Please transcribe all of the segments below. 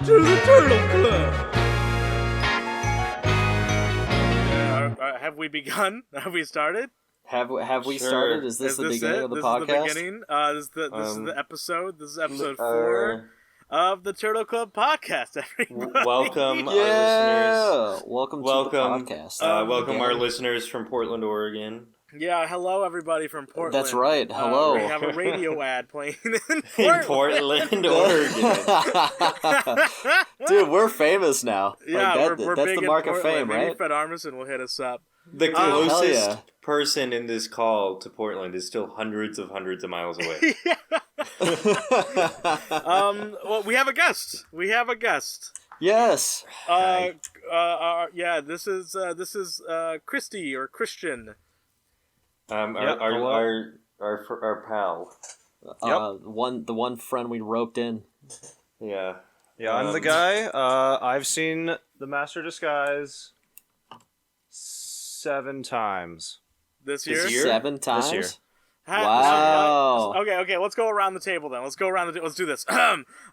to the Turtle Club. Have we begun? Have we started? Have we Sure. started? Is this the beginning of the podcast? This is the beginning. This is the episode. This is episode 4 of the Turtle Club podcast. Everybody. Welcome, our listeners. Welcome to the podcast. Welcome our listeners from Portland, Oregon. Yeah, hello everybody from Portland. That's right. Hello. We have a radio ad playing in In Portland, Oregon. Dude, we're famous now. Yeah, we're that's big the mark in of Portland. fame, right? Maybe Fred Armisen will hit us up. The hell closest yeah. person in this call to Portland is still hundreds of miles away. Well, we have a guest. Yes. Yeah. This is Christy or Christian. Our pal. The one friend we roped in. Yeah. Yeah, I'm the guy. I've seen The Master Disguise 7 times. This year? 7 times? This year. Wow. Okay. Let's go around the table then. Let's do this.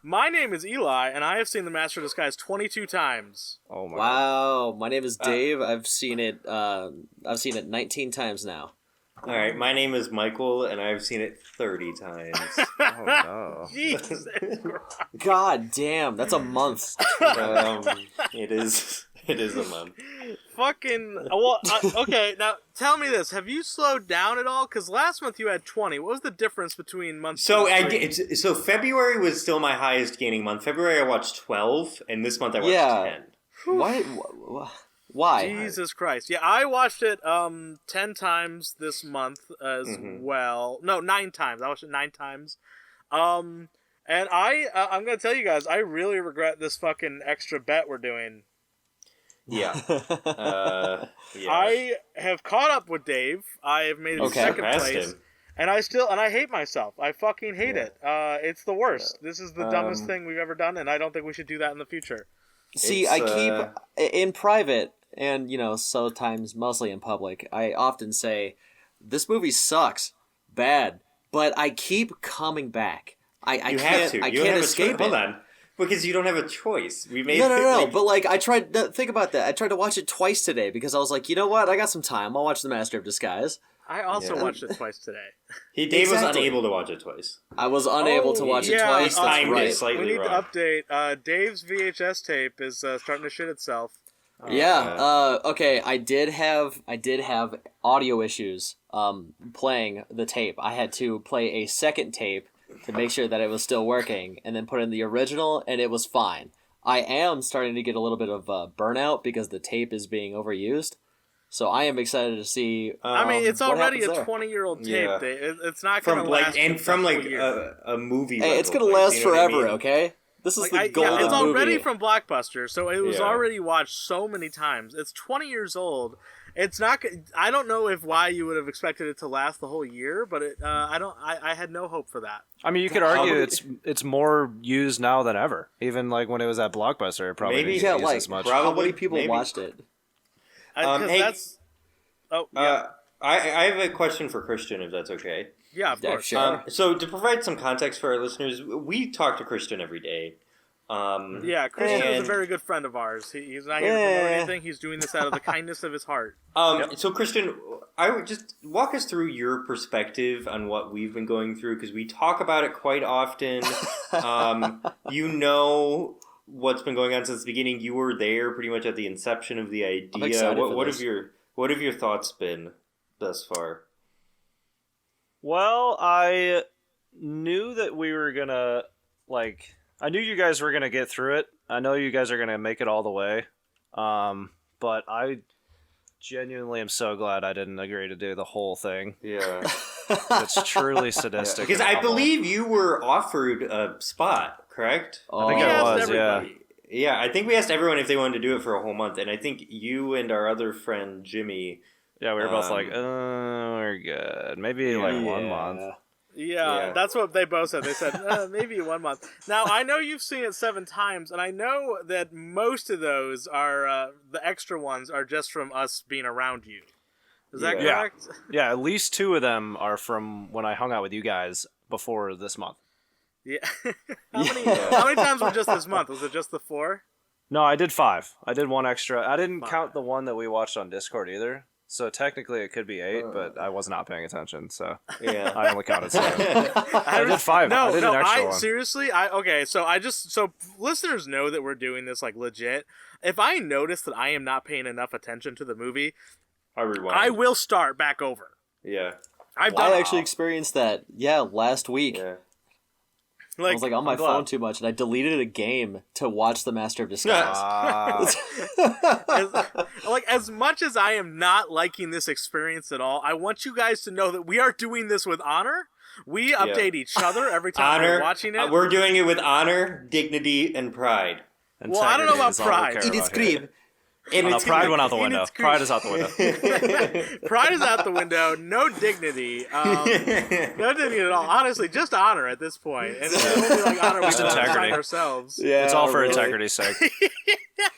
My name is Eli, and I have seen The Master Disguise 22 times. Oh my god. Wow. My name is Dave. I've seen it 19 times now. All right. My name is Michael, and I've seen it 30 times. Oh no. Jesus Christ. God damn, that's a month. It is a month. Fucking well. Okay, now tell me this: have you slowed down at all? Because last month you had 20. What was the difference between months? So February was still my highest gaining month. February I watched 12, and this month I watched 10. Why? Jesus Christ! Yeah, I watched it 10 times this month as well. No, 9 times. I watched it 9 times. And I'm gonna tell you guys, I really regret this fucking extra bet we're doing. Yeah. Yeah. I have caught up with Dave. I have made it Okay. second Surpassed place. him. And I hate myself. I fucking hate it. It's the worst. This is the dumbest thing we've ever done, and I don't think we should do that in the future. See, I keep in private and sometimes mostly in public. I often say, "This movie sucks, bad," but I keep coming back. I can't escape it. Hold on, because you don't have a choice. We made No. But I tried. Think about that. I tried to watch it twice today because I was like, you know what? I got some time. I'll watch The Master of Disguise. I also watched it twice today. Dave was unable to watch it twice. I was unable to watch it twice. That's timed it right. slightly We need wrong. to update. Dave's VHS tape is starting to shit itself. Yeah. Okay. I did have audio issues. Playing the tape, I had to play a second tape to make sure that it was still working, and then put in the original, and it was fine. I am starting to get a little bit of burnout because the tape is being overused. So I am excited to see. I mean, it's what already a happens there. 20-year-old tape. Yeah. It's not going to last a movie. Hey, it's rental gonna place, last you know what I forever. mean? Okay. This is the golden it's already movie. from Blockbuster, so it was Yeah. already watched so many times. It's 20 years old. It's not. I don't know why you would have expected it to last the whole year, but I had no hope for that. I mean, you could argue it's more used now than ever. Even when it was at Blockbuster, it probably Maybe. didn't Yeah, use like as much. how many people Maybe. watched it? Hey, That's. Oh yeah, I have a question for Christian, if that's okay. yeah, of Yeah, course. sure. So to provide some context for our listeners, we talk to Christian every day. Yeah, Christian is a and- very good friend of ours. He's not here to promote anything. He's doing this out of the kindness of his heart. So Christian, I would just walk us through your perspective on what we've been going through, because we talk about it quite often. You know what's been going on since the beginning. You were there pretty much at the inception of the idea. I'm excited for What this. have your thoughts been thus far? Well, I knew that we were gonna I knew you guys were gonna get through it. I know you guys are gonna make it all the way. But I genuinely am so glad I didn't agree to do the whole thing. Yeah. It's truly sadistic. Because and I awful. believe you were offered a spot, correct? I think We I asked was, everybody. Yeah, I think we asked everyone if they wanted to do it for a whole month, and I think you and our other friend Jimmy. Yeah, we were both like, we're good. Maybe 1 month. Yeah, Yeah. that's what they both said. They said, maybe 1 month. Now, I know you've seen it 7 times, and I know that most of those are, the extra ones are just from us being around you. Is that Yeah. correct? Yeah, at least 2 of them are from when I hung out with you guys before this month. Yeah. How many times were just this month? Was it just the 4? No, I did 5. I did one extra. I didn't count the one that we watched on Discord either. So technically it could be 8, but I was not paying attention, so Yeah. I only counted 7. I did 5. I did an extra one. Seriously, so listeners know that we're doing this like legit. If I notice that I am not paying enough attention to the movie, I will start back over. Yeah. I actually experienced that, last week. Yeah. I was like on my phone too much, and I deleted a game to watch The Master of Disguise. As much as I am not liking this experience at all, I want you guys to know that we are doing this with honor. We update each other every time we're watching it. We're doing it with honor, dignity, and pride. Well, I don't know about pride. It is cream. Pride went out the window. Pride is out the window. Pride is out the window. No dignity. No dignity at all. Honestly, just honor at this point. And it's only like honor we integrity ourselves. Yeah, it's all for integrity's sake.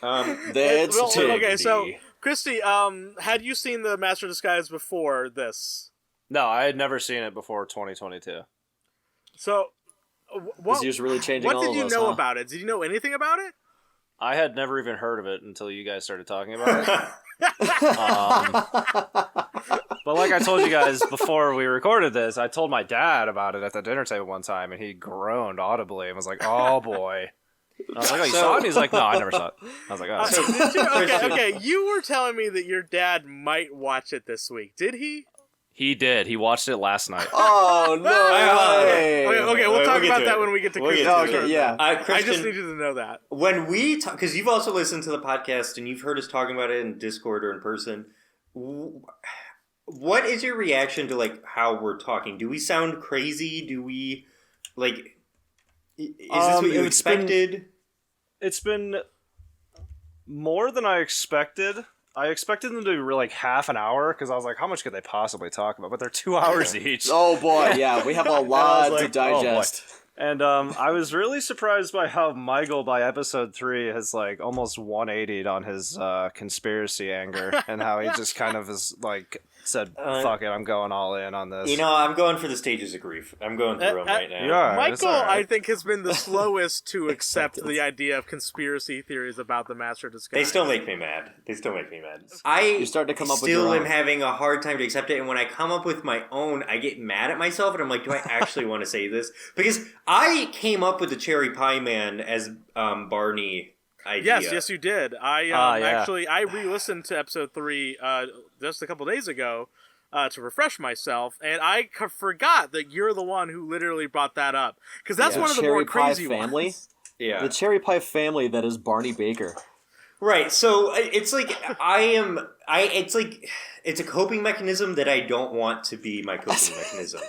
Okay, so Christy, had you seen The Master of Disguise before this? No, I had never seen it before 2022. So, what did you know about it? Did you know anything about it? I had never even heard of it until you guys started talking about it. But like I told you guys before we recorded this, I told my dad about it at the dinner table one time, and he groaned audibly and was like, "Oh boy." And I was like, "Oh, you saw it?" And he's like, "No, I never saw it." I was like, "Oh." Okay. You were telling me that your dad might watch it this week. Did he? He did. He watched it last night. Oh, no. Okay, we'll talk about that when we get to Christy. I just need you to know that. When we talk, because you've also listened to the podcast and you've heard us talking about it in Discord or in person, what is your reaction to, like, how we're talking? Do we sound crazy? Do we, like, is this what you expected? It's been more than I expected. I expected them to be like half an hour because I was like, how much could they possibly talk about? But they're 2 hours each. Oh boy, yeah, we have a lot to digest. And I was really surprised by how Michael, by episode 3, has like almost 180'd on his conspiracy anger, and how he just kind of is like said, "Fuck it, I'm going all in on this." You know, I'm going for the stages of grief. I'm going through them right now. Yeah, Michael, I think, has been the slowest to accept the idea of conspiracy theories about the Master of Disguise. They still make me mad. You're starting to come up with your still own. am having a hard time to accept it, and when I come up with my own, I get mad at myself, and I'm like, do I actually want to say this? Because I came up with the Cherry Pie Man as Barney idea. Yes, you did. Actually, I re-listened to episode 3 just a couple days ago to refresh myself, and I forgot that you're the one who literally brought that up, because that's one of the more crazy family. ones. Yeah, the Cherry Pie family that is Barney Baker. Right. So it's like it's a coping mechanism that I don't want to be my coping mechanism.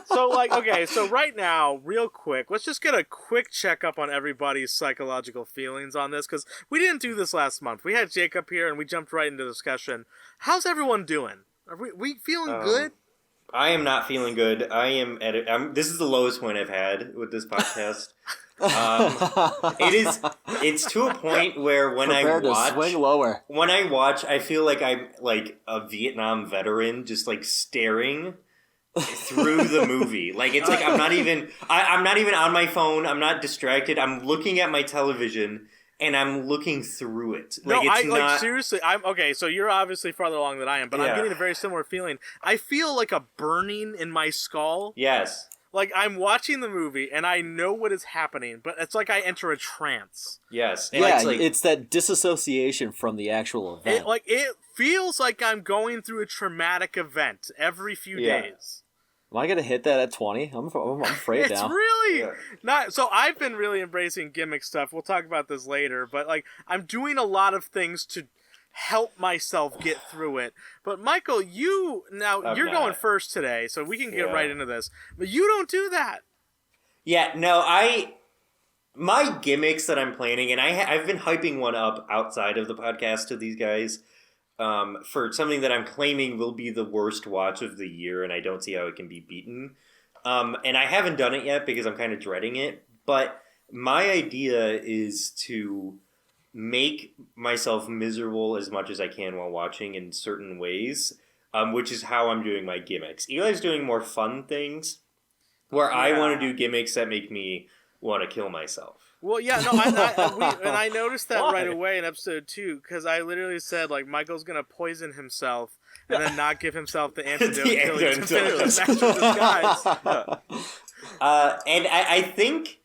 So right now, real quick, let's just get a quick checkup on everybody's psychological feelings on this, because we didn't do this last month. We had Jacob here, and we jumped right into discussion. How's everyone doing? Are we feeling good? I am not feeling good. This is the lowest point I've had with this podcast. It's to a point where when I watch, I feel like I'm like a Vietnam veteran, just like staring through the movie. Like, it's like I'm not even on my phone. I'm not distracted. I'm looking at my television and I'm looking through it. Seriously. I'm okay. So you're obviously farther along than I am, but I'm getting a very similar feeling. I feel like a burning in my skull. Yes. Like, I'm watching the movie, and I know what is happening, but it's like I enter a trance. Yes. And it's that disassociation from the actual event. It feels like I'm going through a traumatic event every few days. Am I going to hit that at 20? I'm afraid now. It's really not... So I've been really embracing gimmick stuff. We'll talk about this later, but, like, I'm doing a lot of things to help myself get through it. But Michael, you're going first today, so we can get right into this. But you don't do that. Yeah, no, my gimmicks that I'm planning, and I've been hyping one up outside of the podcast to these guys for something that I'm claiming will be the worst watch of the year, and I don't see how it can be beaten. And I haven't done it yet because I'm kind of dreading it. But my idea is to make myself miserable as much as I can while watching in certain ways, which is how I'm doing my gimmicks. Eli's doing more fun things. where I want to do gimmicks that make me want to kill myself. Well, yeah, no, I noticed that right away in episode 2 because I literally said like Michael's gonna poison himself and then not give himself the antidote until he can finish the Master of Disguise. And I think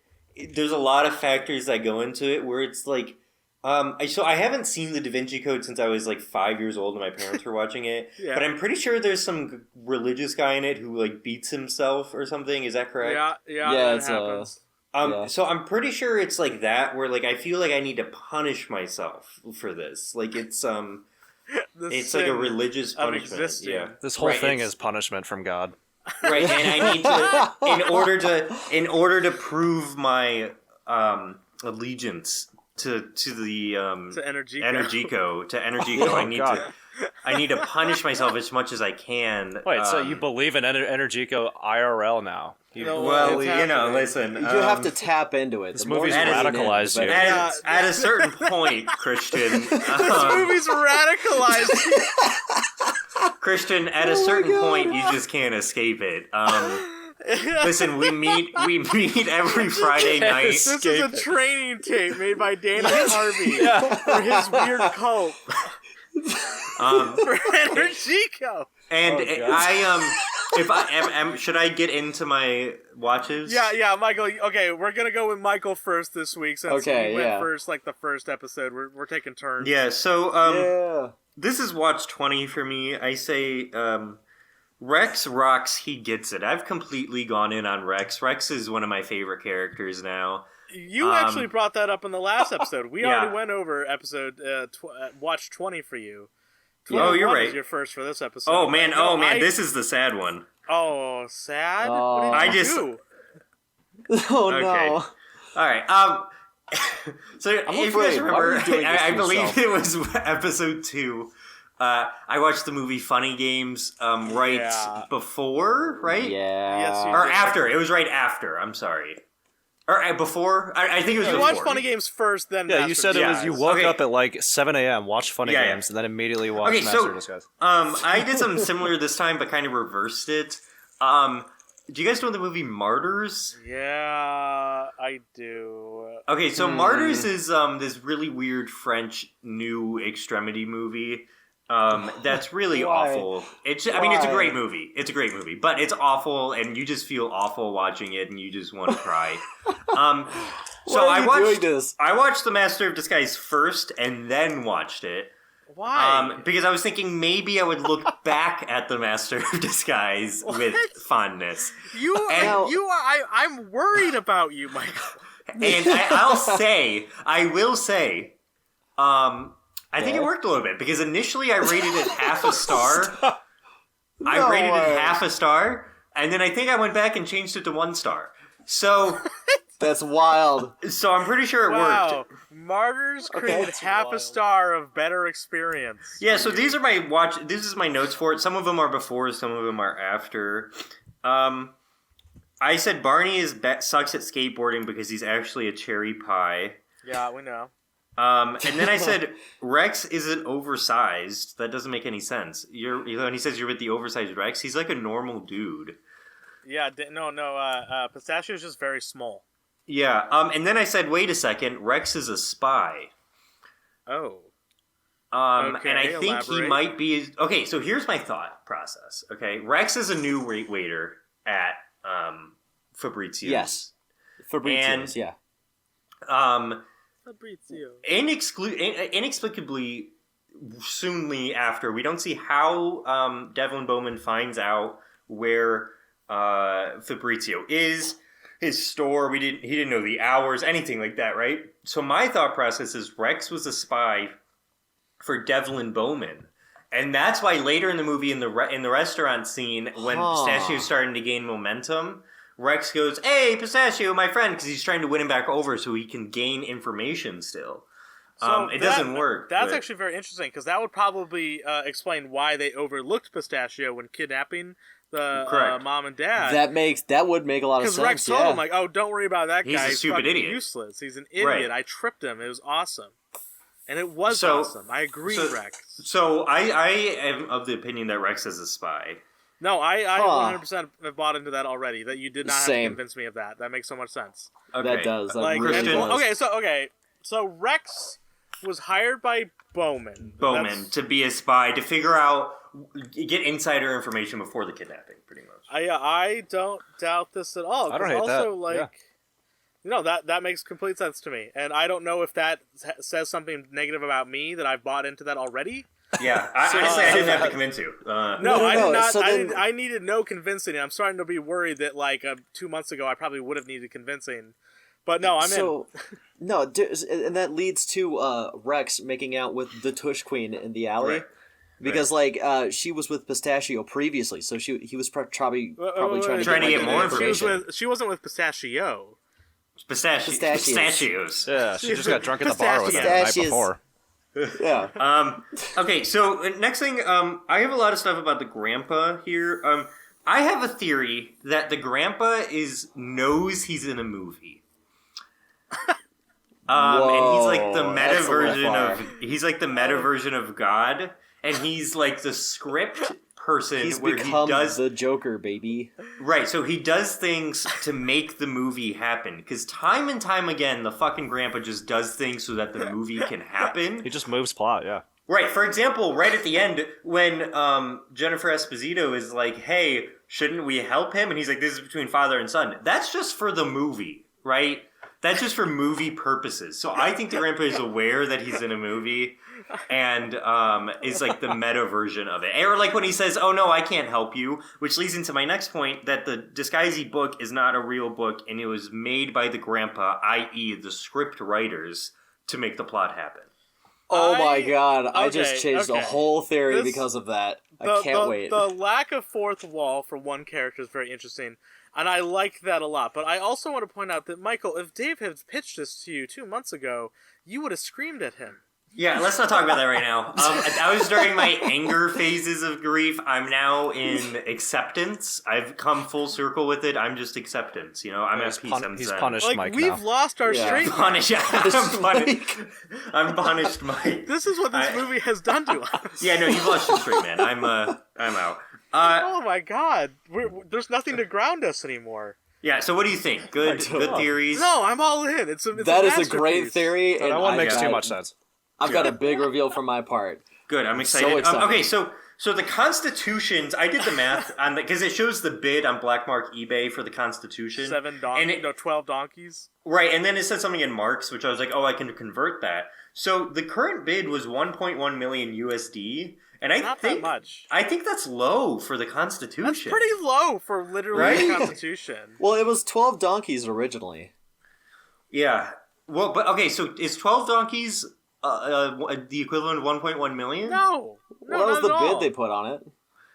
there's a lot of factors that go into it where it's like, so I haven't seen the Da Vinci Code since I was like 5 years old and my parents were watching it, but I'm pretty sure there's some religious guy in it who like beats himself or something. Is that correct? Yeah, that happens. So I'm pretty sure it's like that where like I feel like I need to punish myself for this. Like it's it's like a religious punishment. Yeah. This whole thing is punishment from God. Right, and I need to in order to prove my allegiance to the to Energico. I need to punish myself as much as I can. Wait, so you believe in Energico IRL now? Listen. You have to tap into it. This movie's radicalized you. At a certain point, Christian. This movie's radicalized you. Christian, at a certain point, you just can't escape it. Listen, we meet every Friday night. This is a training tape made by Danny Harvey for his weird cult. For Energico. And if I should I get into my watches? Yeah, Michael. Okay, we're gonna go with Michael first this week since he went first, like the first episode. We're taking turns. Yeah. So this is watch 20 for me. I say Rex rocks. He gets it. I've completely gone in on Rex. Rex is one of my favorite characters now. You actually brought that up in the last episode. We already went over episode watch 20 for you. You're right. Your first for this episode. Oh man, this is the sad one. Oh, sad. What did you do? Oh no! Okay. All right. So if you guys remember, I believe it was episode 2. I watched the movie Funny Games before, right? Yeah. Yes, or after. It was right after. I'm sorry. Or before? I think it was before. You watched Funny Games first, then Master you said it was you woke up at like 7 a.m., watched Funny Games, and then immediately watched Master of Disguise. I did something similar this time, but kind of reversed it. Do you guys know the movie Martyrs? Yeah, I do. Okay, so Martyrs is this really weird French new extremity movie. That's really awful. It's a great movie. It's a great movie, but it's awful, and you just feel awful watching it, and you just want to cry. So I watched The Master of Disguise first, and then watched it. Why? Because I was thinking maybe I would look back at The Master of Disguise with fondness. I'm worried about you, Michael. And I will say, I think it worked a little bit because initially I rated it half a star. I rated it half a star, and then I think I went back and changed it to 1 star. So that's wild. So I'm pretty sure it worked. Martyrs created half a star of better experience. Yeah, so these are my this is my notes for it. Some of them are before, some of them are after. I said Barney sucks at skateboarding because he's actually a cherry pie. Yeah, we know. And then I said Rex isn't oversized. That doesn't make any sense. When he says you're with the oversized Rex, he's like a normal dude. Yeah, Pistachio's just very small. Yeah, and then I said, wait a second, Rex is a spy. Oh. Okay, and I think he might be... Okay, so here's my thought process, okay? Rex is a new waiter at Fabrizio's. Yes. Fabrizio's, yeah. Fabrizio. Inexplicably, soonly after, we don't see how Devlin Bowman finds out where Fabrizio is, his store. He didn't know the hours, anything like that, right? So my thought process is Rex was a spy for Devlin Bowman, and that's why later in the movie, in the restaurant scene, when Pistachio's starting to gain momentum, Rex goes, "Hey, Pistachio, my friend," because he's trying to win him back over so he can gain information still. So it doesn't work. That's actually very interesting, because that would probably explain why they overlooked Pistachio when kidnapping the mom and dad. That would make a lot of sense. Because Rex told him, like, "Oh, don't worry about that guy. He's a stupid idiot. Useless. He's an idiot. Right. I tripped him. It was awesome." And it was awesome. I agree, Rex. So I am of the opinion that Rex is a spy. No, I Huh. 100% have bought into that already. That you did not have to Same. convince me of that. That makes so much sense. Okay. That does. That Like, really Christian- does. so Rex was hired by Bowman. Bowman to be a spy to figure out, get insider information before the kidnapping, pretty much. I don't doubt this at all. I don't 'cause hate also, that. like, Yeah. that makes complete sense to me, and I don't know if that says something negative about me that I've bought into that already. Yeah, honestly, I didn't have to convince you. No, I did not. so then- I needed no convincing. And I'm starting to be worried that like 2 months ago I probably would have needed convincing, but no, I'm in. No, and that leads to Rex making out with the Tush Queen in the alley. Right. Because she was with Pistachio previously, so he was probably trying to get more information. She wasn't with Pistachio. Pistachios. Yeah, she just got drunk at the bar with him the night Pistachios. before. Yeah. Okay, so next thing, I have a lot of stuff about the grandpa here. I have a theory that the grandpa knows he's in a movie. And he's like the Whoa, meta that's a little version far. he's like the meta version of God, and he's like the script person He's where become he does the Joker, baby. right. So he does things to make the movie happen. Because time and time again, the fucking grandpa just does things so that the movie can happen. He just moves plot, yeah. Right. For example, right at the end, when Jennifer Esposito is like, "Hey, shouldn't we help him?" and he's like, "This is between father and son." That's just for the movie, right? That's just for movie purposes. So I think the grandpa is aware that he's in a movie, and is like the meta version of it. Or like when he says, "Oh no, I can't help you," which leads into my next point, that the Disguisey book is not a real book, and it was made by the grandpa, i.e. the script writers, to make the plot happen. Oh my god, I okay, just changed the okay. whole theory This- because of that. I can't wait. The lack of fourth wall for one character is very interesting, and I like that a lot. But I also want to point out that, Michael, if Dave had pitched this to you 2 months ago, you would have screamed at him. Yeah, let's not talk about that right now. I was during my anger phases of grief. I'm now in acceptance. I've come full circle with it. I'm just acceptance. You know, I'm at peace. I'm He's zen. punished Like, Mike we've now. lost our Yeah. straight. Punished. I'm punished, Mike. This is what this movie has done to us. Yeah, no, you've lost your straight man. I'm out. Oh my god, there's nothing to ground us anymore. Yeah. So, what do you think? Good theories. No, I'm all in. It's That is a great masterpiece. theory, and That one I've makes too got- much sense. I've got a big reveal from my part. Good. I'm excited. So excited. Okay, so the Constitutions. I did the math on because it shows the bid on Blackmark eBay for the Constitution. 12 donkeys. Right, and then it said something in marks, which I was like, oh, I can convert that. So the current bid was 1.1 million USD, and I Not think that much. I think that's low for the Constitution. That's pretty low for literally Right? the Constitution. Well, it was 12 donkeys originally. Yeah. Well, but okay, so is 12 donkeys the equivalent of 1.1 million? No. No, What was not the at bid all. they put on it?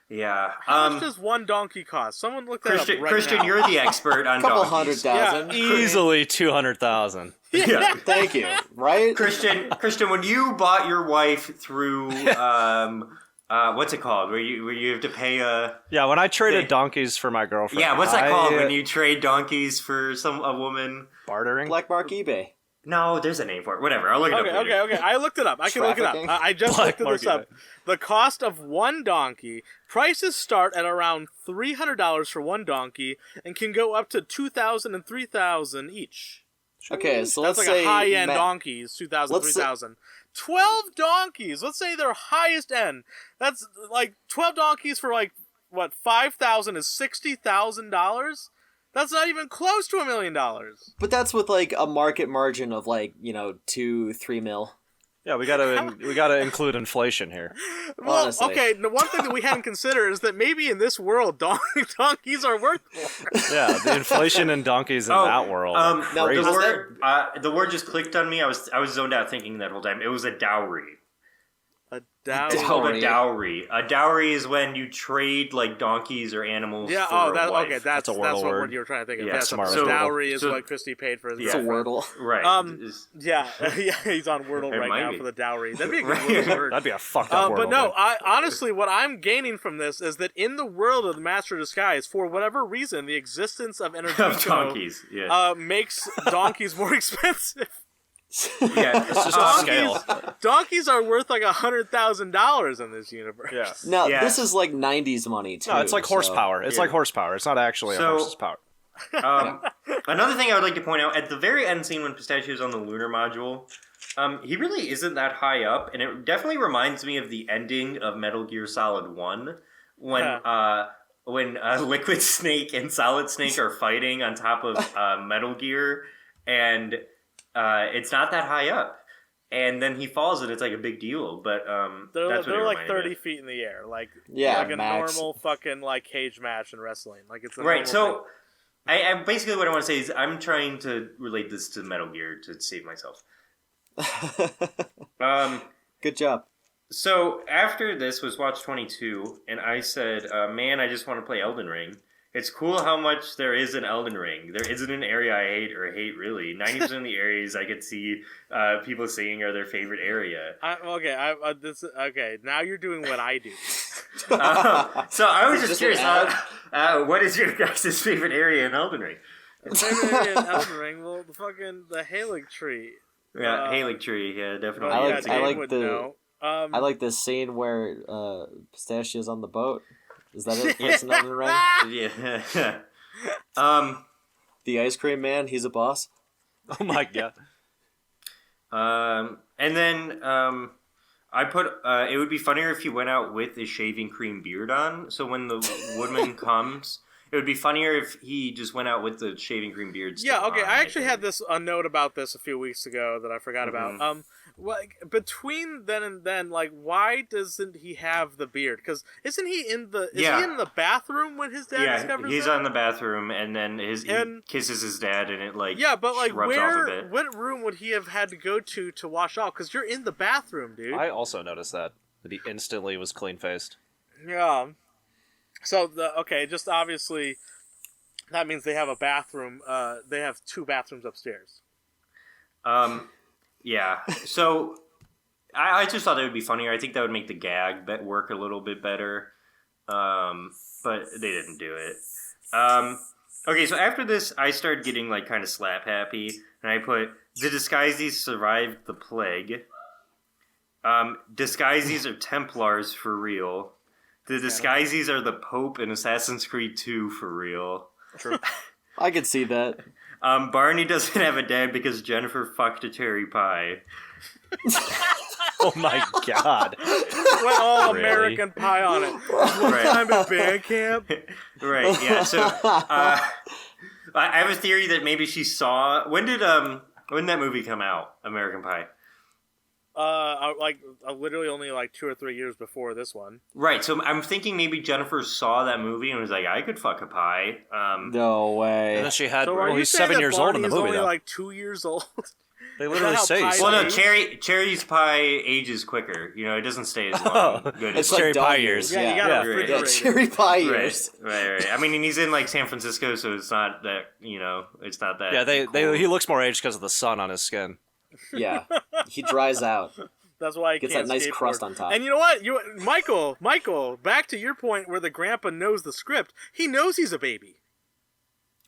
Yeah. How much does one donkey cost? Someone look that Christian, up right Christian, now. you're the expert on A couple donkeys. 100,000. Easily 200,000. Yeah. Thank you. Right? Christian, when you bought your wife through what's it called? Where you have to pay a Yeah, when I traded donkeys for my girlfriend. yeah, what's that called when you trade donkeys for a woman? bartering? Black Mark eBay. No, there's a name for it. Whatever, I'll look it up later. Okay. I looked it up. I can look it up. Trafficking? I just Black looked this up. market. The cost of one donkey, prices start at around $300 for one donkey and can go up to $2,000 and $3,000 each. Okay, so That's let's like say a high-end Matt- donkey is $2,000, let's say- $3,000. 12 donkeys. Let's say their highest end. That's like 12 donkeys for like what, 5,000 is $60,000? That's not even close to $1 million. But that's with like a market margin of like, 2-3 mil. Yeah, we gotta include inflation here. Well, Honestly. okay, the one thing that we hadn't considered is that maybe in this world, donkeys are worth more. Yeah, the inflation in donkeys in that world. Are No, crazy. the word just clicked on me. I was zoned out thinking that whole time. It was a dowry. A It's dowry. called a dowry. A dowry is when you trade like donkeys or animals. Yeah, for that's a wife. okay. That's a what wordle word. word you were trying to think of. Yeah, Yeah, smart so wordle. dowry is So- what Christy paid for his It's a girlfriend. wordle. Right. Yeah, yeah, he's on Wordle It right might now be. for the dowry. That'd be a good Right. word. That'd be a fucked up But wordle, no, dude. honestly, what I'm gaining from this is that in the world of the Master of Disguise, for whatever reason, the existence of Of Energico donkeys. Yeah. makes donkeys more expensive. Yeah, It's just on scale. Donkeys are worth like $100,000 in this universe. Yeah. No, Yeah. this is like 90s money too. No, it's like so- horsepower. It's like horsepower. It's not actually a horse's power. Another thing I would like to point out, at the very end scene when Pistachio's on the lunar module, he really isn't that high up, and it definitely reminds me of the ending of Metal Gear Solid 1, when Liquid Snake and Solid Snake are fighting on top of Metal Gear, and it's not that high up. And then he falls, and it's like a big deal. But they're that's what it like reminded me 30 of. feet in the air, like Yeah, a max. normal fucking like cage match in wrestling. Like it's a Right. normal So, I basically what I want to say is I'm trying to relate this to Metal Gear to save myself. Good job. So after this was Watch 22, and I said, man, I just want to play Elden Ring. It's cool how much there is in Elden Ring. There isn't an area I hate really. 90% of the areas I could see people saying are their favorite area. Okay, now you're doing what I do. So I was just Just curious, an what is your guys' favorite area in Elden Ring? Favorite area in Elden Ring? Well, the Halig tree. Yeah, Halig Tree, yeah, definitely. I like- Dave I like would the- know. I like this scene where Pistachio's on the boat. Is that it? That's another ring? Yeah. The ice cream man, he's a boss. Oh my god. And then I put it would be funnier if he went out with a shaving cream beard on. So when the woodman comes, it would be funnier if he just went out with the shaving cream beard. still Yeah, okay. on, I actually think. had a note about this a few weeks ago that I forgot about. Like between then and then, like, why doesn't he have the beard? Because isn't he in the he in the bathroom when his dad discovers he's that? on the bathroom, and then he kisses his dad, and it like But like, rubs off a bit. what room would he have had to go to wash off? Because you're in the bathroom, dude. I also noticed that he instantly was clean faced. Yeah. So just obviously, that means they have a bathroom. They have 2 bathrooms upstairs. Yeah. So I just thought that would be funnier. I think that would make the gag work a little bit better. But they didn't do it. Okay, so after this, I started getting like kind of slap happy, and I put the Disguises survived the plague. Disguises are Templars for real. The Disguises are the Pope in Assassin's Creed 2 for real. True. I could see that. Barney doesn't have a dad because Jennifer fucked a cherry pie. Oh my god. Went all Really? American Pie on it. Right. Time at band camp. Right, yeah. So I have a theory that maybe she saw. When did that movie come out? American Pie. Literally only like 2 or 3 years before this one. Right. So I'm thinking maybe Jennifer saw that movie and was like, I could fuck a pie. No way. And then she had. So are well, you he's saying 7 that years old in the Barney's movie, only though. like 2 years old? They literally how say. pie he's Well, no, Age? cherry's pie ages quicker. You know, it doesn't stay as long. Good It's as like cherry dog pie years. years. Yeah, you Yeah, gotta Yeah. yeah, refrigerate it. cherry pie years. Right. I mean, and he's in like San Francisco, so it's not that it's not that. Yeah, cool. he looks more aged because of the sun on his skin. Yeah, he dries out. That's why he Gets can't that nice skateboard. crust on top. And you know what? Michael, back to your point where the grandpa knows the script. He knows he's a baby.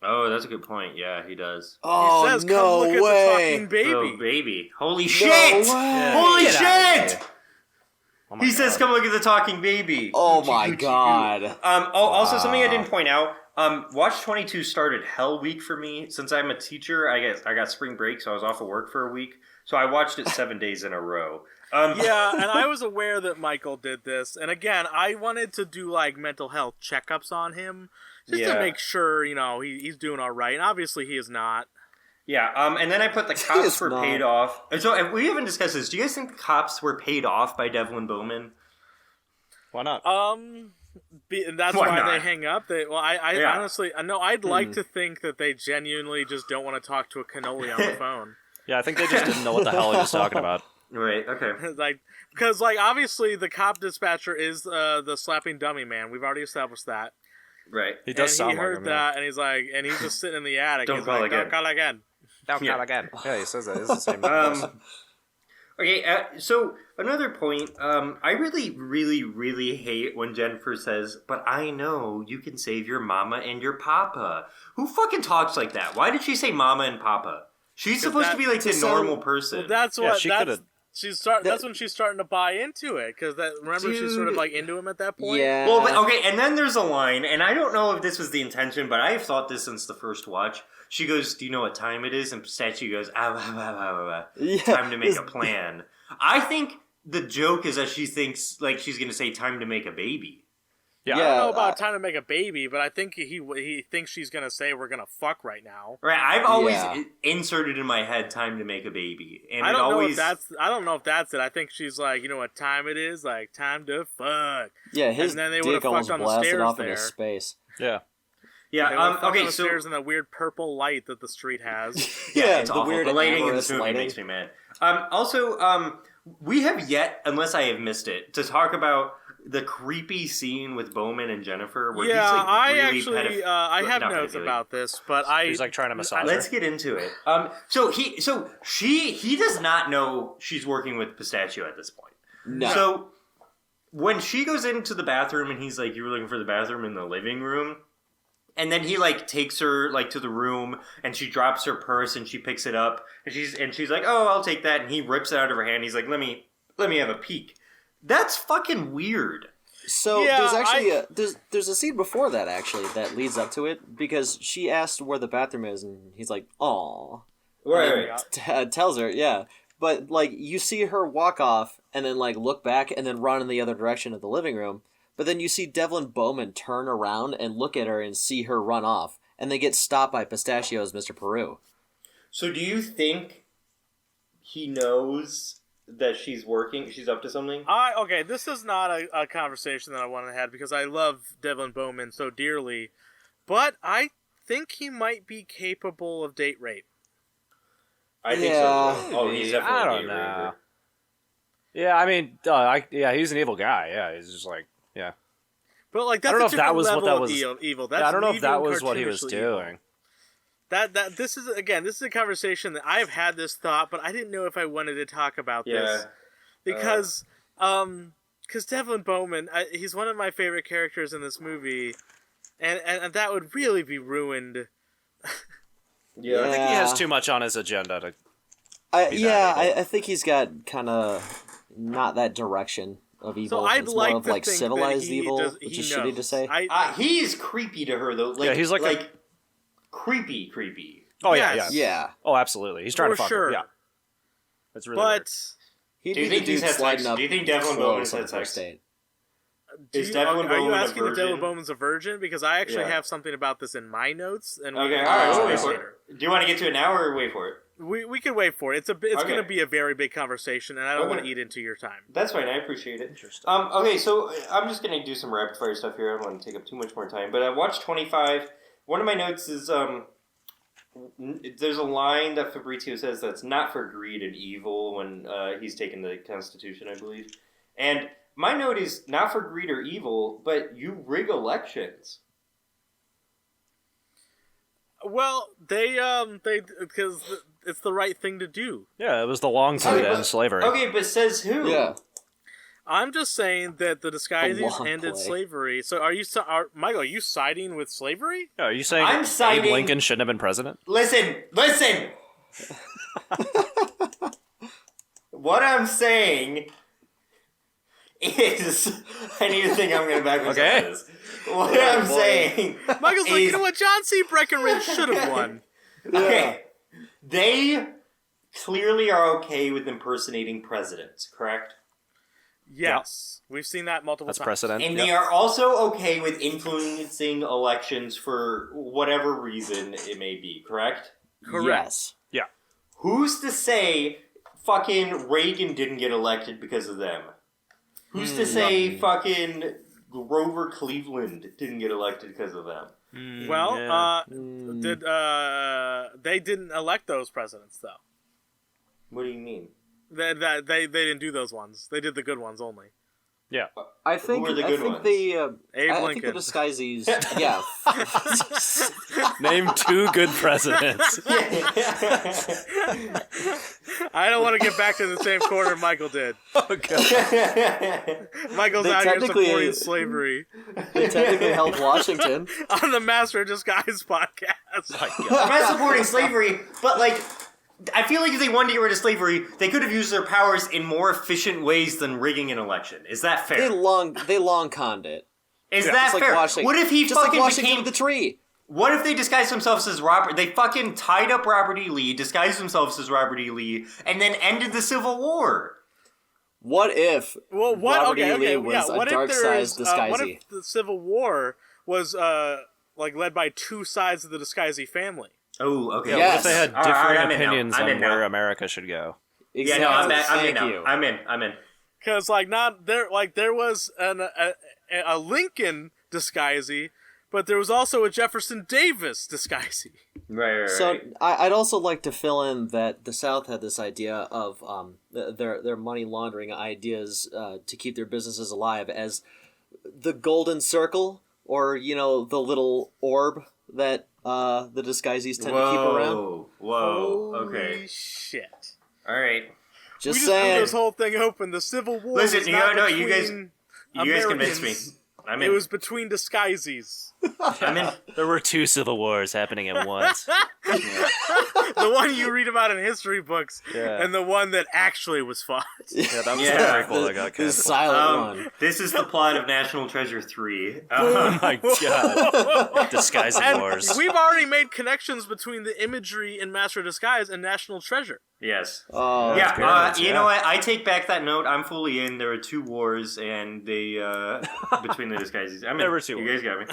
Oh, that's a good point. Yeah, he does. Oh, He says, no "Come look at the way. talking baby." Oh, baby! Holy shit! way. Holy Get outta shit! here. Oh my He says, God. "Come look at the talking baby." Oh Gucci, my Gucci, god. Also, something I didn't point out. Watch 22 started Hell Week for me. Since I'm a teacher, I got spring break, so I was off of work for a week. So I watched it 7 days in a row. Yeah, and I was aware that Michael did this. And again, I wanted to do like mental health checkups on him just to make sure, he's doing all right. And obviously he is not. Yeah, and then I put the cops is were not. paid off. So we haven't discussed this. Do you guys think the cops were paid off by Devlin Bowman? Why not? That's Why why not? they hang up. I Yeah. honestly, no, I'd like to think that they genuinely just don't want to talk to a cannoli on the phone. Yeah, I think they just didn't know what the hell he was talking about. Right. Okay. Because obviously the cop dispatcher is the slapping dummy man. We've already established that. Right. He does And sound he heard like him. Yeah. that, and he's like, and he's just sitting in the attic. Don't he's call like, again. Don't call again. Don't Yeah. call again. Yeah, he says that. It's the same. voice. Okay, so another point. I really, really, really hate when Jennifer says, "But I know you can save your mama and your papa." Who fucking talks like that? Why did she say mama and papa? She's supposed to be like the normal person. Well, that's what. she That's could've- that's when she's starting to buy into it because remember she's sort of like into him at that point. Yeah. Well, but, okay, and then there's a line, and I don't know if this was the intention, but I've thought this since the first watch. She goes, "Do you know what time it is?" And Pistachio goes, Yeah. "Time to make a plan." I think the joke is that she thinks like she's going to say, "Time to make a baby." Yeah. I don't know about time to make a baby, but I think he thinks she's gonna say we're gonna fuck right now. Right, I've always inserted in my head "time to make a baby," and I don't know always. if that's it. I think she's like, you know what time it is? Like time to fuck. Yeah, his and then they would have dick almost fucked on the blasted stairs off there. into space. Yeah. Yeah. They would've fucked Okay. on the So stairs in that weird purple light that the street has. Yeah, it's the awful. weird The lighting in amorous this movie lighting. makes me mad. Also, we have yet, unless I have missed it, to talk about the creepy scene with Bowman and Jennifer. Where Yeah, he's, like, I really actually I have not notes pedophilia. about this, but I He's like trying to massage Let's her. get into it. So he does not know she's working with Pistachio at this point. No. So when she goes into the bathroom and he's like, "You were looking for the bathroom in the living room," and then he like takes her like to the room and she drops her purse and she picks it up and she's like, "Oh, I'll take that," and he rips it out of her hand. He's like, "Let me have a peek." That's fucking weird. So Yeah, there's actually there's a scene before that actually that leads up to it because she asked where the bathroom is and he's like, "Aw." Right. Tells her, yeah. But like you see her walk off and then like look back and then run in the other direction of the living room. But then you see Devlin Bowman turn around and look at her and see her run off, and they get stopped by Pistachio's Mr. Peru. So do you think he knows that she's working? She's up to something? Okay, this is not a conversation that I want to have because I love Devlin Bowman so dearly, but I think he might be capable of date rape. I think Yeah. so. Oh, he's definitely I a don't gay know. raper. Yeah, I mean, he's an evil guy. Yeah, he's just like, yeah. But like that's I don't know a if that different was what level that of was. evil. That's Yeah, I don't know if that evil was what he was cartoonishly evil. doing. That this is a conversation that I've had this thought, but I didn't know if I wanted to talk about this because Devlin Bowman, he's one of my favorite characters in this movie, and that would really be ruined. Yeah. I think he has too much on his agenda to. I think he's got kind of not that direction of evil. So I'd it's like more of to like think civilized that evil, he which is knows. shitty to say. He's creepy to her though. Like, Yeah, he's like creepy. Oh Yes. Yeah. Oh, absolutely. He's trying For to fuck sure. her. Yeah. That's really weird. But He'd Do you be the think he's dude had sliding sex? up Do you think Devlin close Bowman's on had the first sex? date. Is Devlin are you Bowman a asking if Devlin virgin? Bowman's a virgin? Because I actually Yeah. have something about this in my notes. And Okay, we all can right, talk we'll about wait it for later. it. Do you want to get to it now or wait for it? We can wait for it. It's Okay. going to be a very big conversation, and I don't want Okay. to eat into your time. That's fine. I appreciate it. Interesting. Okay, so I'm just gonna do some rapid fire stuff here. I don't want to take up too much more time. But I watched 25. One of my notes is there's a line that Fabrizio says that's not for greed and evil when he's taken the Constitution, I believe. And my note is not for greed or evil, but you rig elections. Well, they because it's the right thing to do. Yeah, it was the long time to end slavery. Okay, but says who? Yeah. I'm just saying that the disguises long ended play. slavery. So Michael? Are you siding with slavery? Yeah, are you saying I'm Abe siding- Lincoln shouldn't have been president? Listen! What I'm saying is, I need to think I'm going to back myself Okay. on this. What I'm saying Michael's like, is, you know what? John C. Breckinridge should have won. okay, they clearly are okay with impersonating presidents, correct? Yes, we've seen that multiple That's times. precedent. And Yep. they are also okay with influencing elections for whatever reason it may be, correct? Correct. Yes. Yeah. Who's to say fucking Reagan didn't get elected because of them? Who's to say fucking Grover Cleveland didn't get elected because of them? Well, yeah. they didn't elect those presidents though. What do you mean? They didn't do those ones. They did the good ones only. Yeah. I think are the I good think ones? the Abe I think Lincoln. the disguisees yeah. Name two good presidents. I don't want to get back to the same corner Michael did. Okay. Michael's They out here technically- supporting slavery They technically helped Washington. on the Master of Disguise podcast. I'm not supporting slavery, but like, I feel like if they wanted to get rid of slavery, they could have used their powers in more efficient ways than rigging an election. Is that fair? They long conned it. Is that Like fair? What if he fucking became the tree? What if they disguised themselves as Robert? They fucking tied up Robert E. Lee, disguised themselves as Robert E. Lee, and then ended the Civil War. What if Robert E. Lee was a dark-sized disguisee? What if the Civil War was led by two sides of the disguisee family? Oh, okay. Yeah, Yes. what if they had different opinions on where America should go? Exactly. Yeah, no, I'm in. Because there was a Lincoln disguisee, but there was also a Jefferson Davis disguisee. Right. So I'd also like to fill in that the South had this idea of their money laundering ideas to keep their businesses alive as the golden circle, or the little orb that the disguisees tend to keep around. Whoa. Holy Okay. shit. All right. We Just just blew saying. this whole thing open. The Civil War. Listen, was not you guys convinced me. I'm in. It was between disguisees. I'm in. There were 2 civil wars happening at once. The one you read about in history books, Yeah. and the one that actually was fought. Yeah, that was Yeah. the prequel that got The canceled. silent one. This is the plot of National Treasure 3. Oh my god. Disguising And wars. we've already made connections between the imagery in Master of Disguise and National Treasure. Yes. Oh, Yeah, good. you know what? I take back that note. I'm fully in. There were 2 wars, and they between the disguises. I'm in. There were 2 You guys got me.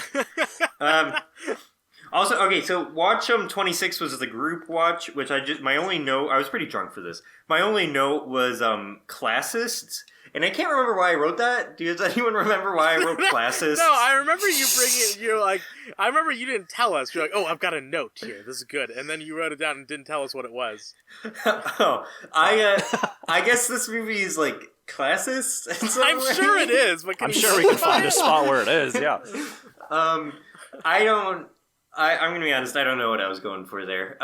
Also, okay, so watch 26 was the group watch, which I was pretty drunk for this. My only note was classists, and I can't remember why I wrote that. Does anyone remember why I wrote classists? No, I remember you bringing it. You're like, I remember you didn't tell us. You're like, oh, I've got a note here. This is good. And then you wrote it down and didn't tell us what it was. Oh, I guess this movie is like classist. In some I'm way. sure it is, but I'm sure we can find a spot where it is, yeah. I'm gonna be honest. I don't know what I was going for there.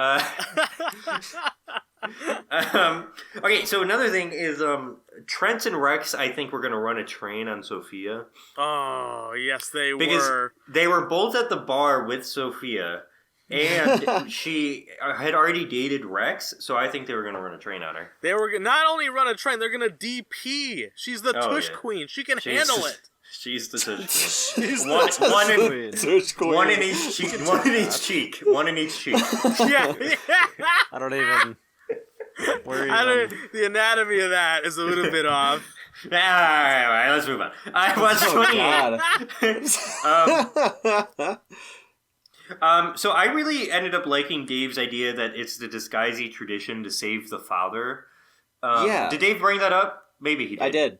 Okay, so another thing is Trent and Rex. I think we're gonna run a train on Sophia Oh, yes, they because were. they were both at the bar with Sophia, and she had already dated Rex. So I think they were gonna run a train on her. They were not only run a train, they're going to DP. She's the Oh, tush yeah. queen. She can handle it. She's the tush She's queen. One in each cheek. One in each cheek. Yeah. I don't even... The anatomy of that is a little bit off. All right, let's move on. I watched 28. So I really ended up liking Dave's idea that it's the disguisey tradition to save the father. Yeah. Did Dave bring that up? Maybe he did. I did.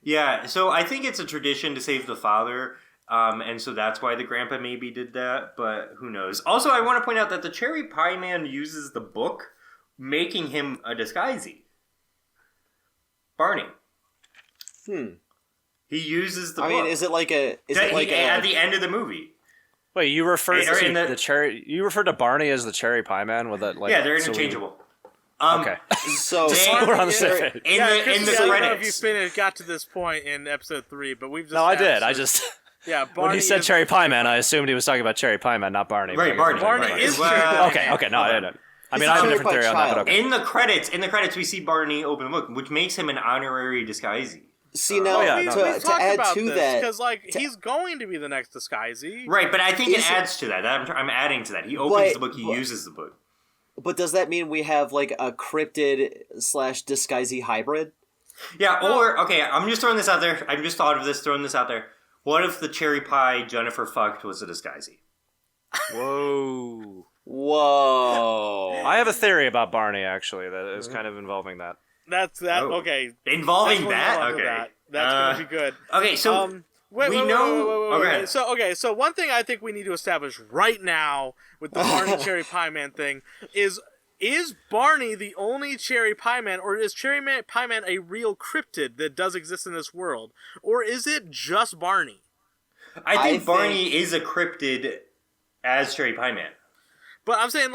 Yeah, so I think it's a tradition to save the father, and so that's why the grandpa maybe did that, but who knows. Also, I want to point out that the Cherry Pie Man uses the book, making him a disguisee. Barney. He uses the book. I mean, is it like a... at the end of the movie. Wait, you referred Or to in the cherry... You referred to Barney as the cherry pie man with that, like... Yeah, they're so we- interchangeable. Okay. So... We're on the same page. In Yeah, the Chris, I don't know if you credits. got to this point in episode 3, but we've just... No, I did. asked- I just... Yeah, When Barney he said is- Cherry Pie Man, I assumed he was talking about Cherry Pie Man, not Barney. Right, Barney. Barney is Well, Cherry Pie. Okay, no, I didn't. I mean, He's I have a a different theory on that, but okay. In the credits, we see Barney open the book, which makes him an honorary disguisee. See, now, yeah, We no, to talked add about to this, that... because he's going to be the next disguisee. Right, but I think Is it it- adds to that. I'm adding to that. He opens But- the book, he but- uses the book. But does that mean we have, like, a cryptid/disguisey hybrid? Yeah, or, okay, I'm just throwing this out there. I'm just thought of this, throwing this out there. What if the cherry pie Jennifer fucked was a disguisee? Whoa. Whoa. I have a theory about Barney, actually, that is kind of involving that. That's that. Oh. Okay. Involving Definitely that? no longer Okay. that. That's going to be good. Okay, so Wait, we wait, know... wait, wait, Oh, wait, go wait. ahead. So one thing I think we need to establish right now with the Barney Cherry Pie Man thing is Barney the only Cherry Pie Man, or is Pie Man a real cryptid that does exist in this world? Or is it just Barney? I think I Barney is a cryptid as Cherry Pie Man. But I'm saying,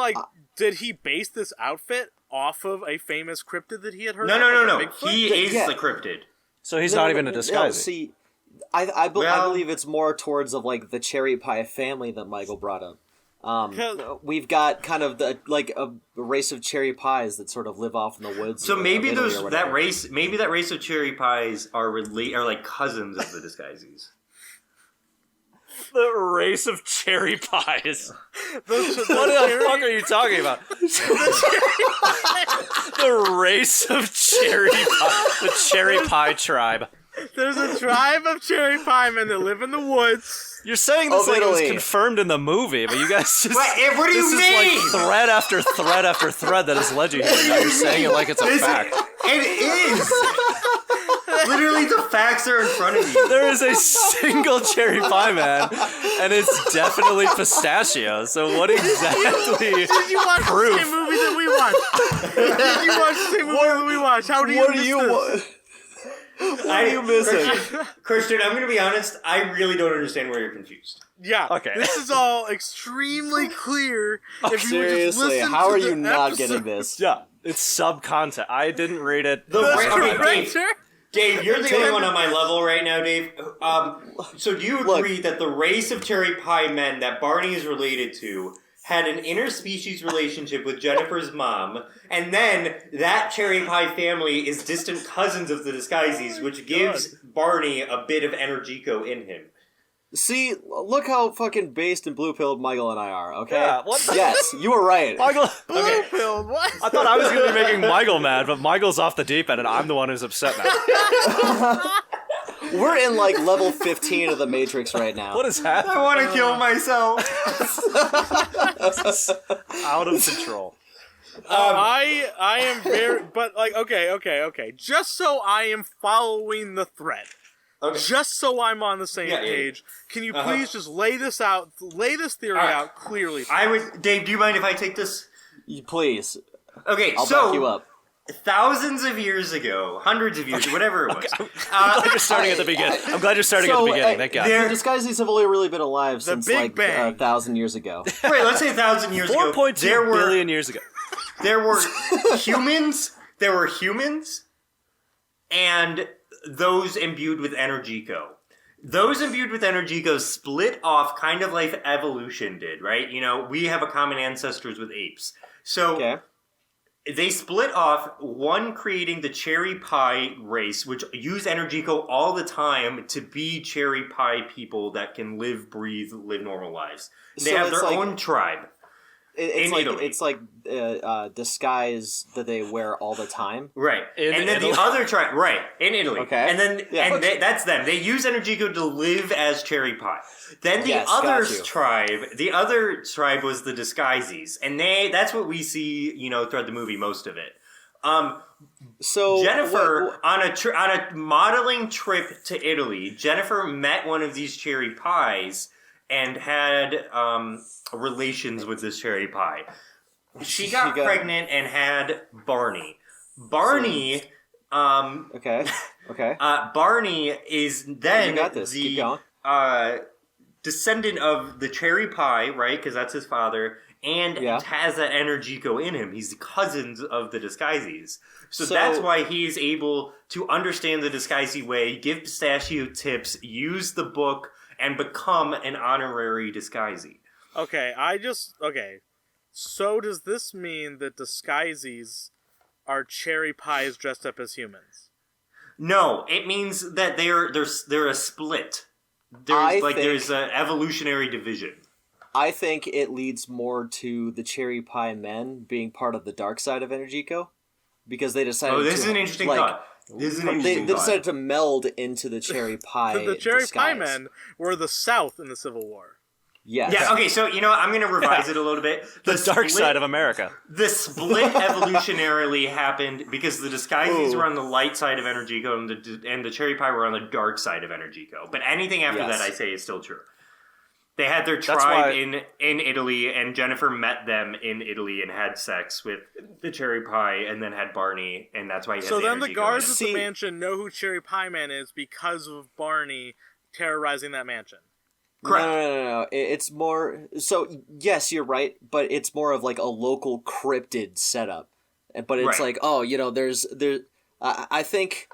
did he base this outfit off of a famous cryptid that he had heard No, of? no, no, like no. a Bigfoot? He is Yeah. the cryptid. So he's not even a disguise. See, I Well- believe it's more towards of like the cherry pie family that Michael brought up. We've got kind of a race of cherry pies that sort of live off in the woods. So maybe that race of cherry pies are like cousins of the disguises. The race of cherry pies. What the fuck are you talking about? The race of cherry pie. The cherry pie tribe. There's a tribe of cherry pie men that live in the woods. You're saying this like it was confirmed in the movie, but you guys just... What do you mean? This is like thread after thread after thread that has led you here. Now you're saying it like it's a fact. It is! Literally, the facts are in front of you. There is a single cherry pie man, and it's definitely pistachio. So what exactly? Did you watch the same movie that we watched? Did you watch the same movie that we watched? How do you miss this? What are you missing? Christian, I'm going to be honest. I really don't understand where you're confused. Yeah. Okay. This is all extremely clear. If you would just Seriously, listen how to are the you not episode. getting this? Yeah, it's sub-content. I didn't read it. Dave, you're the only one on my level right now, Dave. So do you agree that the race of cherry pie men that Barney is related to had an interspecies relationship with Jennifer's mom, and then that cherry pie family is distant cousins of the disguises, which gives Barney a bit of Energico in him? See, look how fucking based and blue-pilled Michael and I are, okay? Yeah, what? Yes, you were right. Michael... Blue-pilled, what? I thought I was going to be making Michael mad, but Michael's off the deep end, and I'm the one who's upset now. We're in, like, level 15 of the Matrix right now. What is happening? I want to kill myself. Out of control. I am very... But, like, okay. Just so I am following the thread. Okay. Just so I'm on the same page, can you please just lay this theory out clearly? Dave, do you mind if I take this? Please. Okay, I'll back you up. Thousands of years ago, hundreds of years, whatever it was. I'm glad you're starting at the beginning. I'm glad you're starting at the beginning. Thank God. The disguises have only really been alive since Big like Bang. 1,000 years ago. Right, let's say 1,000 years ago. 4.2 billion years ago. There were humans. There were humans, and those imbued with Energico. Those imbued with Energico split off kind of like evolution did, right? You know, we have a common ancestors with apes. So they split off, one creating the cherry pie race, which use Energico all the time to be cherry pie people that can live, breathe, live normal lives. They have their own tribe. It's like disguise that they wear all the time. Right. And then the other tribe, in Italy. Okay. And then that's them. They use Energico to live as cherry pie. Then the other tribe was the disguises. And that's what we see, throughout the movie, most of it. So Jennifer, on a modeling trip to Italy, Jennifer met one of these cherry pies and had relations with this cherry pie. She got pregnant and had Barney. Barney, Barney is then the descendant of the cherry pie, right? Because that's his father, and has that Energico in him. He's the cousins of the disguises. So that's why he's able to understand the disguisey way, give Pistachio tips, use the book, and become an honorary disguisee. Okay. So does this mean that disguises are cherry pies dressed up as humans? No, it means that they're a split. There's an evolutionary division. I think it leads more to the cherry pie men being part of the dark side of Energico, because they decided. Oh, this is an interesting thought. They decided to meld into the cherry pie. The cherry disguise. pie men were the South in the Civil War. Yes. Yeah. Okay. So I'm going to revise it a little bit. The dark side of America. The split evolutionarily happened because the disguises were on the light side of Energico, and the cherry pie were on the dark side of Energico. But anything after that, I say, is still true. They had their tribe in Italy, and Jennifer met them in Italy and had sex with the cherry pie, and then had Barney, and that's why he has So the then the Energico guards in at the mansion know who Cherry Pie Man is because of Barney terrorizing that mansion. Correct. No. It's more... So, yes, you're right, but it's more of like a local cryptid setup. But it's like, I think...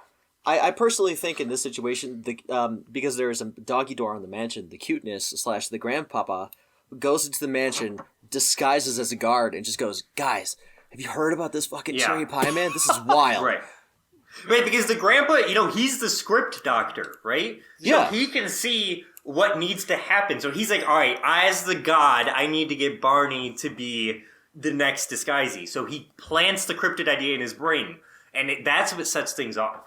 I personally think in this situation, because there is a doggy door on the mansion, the cuteness / the grandpapa goes into the mansion, disguises as a guard, and just goes, "Guys, have you heard about this fucking cherry pie man? This is wild." Right. Right, because the grandpa, he's the script doctor, right? So he can see what needs to happen. So he's like, all right, as the god, I need to get Barney to be the next Disguisey. So he plants the cryptid idea in his brain, and that's what sets things off.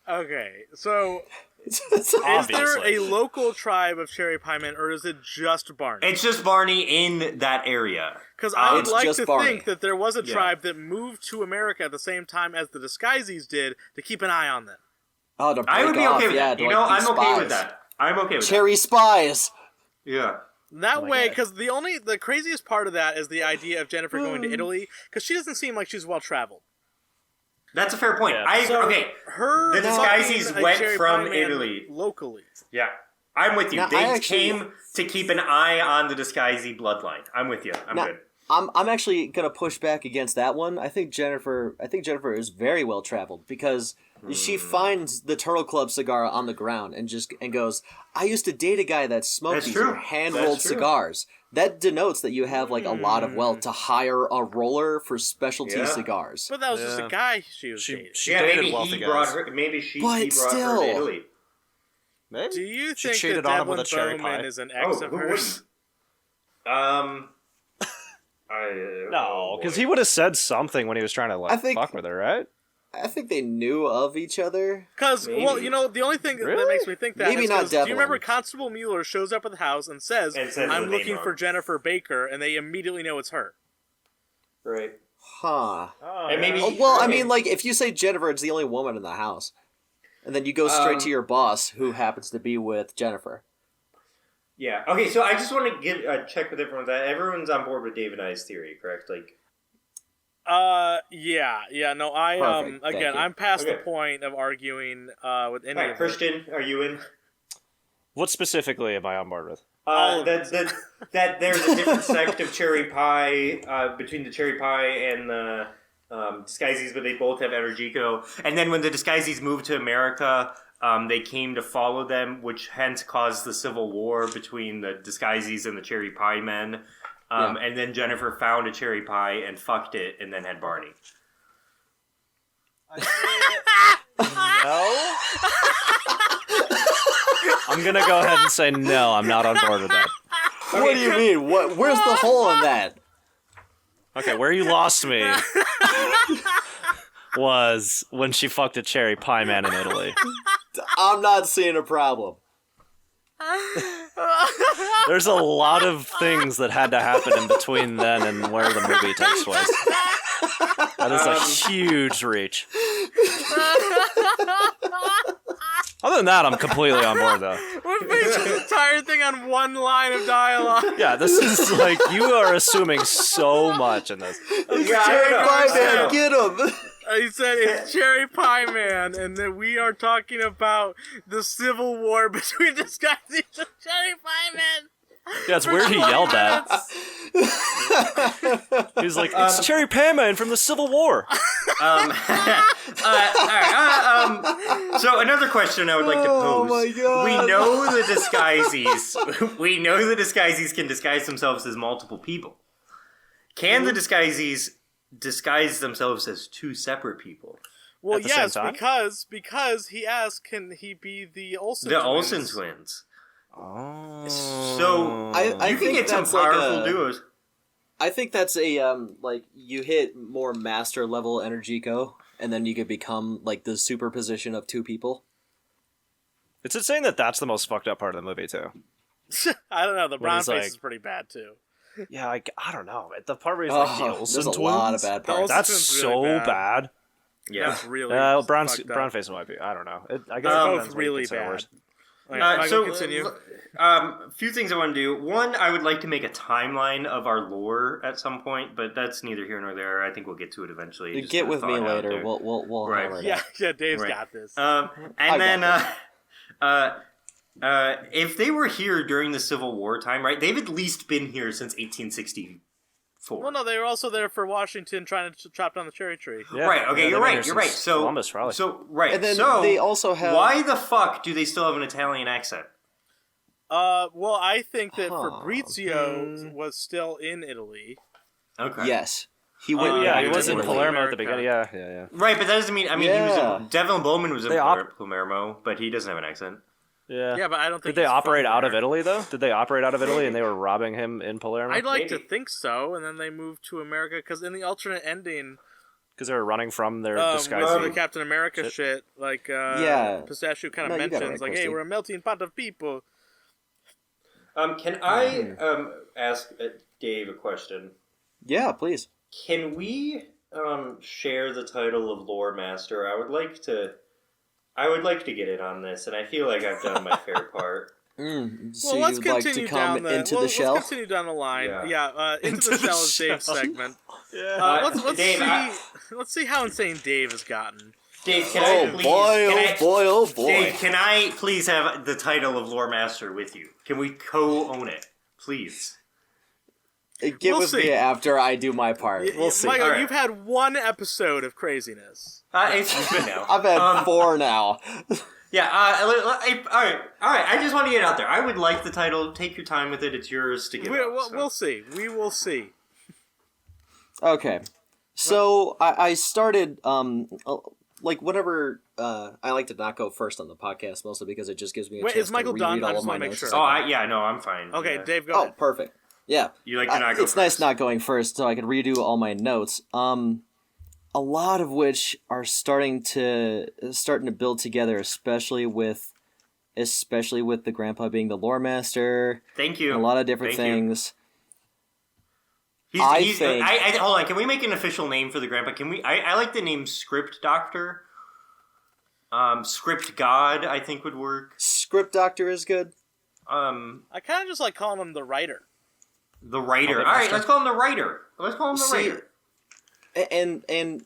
Okay, so Is there a local tribe of cherry pie men, or is it just Barney? It's just Barney in that area. Because I would like to Barney. think that there was a tribe that moved to America at the same time as the Disguiseys did to keep an eye on them. Oh, to break I would be okay with that. I'm okay with that. I'm okay with Cherry spies. that. Yeah. That way, because the craziest part of that is the idea of Jennifer going to Italy, because she doesn't seem like she's well traveled. That's a fair point. Yeah. The Disguiseys went from Italy locally. Yeah, I'm with you. Now, they came to keep an eye on the Disguisey bloodline. I'm with you. I'm good. I'm actually gonna push back against that one. I think Jennifer is very well traveled because she finds the Turtle Club cigar on the ground and goes, "I used to date a guy that smoked these hand rolled cigars." That denotes that you have like a lot of wealth to hire a roller for specialty cigars. But that was just a guy she was dating. She dated maybe wealthy he guys. brought her. Maybe he brought her still. to Italy. Maybe. Do you She think cheated that on him Devlin with a cherry Bowman pie. is an ex of who hers? wouldn't? No, because he would have said something when he was trying to I think- fuck with her, right? I think they knew of each other. Because, well, Maybe. the only thing that Really? makes me think that Maybe is not 'cause do you Devlin. remember Constable Mueller shows up at the house and says the I'm name looking wrong. for Jennifer Baker, and they immediately know it's her. Right. Huh. And maybe. Oh, well, I mean, like, if you say Jennifer, it's the only woman in the house. And then you go straight to your boss, who happens to be with Jennifer. Yeah. Okay. So I just want to get check with everyone that everyone's on board with Dave and I's theory, correct? Like. Yeah, no, I, Perfect, thank again, you. I'm past the Okay. point of arguing, with any All right, of it. Christian, are you in? What specifically am I on board with? That there's a different sect of cherry pie between the cherry pie and the Disguiseys, but they both have Energico. And then when the Disguiseys moved to America, they came to follow them, which hence caused the civil war between the Disguiseys and the cherry pie men. And then Jennifer found a cherry pie and fucked it, and then had Barney. No. I'm gonna go ahead and say no. I'm not on board with that. What do you mean? Where's the hole in that? Okay, where you lost me was when she fucked a cherry pie man in Italy. I'm not seeing a problem. There's a lot of things that had to happen in between then and where the movie takes place. That is a huge reach. Other than that, I'm completely on board, though. We're basing the entire thing on one line of dialogue. Yeah, this is like, you are assuming so much in this. Cherry pie man, get him! He said it's Cherry Pie Man, and that we are talking about the civil war between Disguiseys and Cherry Pie Man. Yeah, it's weird he yelled that. He's like, it's Cherry Pie Man from the Civil War. All right, so another question I would like to pose. Oh my God. We know the Disguiseys. We know the Disguiseys can disguise themselves as multiple people. Can the Disguiseys disguise themselves as two separate people? Well, At the same yes, time? because he asked, can he be the Olsen The twins? Olsen twins. Oh. So I you can think get some that's like powerful a- duos. I think that's a, like, you hit more master level Energico, and then you could become, like, the superposition of two people. It's insane that that's the most fucked up part of the movie, too. I don't know. The brown he's face like- is pretty bad too. Yeah, I don't know. The part where he's like, the Olsen there's a twins? lot of bad parts. Olsen That's twins so really bad. bad. Yeah. That's really Brown fucked up. face might be. I don't know. I guess They're it both depends what you really consider bad. worse. Okay, So, continue. a few things I want to do. One, I would like to make a timeline of our lore at some point, but that's neither here nor there. I think we'll get to it eventually. You Just get a with me thought out later. there. We'll Right. hammer it Yeah, out. Dave's Right. got this. I And then, got if they were here during the Civil War time, right? They've at least been here since 1864. Well, no, they were also there for Washington trying to chop down the cherry tree. Yeah. Right. Okay. Yeah, You're they've been right. here You're right. since So Columbus, probably. So right. And then so they also have- Why the fuck do they still have an Italian accent? Well, I think that Fabrizio was still in Italy. Okay. Yes. He went. he was in in Palermo at the America. beginning. Yeah. Right, but that doesn't mean. I mean, Devlin Bowman was in Palermo, but he doesn't have an accent. Yeah, but I don't think. Did they operate out of Italy though? Did they operate out of Italy and they were robbing him in Palermo? I'd like to think so, and then they moved to America because in the alternate ending, because they were running from their disguise. With the Captain America shit, like Pistachio kind of mentions, like, "Hey, we're a melting pot of people." Can I ask Dave a question? Yeah, please. Can we share the title of Lore Master? I would like to get in on this, and I feel like I've done my fair part. So let's you'd like to come into the shell? Let's continue down the line. Yeah, into the shell is Dave's segment. Yeah. Let's see how insane Dave has gotten. Dave, can I please? Oh boy! Dave, can I please have the title of Lore Master with you? Can we co-own it, please? Get with me after I do my part. We'll see. Michael, you've had one episode of craziness. It's good now. I've had 4 now. Yeah. All right. I just want to get it out there. I would like the title. Take your time with it. It's yours to give. We'll see. We will see. Okay. So I started like whenever I like to not go first on the podcast, mostly because it just gives me a chance is Michael to done? reread I all just of my wanna make notes. sure. I'm fine. Okay, yeah. Dave, go ahead. Perfect. Yeah. You like to not go It's first. nice not going first, so I can redo all my notes. A lot of which are starting to build together, especially with the grandpa being the lore master. Thank you. And a lot of different things. Hold on. Can we make an official name for the grandpa? Can we? I like the name Script Doctor. Script God, I think would work. Script Doctor is good. I kind of just like calling him the writer. The writer. All right, let's call him the writer. Writer. And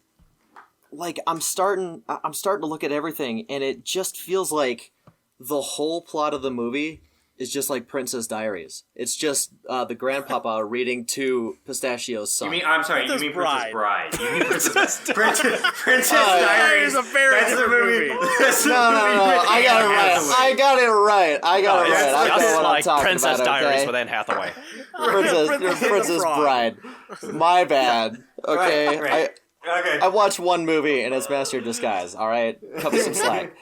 like I'm starting to look at everything, and it just feels like the whole plot of the movie is just like Princess Diaries. It's just the grandpapa reading to Pistachio's son. You mean Princess Bride. You mean Princess Diaries Diaries. is a very different movie. No. I got it right. I know what I'm talking Princess about, Diaries okay? with Anne Hathaway. Princess Bride. My bad. Okay. Right. Okay. I watched one movie and it's Master of Disguise. All right, cut me some slack.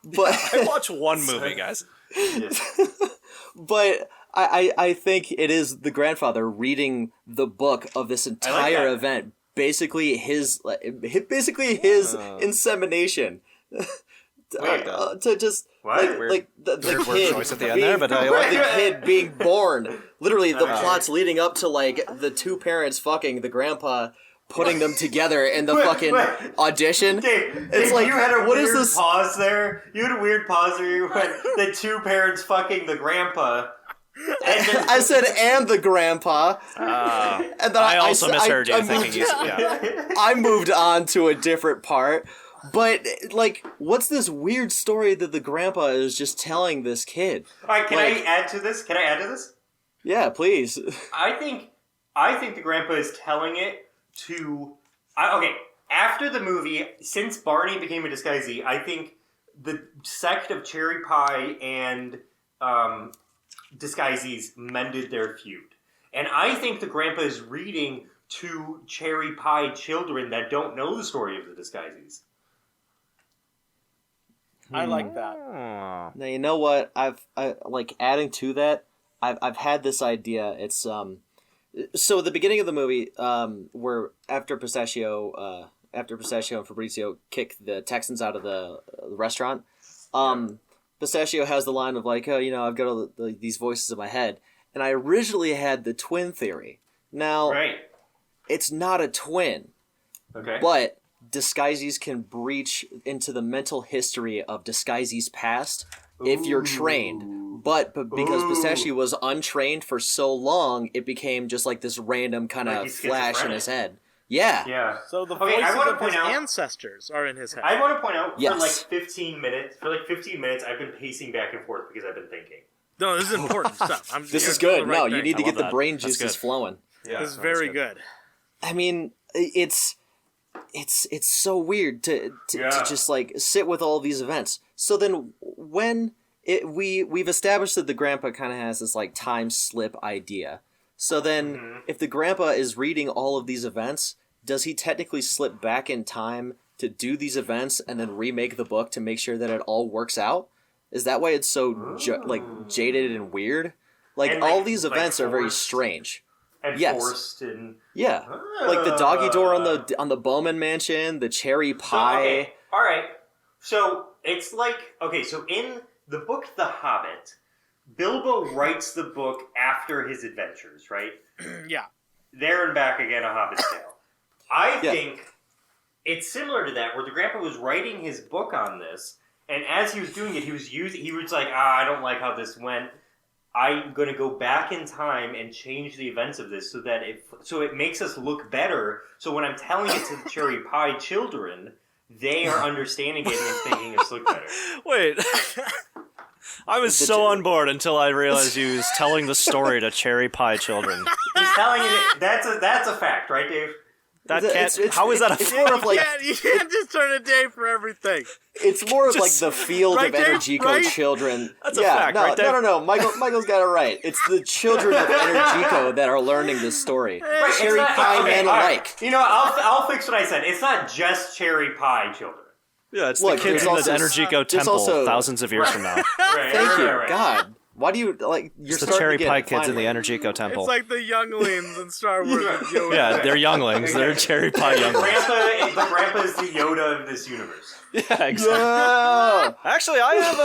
But I watch one movie, guys. But I think it is the grandfather reading the book of this entire event. Basically his insemination. To just like the kid choice at the end there, but the kid being born. Literally, the plot's leading up to like the two parents fucking the grandpa, putting them together in the fucking audition. Dave, like, you had a what weird is this? pause there. You had a weird pause where you went, the two parents fucking the grandpa. And then, I said, and the grandpa. And then I also misheard you thinking I moved on to a different part. But, like, what's this weird story that the grandpa is just telling this kid? Alright, can I add to this? Yeah, please. I think the grandpa is telling it to... after the movie, since Barney became a disguisee, I think the sect of Cherry Pie and disguisees mended their feud. And I think the grandpa is reading to Cherry Pie children that don't know the story of the disguisees. I like that. Now, you know what? I've adding to that, I've had this idea. It's so at the beginning of the movie, where after Pistachio and Fabrizio kick the Texans out of the restaurant, Pistachio has the line of like, oh, I've got all these voices in my head, and I originally had the twin theory. Now, it's not a twin, but disguisees can breach into the mental history of disguisees past if you're trained. But because Pistachio was untrained for so long, it became just like this random kind of flash in his head. Yeah. So the voices of his ancestors are in his head. I want to point out, for like 15 minutes, I've been pacing back and forth because I've been thinking. No, this is important stuff. This is good. No, you need to get the brain juices flowing. Yeah, this is very good. I mean, it's so weird to just like sit with all these events. So then when we've established that the grandpa kind of has this like time slip idea. So then, if the grandpa is reading all of these events, does he technically slip back in time to do these events and then remake the book to make sure that it all works out? Is that why it's so jaded and weird? Like all these events are very strange. And forced and like the doggy door on the Bowman Mansion, the cherry pie. So, all right. So it's like so in the book The Hobbit, Bilbo writes the book after his adventures, right? Yeah. There and Back Again, A Hobbit's Tale. I think it's similar to that, where the grandpa was writing his book on this, and as he was doing it, he was like, I don't like how this went. I'm going to go back in time and change the events of this so it makes us look better. So when I'm telling it to the cherry pie children, they are understanding it and thinking us look better. Wait. I was so on board until I realized he was telling the story to cherry pie children. He's telling it. That's a fact, right, Dave? How is that a fact? More of like You can't just turn a day for everything. it's more of like the field right, of Dave? Energico Right? children. That's a fact, right, Dave? No. Michael's got it right. It's the children of Energico that are learning this story. Right, Cherry pie men alike. You know what? I'll fix what I said. It's not just cherry pie children. Yeah, it's Look, the kids in the Energico temple thousands of years from now. Thank you, God. Why do you like? You're It's the cherry pie kids in the Energico temple. It's like the younglings in Star Wars. Yeah, they're younglings. They're cherry pie younglings. The grandpa is the Yoda of this universe. Yeah, exactly. Yeah. Actually, I have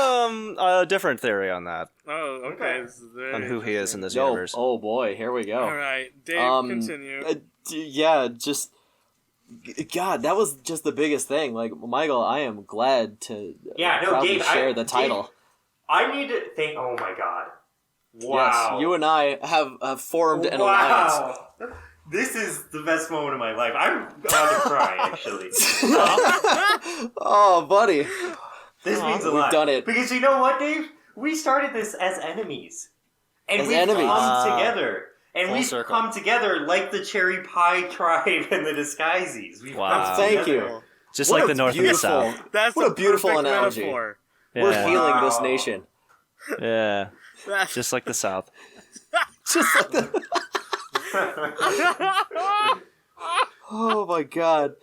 a different theory on that. Oh, okay. On who he is in this No. universe. Oh boy, here we go. All right, Dave, continue. Just God, that was just the biggest thing. Like, Michael, I am glad to proudly Dave, share the title. Dave, I need to think. Oh my God! Wow, Yes, you and I have formed an alliance. This is the best moment of my life. I'm about to cry, actually. Oh, buddy. This means a lot. We've done it. Because you know what, Dave? We started this as enemies. And As we've enemies. come together. And Full we've circle. come together like the Cherry Pie tribe and the Disguises. We've Wow. come Thank together. you. Just What like a the North and the beautiful- South. That's What the a beautiful perfect analogy. metaphor. We're Yeah. healing this nation. Yeah, That's just like the South. Just like the... Oh my God.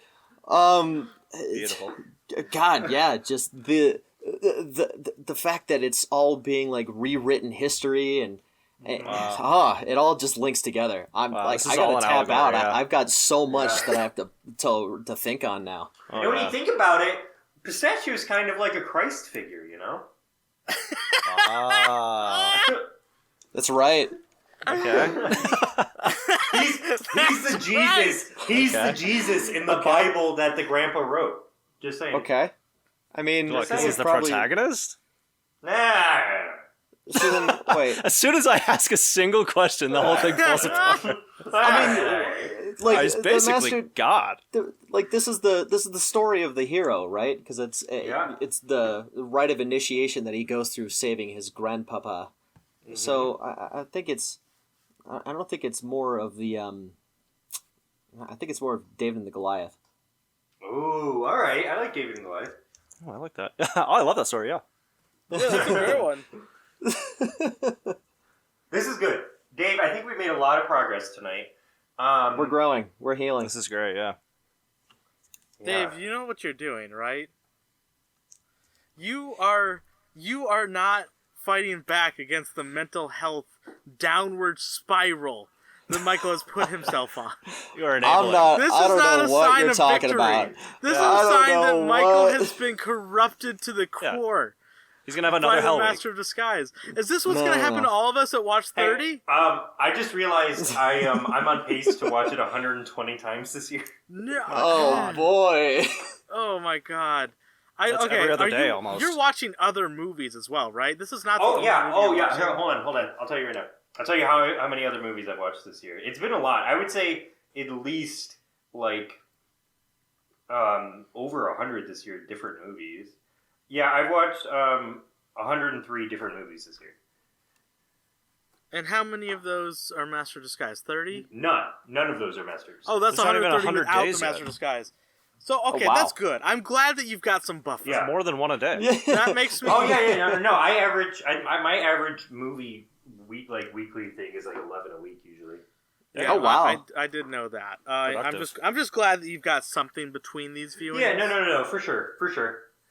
Beautiful. God, yeah, just the fact that it's all being like rewritten history and it all just links together. I'm Wow, like, this is I gotta all an tap out. allegory, yeah. I've got so much that I have to think on now. Oh, And when yeah. you think about it, Pistachio is kind of like a Christ figure, you know? Ah, That's right. okay. He's the Jesus. He's Okay. the Jesus in the Bible that the grandpa wrote. Just saying. Okay. I mean, What, because he's the probably- protagonist? Nah. So then, wait. As soon as I ask a single question, the whole thing falls apart. Like He's the basically master, God. like this is the story of the hero, right? Because it's the rite of initiation that he goes through saving his grandpapa. Mm-hmm. So I think it's I don't think it's more of the I think it's more of David and the Goliath. Ooh, all right. I like David and Goliath. Oh, I like that. Oh, I love that story, yeah. yeah, that's a great one. This is good, Dave. I think we made a lot of progress tonight. We're growing. We're healing. This is great, yeah. yeah. Dave, you know what you're doing, right? You are not fighting back against the mental health downward spiral that Michael has put himself on. You are enabling. I'm not. This I is don't not know a what sign you're of talking victory. about. This is I a don't sign that know Michael what- has been corrupted to the Yeah. core He's going to have by another the hell week. Master of Disguise. Is this what's No, going to no, happen no. to all of us at Watch 30? Hey, I just realized I'm on pace to watch it 120 times this year. No. Oh God. boy. Oh my God. That's every other day, almost. You're watching other movies as well, right? This is not the Oh only yeah. movie Oh you're yeah. watching. Here, hold on. I'll tell you right now. I'll tell you how many other movies I've watched this year. It's been a lot. I would say at least like over 100 this year. Different movies. Yeah, I've watched 103 different movies this year. And how many of those are Master of Disguise? 30? None of those are masters. Oh, that's There's not even 130 100 without days the Master yet. of Disguise. So okay, wow. that's good. I'm glad that you've got some buffer. Yeah. More than one a day. That makes me. Oh yeah. No. My average movie weekly thing is like 11 a week usually. Yeah, Oh, wow. I did know that. Productive. I'm just glad that you've got something between these viewings. Yeah, no, for sure.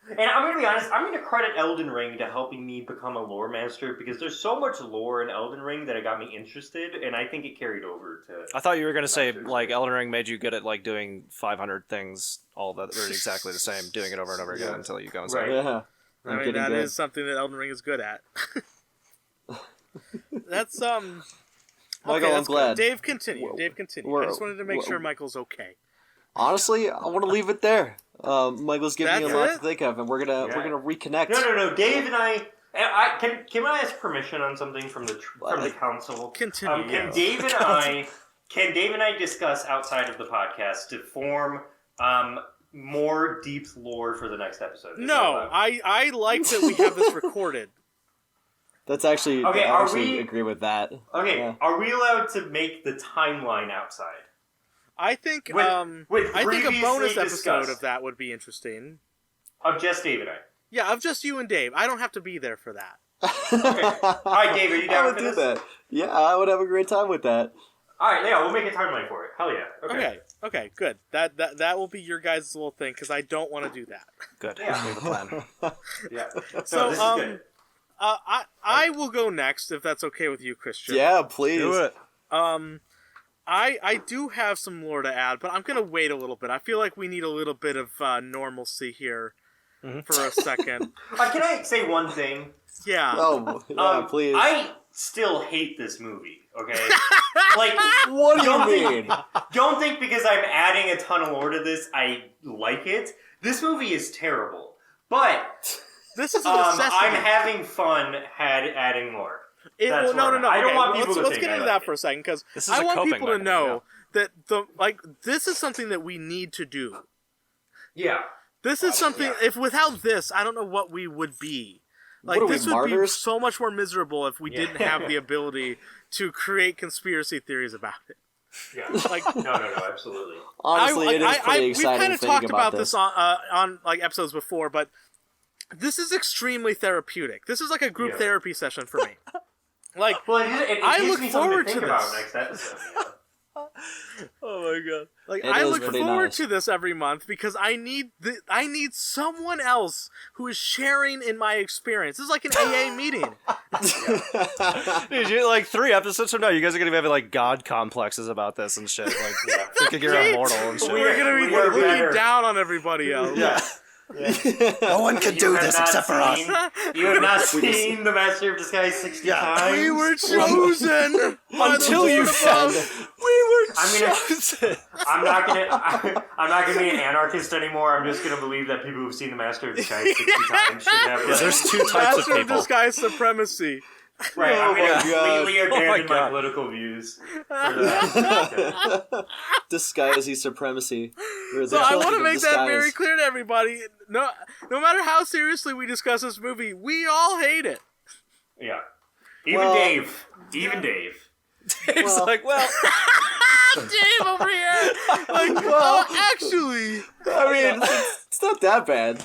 And I'm gonna be honest, I'm gonna credit Elden Ring to helping me become a lore master because there's so much lore in Elden Ring that it got me interested, and I think it carried over to. I thought you were gonna say like Elden Ring made you good at like doing 500 things all that are exactly the same, doing it over and over again until you go insane. Right. Yeah. I mean, that is something that Elden Ring is good at. That's Michael, okay, I'm that's glad. Good. Dave, continue. I just wanted to make sure Michael's okay. Honestly, I want to leave it there. Michael's giving me a That's lot it? to think of, and we're gonna reconnect. No. Dave and I can I ask permission on something from the council? Continue. Can Dave and I discuss outside of the podcast to form more deep lore for the next episode? No, I like that we have this recorded. That's actually Okay, I actually agree with that. Okay, Yeah. are we allowed to make the timeline outside? I think With I think a bonus previously episode discussed. of that would be interesting. Of just Dave and I. Yeah, of just you and Dave. I don't have to be there for that. All right, Dave, are you I down would for do this? that. Yeah, I would have a great time with that. All right, yeah, we'll make a timeline for it. Hell yeah. Okay, good. That will be your guys' little thing because I don't want to do that. Good. Yeah. We have a plan. Yeah. So this is good. I will go next if that's okay with you, Christian. Yeah, please. Do it. I do have some lore to add, but I'm gonna wait a little bit. I feel like we need a little bit of normalcy here for a second. Can I say one thing? Yeah. Oh, yeah, please. I still hate this movie. Okay. Like, What do you don't mean? don't think because I'm adding a ton of lore to this, I like it. This movie is terrible, but This is a necessity. I'm having fun adding lore. That's No. I don't Okay, want people to let's think get I into like that it. for a second because This is I a want coping people to mechanism, know that this is something that we need to do. Yeah. This is something. Yeah. If without this, I don't know what we would be. Like What are we, this would martyrs? be so much more miserable if we Yeah. didn't have the ability to create conspiracy theories about it. Yeah. Like No, absolutely. Honestly, it is pretty we've exciting kind of thinking talked about this this. on like episodes before, but this is extremely therapeutic. This is like a group Yeah. therapy session for me. Like, Well, it I gives look me something forward to to think about this. next episode. Yeah. oh my god! Like It I is look pretty forward nice. to this every month because I need someone else who is sharing in my experience. This is like an AA meeting. Dude, you, like 3 episodes from now, you guys are gonna be having like god complexes about this and shit. Like thinking you're immortal and shit. We're gonna be We are looking better. down on everybody else. Yeah. No one can do You have this not except for us. seen- You have not seen the Master of Disguise 60 times. We were chosen by Until the you Lord above. said- We were I'm gonna- chosen. I'm not gonna be an anarchist anymore. I'm just gonna believe that people who've seen the Master of Disguise 60 times should have. Like, There's 2 types of Master of people. Disguise supremacy. right, I'm Oh gonna my completely God. Oh my abandon my God. political views. For that. Okay. Disguisey supremacy. We're the So I want children to of make that very disguise. clear to everybody. No matter how seriously we discuss this movie, we all hate it. Yeah. Even Well- Dave. Even Dave. It's like, well, Dave over here. Like, oh, actually, I mean, it's not that bad.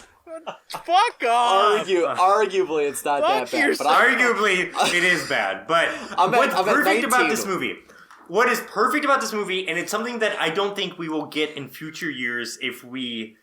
fuck off. Arguably, it's not Fuck that bad. But yourself. Arguably, it is bad, but I'm what's at perfect about 19. this movie? What is perfect about this movie, and it's something that I don't think we will get in future years if we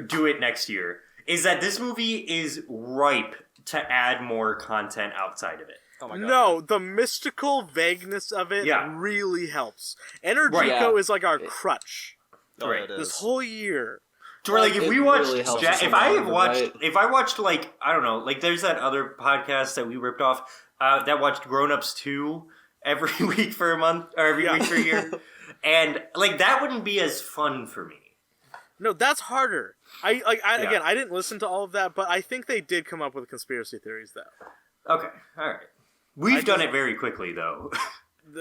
do it next year, is that this movie is ripe to add more content outside of it. oh my god. No, the mystical vagueness of it Yeah. really helps. Energico Right. Yeah. is like our crutch Oh, Right. it this is. whole year. To where, like, if It we watched, really helps us if I along, have watched, right? if I watched, like, I don't know, like, there's that other podcast that we ripped off that watched Grown Ups 2 every week for a month, or every week for a year, and like that wouldn't be as fun for me. No, that's harder. Yeah. Again, I didn't listen to all of that, but I think they did come up with conspiracy theories, though. Okay, all right. We've done it very quickly, though.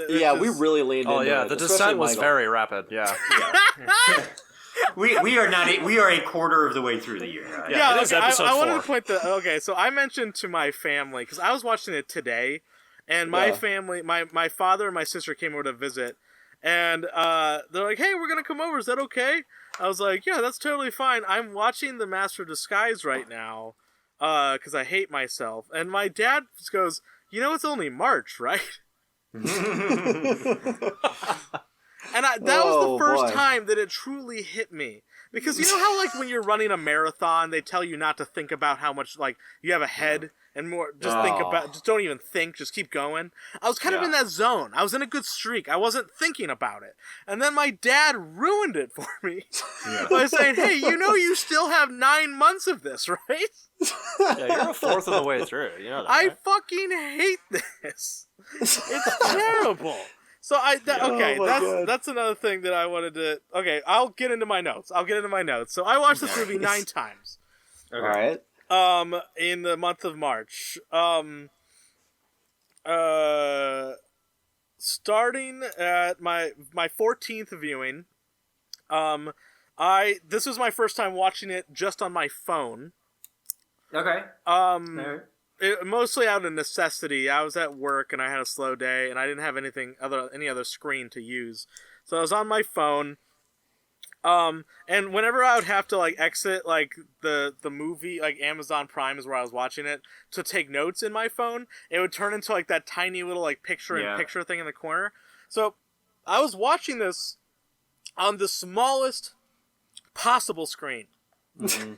Yeah, we really leaned Oh into yeah, it. the especially descent was Michael. very rapid. Yeah. we are not. We are a quarter of the way through the year. Yeah. it is okay, episode I wanted to 4. point the okay. So I mentioned to my family because I was watching it today, and my Yeah. family, my father and my sister came over to visit, and they're like, "Hey, we're gonna come over. Is that okay?" I was like, yeah, that's totally fine. I'm watching The Master of Disguise right now, because I hate myself. And my dad goes, you know, it's only March, right? And that was the first time that it truly hit me. Because you know how, like, when you're running a marathon, they tell you not to think about how much, like, you have ahead and more, just don't even think, just keep going. I was kind of in that zone. I was in a good streak. I wasn't thinking about it. And then my dad ruined it for me by saying, hey, you know you still have 9 months of this, right? Yeah, you're a fourth of the way through. You know that, I right? fucking hate this. It's terrible. So that's another thing that I wanted to. Okay, I'll get into my notes. So I watched this movie 9 times. Okay. All right. In the month of March. Starting at my 14th viewing. This was my first time watching it just on my phone. Okay. Mostly out of necessity. I was at work and I had a slow day and I didn't have any other screen to use. So I was on my phone. And whenever I would have to like exit like the movie, like Amazon Prime is where I was watching it, to take notes in my phone, it would turn into like that tiny little like picture-in-picture thing in the corner. So I was watching this on the smallest possible screen. Mm-hmm.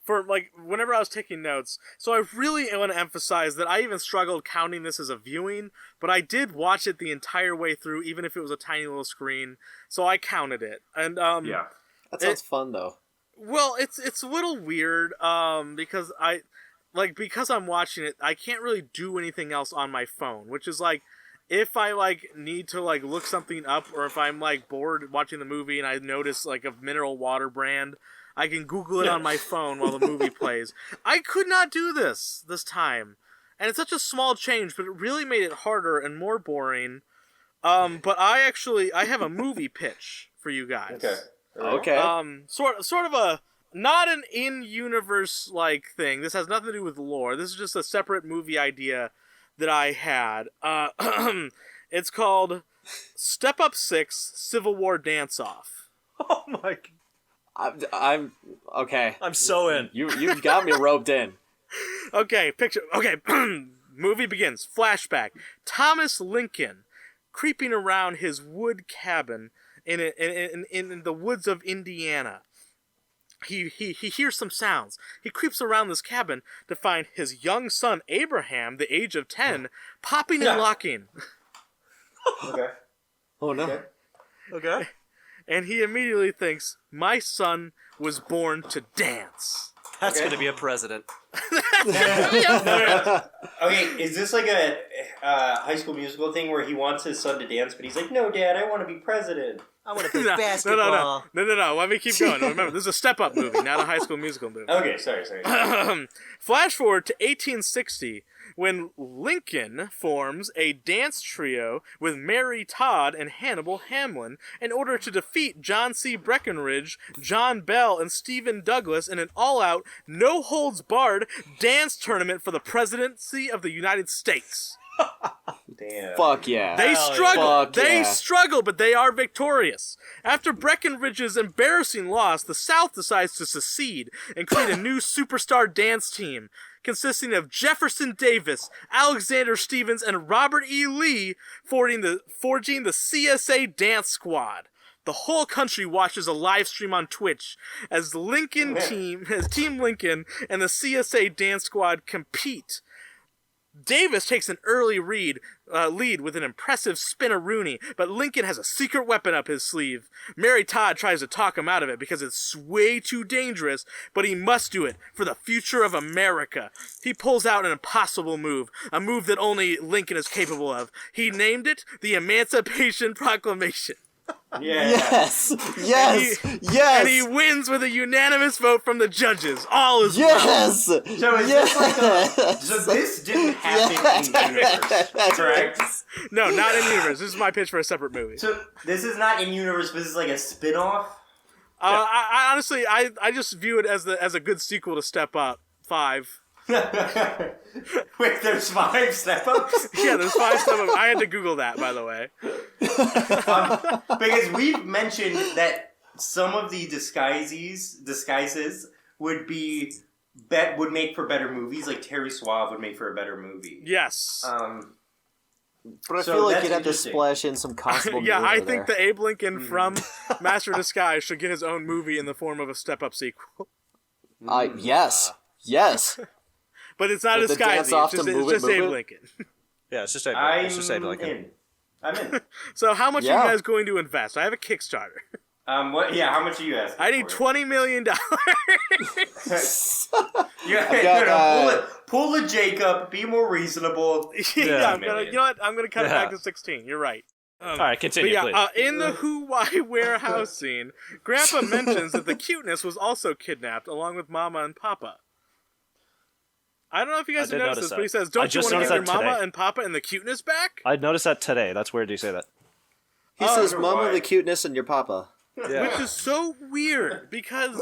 For, like, whenever I was taking notes. So I really want to emphasize that I even struggled counting this as a viewing, but I did watch it the entire way through, even if it was a tiny little screen. So I counted it. And, that sounds fun, though. Well, it's a little weird, because because I'm watching it, I can't really do anything else on my phone, which is, like, if I, like, need to, like, look something up, or if I'm, like, bored watching the movie and I notice, like, a mineral water brand, I can Google it on my phone while the movie plays. I could not do this time. And it's such a small change, but it really made it harder and more boring. But I have a movie pitch for you guys. Okay. Sort of a, not an in-universe, like, thing. This has nothing to do with lore. This is just a separate movie idea that I had. It's called Step Up 6 Civil War Dance-Off. Oh my god. I'm okay. I'm so in. You've got me roped in. Okay, movie begins. Flashback. Thomas Lincoln, creeping around his wood cabin in the woods of Indiana. He hears some sounds. He creeps around this cabin to find his young son Abraham, the age of 10, popping and locking. Okay. Oh no. Okay. And he immediately thinks, my son was born to dance. That's going to be a president. Okay, is this like a High School Musical thing where he wants his son to dance, but he's like, no, Dad, I want to be president. I want to play basketball. No. Let me keep going. Remember, this is a step-up movie, not a High School Musical movie. Okay, sorry. Flash forward to 1860, when Lincoln forms a dance trio with Mary Todd and Hannibal Hamlin in order to defeat John C. Breckinridge, John Bell, and Stephen Douglas in an all-out, no-holds-barred dance tournament for the presidency of the United States. Damn. Fuck yeah. They struggle. They struggle, but they are victorious. After Breckinridge's embarrassing loss, the South decides to secede and create a new superstar dance team consisting of Jefferson Davis, Alexander Stevens, and Robert E. Lee, forging the CSA Dance Squad. The whole country watches a live stream on Twitch as Team Lincoln and the CSA Dance Squad compete. Davis takes an early lead with an impressive spin-a-rooney, but Lincoln has a secret weapon up his sleeve. Mary Todd tries to talk him out of it because it's way too dangerous, but he must do it for the future of America. He pulls out an impossible move, a move that only Lincoln is capable of. He named it the Emancipation Proclamation. Yeah. Yes. And he wins with a unanimous vote from the judges. All is well. So is this like so this didn't happen in universe, correct? No, not in universe. This is my pitch for a separate movie. So this is not in universe, but this is like a spin-off? I honestly, I just view it as a good sequel to Step Up 5. Wait, there's 5 step-ups? Yeah, there's 5 step-ups. I had to Google that, by the way. Because we've mentioned that some of the disguises would make for better movies. Like Terry Suave would make for a better movie. Yes. But I feel like you'd have to splash in some Constable. Yeah, I think the Abe Lincoln from Master of Disguise should get his own movie in the form of a Step Up sequel. Yes. But it's not a disguise. It's just Abe Lincoln. Yeah, it's just Abe Lincoln. I'm in. So how much are you guys going to invest? I have a Kickstarter. What? Yeah, how much are you asking? I need $20 million. Pull a Jacob. Be more reasonable. I'm gonna cut it back to 16. You're right. All right, continue, please. In the Who, Why, Warehouse scene, Grandpa mentions that the cuteness was also kidnapped along with Mama and Papa. I don't know if you guys have noticed this, but he says, "Don't you want to get your Mama and Papa and the cuteness back?" I noticed that today. That's weird you say that. He says, "Mama, the cuteness, and your Papa." Yeah. Which is so weird because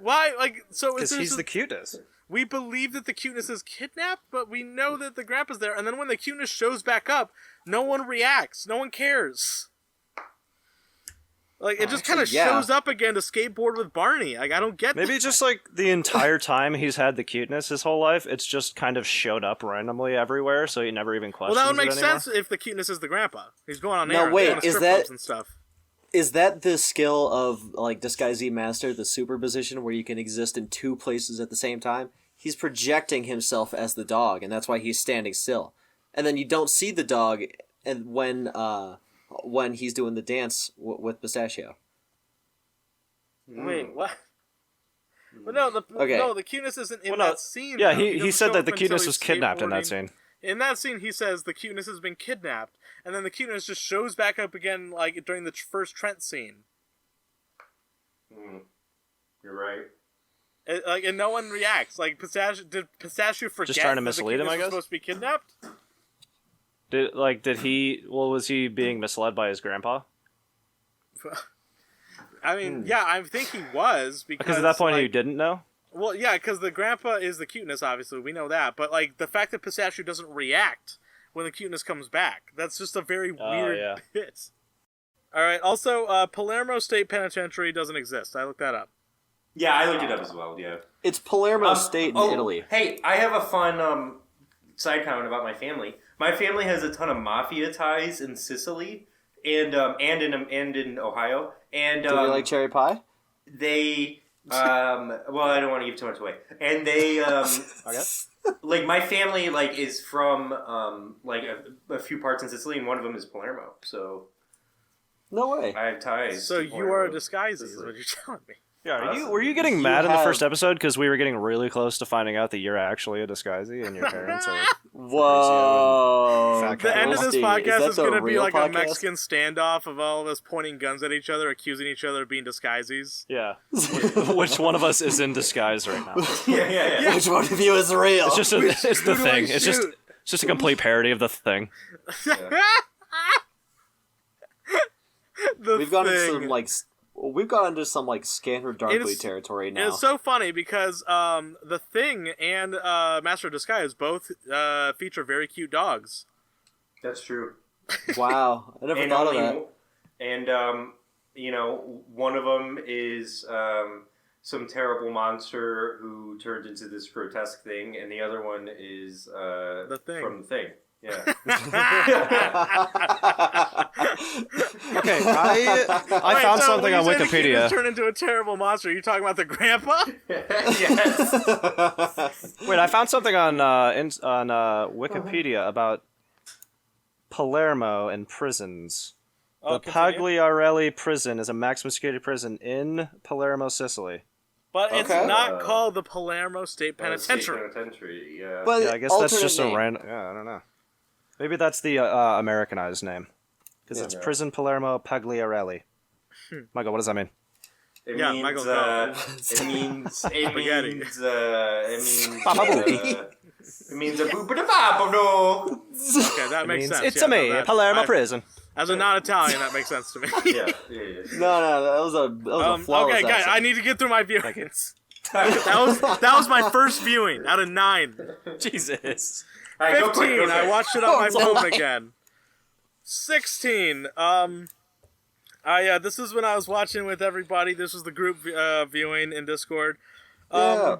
why? Because he's the cutest. We believe that the cuteness is kidnapped, but we know that the grandpa's there. And then when the cuteness shows back up, no one reacts. No one cares. It just kind of shows up again to skateboard with Barney. I don't get. Maybe just the entire time he's had the cuteness his whole life, it's just kind of showed up randomly everywhere, so he never even questions it anymore. Well, that would make sense if the cuteness is the grandpa. He's going on errands. No, wait, is that and stuff. Is that the skill of Disguisee Master, the superposition, where you can exist in two places at the same time? He's projecting himself as the dog, and that's why he's standing still. And then you don't see the dog, and when he's doing the dance with Pistachio. Wait, what? But no, the cuteness isn't in that scene. Yeah, he said that the cuteness was kidnapped in that scene. In that scene, he says the cuteness has been kidnapped, and then the cuteness just shows back up again, during the first Trent scene. You're right. And no one reacts. Did Pistachio forget just trying to mislead him, I guess? Was supposed to be kidnapped? Was he being misled by his grandpa? I mean, yeah, I think he was because at that point he didn't know. Well, yeah, because the grandpa is the cuteness. Obviously, we know that. But the fact that Pistachio doesn't react when the cuteness comes back—that's just a very weird bit. All right. Also, Palermo State Penitentiary doesn't exist. I looked that up. Yeah, I looked it up as well. Yeah, it's Palermo State in Italy. Hey, I have a fun side comment about my family. My family has a ton of mafia ties in Sicily and in Ohio. And do they like cherry pie? They well, I don't want to give too much away. And they my family is from a few parts in Sicily, and one of them is Palermo. So no way. I have ties. So you are a disguisee, is what you're telling me. Yeah, were you getting mad in the first episode because we were getting really close to finding out that you're actually a disguisee and your parents are... Whoa. The end of this podcast is going to be podcast? A Mexican standoff of all of us pointing guns at each other, accusing each other of being disguisees. Yeah. Which one of us is in disguise right now? Yeah. Which one of you is real? It's just it's the thing. It's just a complete parody of the thing. We've gone into some Scanner Darkly territory now. It's so funny because The Thing and Master of Disguise both feature very cute dogs. That's true. Wow, I never thought of that. And one of them is some terrible monster who turned into this grotesque thing, and the other one is The Thing from The Thing. Yeah. Okay, I found something on Wikipedia. Turn into a terrible monster. Are you talking about the grandpa? Yes. Wait, I found something on Wikipedia about Palermo and prisons. The Pagliarelli prison is a maximum security prison in Palermo, Sicily. But it's not called the Palermo State Penitentiary. Yeah. But yeah, I guess that's just a random... Yeah, I don't know. Maybe that's the Americanized name. Because it's Prison Palermo Pagliarelli. Michael, what does that mean? It means a boop-a-da-bop-a-no. Okay, that makes sense. It's me, Palermo prison. As a non-Italian, that makes sense to me. Yeah. No, that was a flawless okay, guys, accent. I need to get through my viewings. that was my first viewing out of 9. Jesus. 15, I watched it on my phone again. 16, Yeah, this is when I was watching with everybody. This was the group viewing in Discord. Yeah.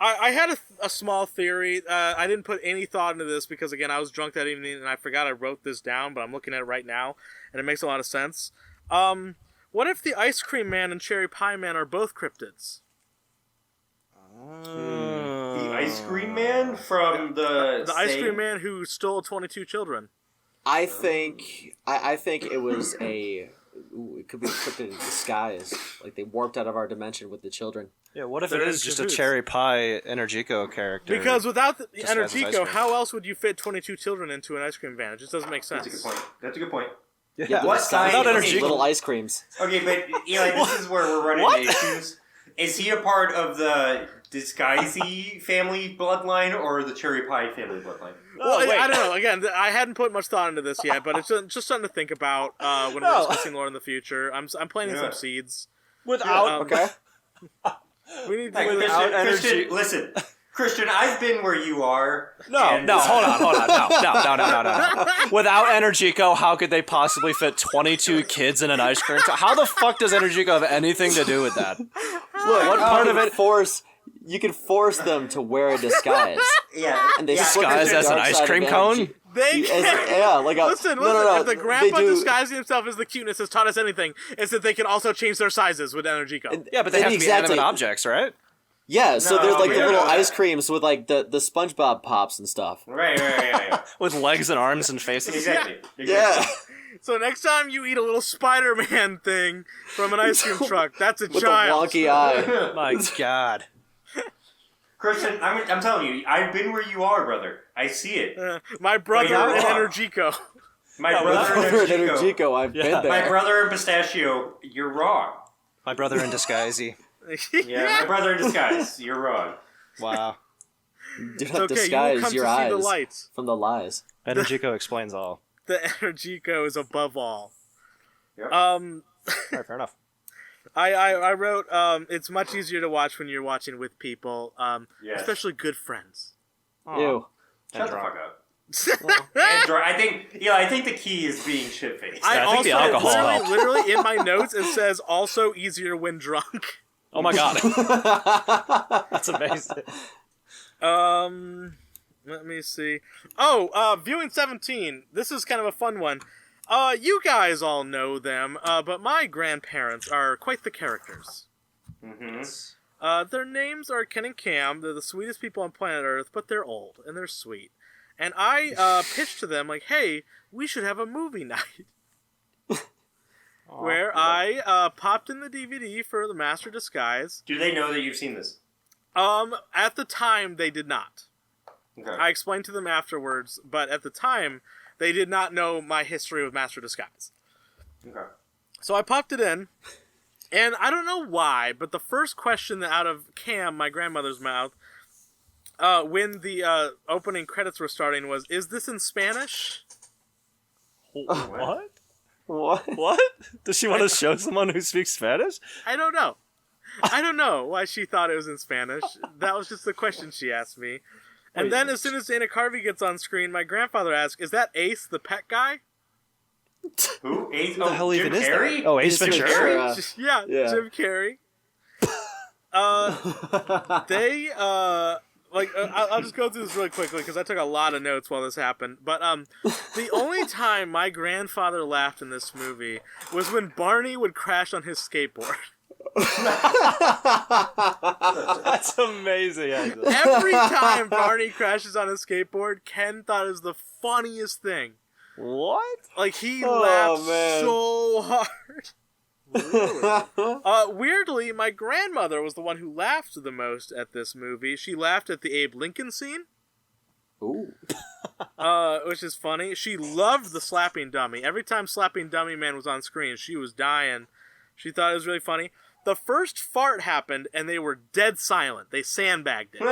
I had a small theory. I didn't put any thought into this because, again, I was drunk that evening and I forgot I wrote this down, but I'm looking at it right now, and it makes a lot of sense. What if the Ice Cream Man and Cherry Pie Man are both cryptids? The Ice Cream Man from the Ice Cream Man who stole 22 children. I think it was it could be a cryptid in disguise. Like they warped out of our dimension with the children. Yeah, what if it is just a Cherry Pie Energico character? Because without the Just as ice Energico, cream. how else would you fit 22 children into an ice cream van? It just doesn't make sense. That's a good point. Yeah, What disguise kind- with Energico- little ice creams. Okay, but Eli, this is where we're running into issues. Is he a part of the Disguisey family bloodline or the Cherry Pie family bloodline? Well, wait. I don't know. Again, I hadn't put much thought into this yet, but it's just something to think about when we're discussing lore in the future. I'm planting some seeds. Without Okay. We need Hey, to. Without Christian, energy- listen. Christian, I've been where you are. No, and, hold on. No. Without Energico, how could they possibly fit 22 kids in an ice cream truck? How the fuck does Energico have anything to do with that? Look, What part of it- You can force them to wear a disguise. Yeah. And they Disguise flip as the an dark ice side of cream energy. cone? They Yeah, like a listen. no. If the they grandpa do- disguising himself as the cuteness has taught us anything, is that they can also change their sizes with Energico. Yeah, but they have to be Exactly. animate objects, right? Yeah, so No, there's like we the don't little know that. ice creams with like the SpongeBob pops and stuff. Right. With legs and arms and faces. Exactly. Yeah. So next time you eat a little Spider-Man thing from an ice cream truck, that's a With child. the wonky eye. My God. Christian, I'm telling you, I've been where you are, brother. I see it. My brother Wait, you're and wrong. Energico. My brother Over and at Energico. Energico, I've Yeah. been there. My brother in Pistachio, you're wrong. My brother in disguisey. Yeah, my brother in disguise, you're wrong. Wow. Do It's not okay, you will disguise come your to see eyes the light. from the lies. Energico explains all. The Energico is above all. Yep. Alright, fair enough. I wrote, it's much easier to watch when you're watching with people, Yes. especially good friends. Ew. Shut the drunk. fuck up. And I think the key is being shit-faced. I think the alcohol helped. literally in my notes it says also easier when drunk. Oh my God. That's amazing. Let me see. Oh, viewing 17. This is kind of a fun one. You guys all know them, but my grandparents are quite the characters. Mm-hmm. Their names are Ken and Cam. They're the sweetest people on planet Earth, but they're old and they're sweet. And I pitched to them like, "Hey, we should have a movie night." Where I popped in the DVD for The Master Disguise. Do they know that you've seen this? At the time, they did not. Okay. I explained to them afterwards, but at the time, they did not know my history with Master Disguise. Okay. So I popped it in, and I don't know why, but the first question out of Cam, my grandmother's mouth, when the opening credits were starting was, "Is this in Spanish?" What? What? What? Does she want to show someone who speaks Spanish? I don't know. I don't know why she thought it was in Spanish. That was just the question she asked me. And then as soon as Dana Carvey gets on screen, my grandfather asks, "Is that Ace, the pet guy?" Who? Ace? Who the hell Jim even is Carrey? that? Oh, Ace Jim Ventura. Carrey. Yeah, Yeah. Jim Carrey. They I'll just go through this really quickly because I took a lot of notes while this happened. But the only time my grandfather laughed in this movie was when Barney would crash on his skateboard. That's amazing. Actually. Every time Barney crashes on his skateboard, Ken thought it was the funniest thing. What? Like he Oh, laughed man. so hard. Weirdly, my grandmother was the one who laughed the most at this movie. She laughed at the Abe Lincoln scene, Ooh. which is funny. She loved the slapping dummy. Every time slapping dummy man was on screen, she was dying. She thought it was really funny. The first fart happened, and they were dead silent. They sandbagged it.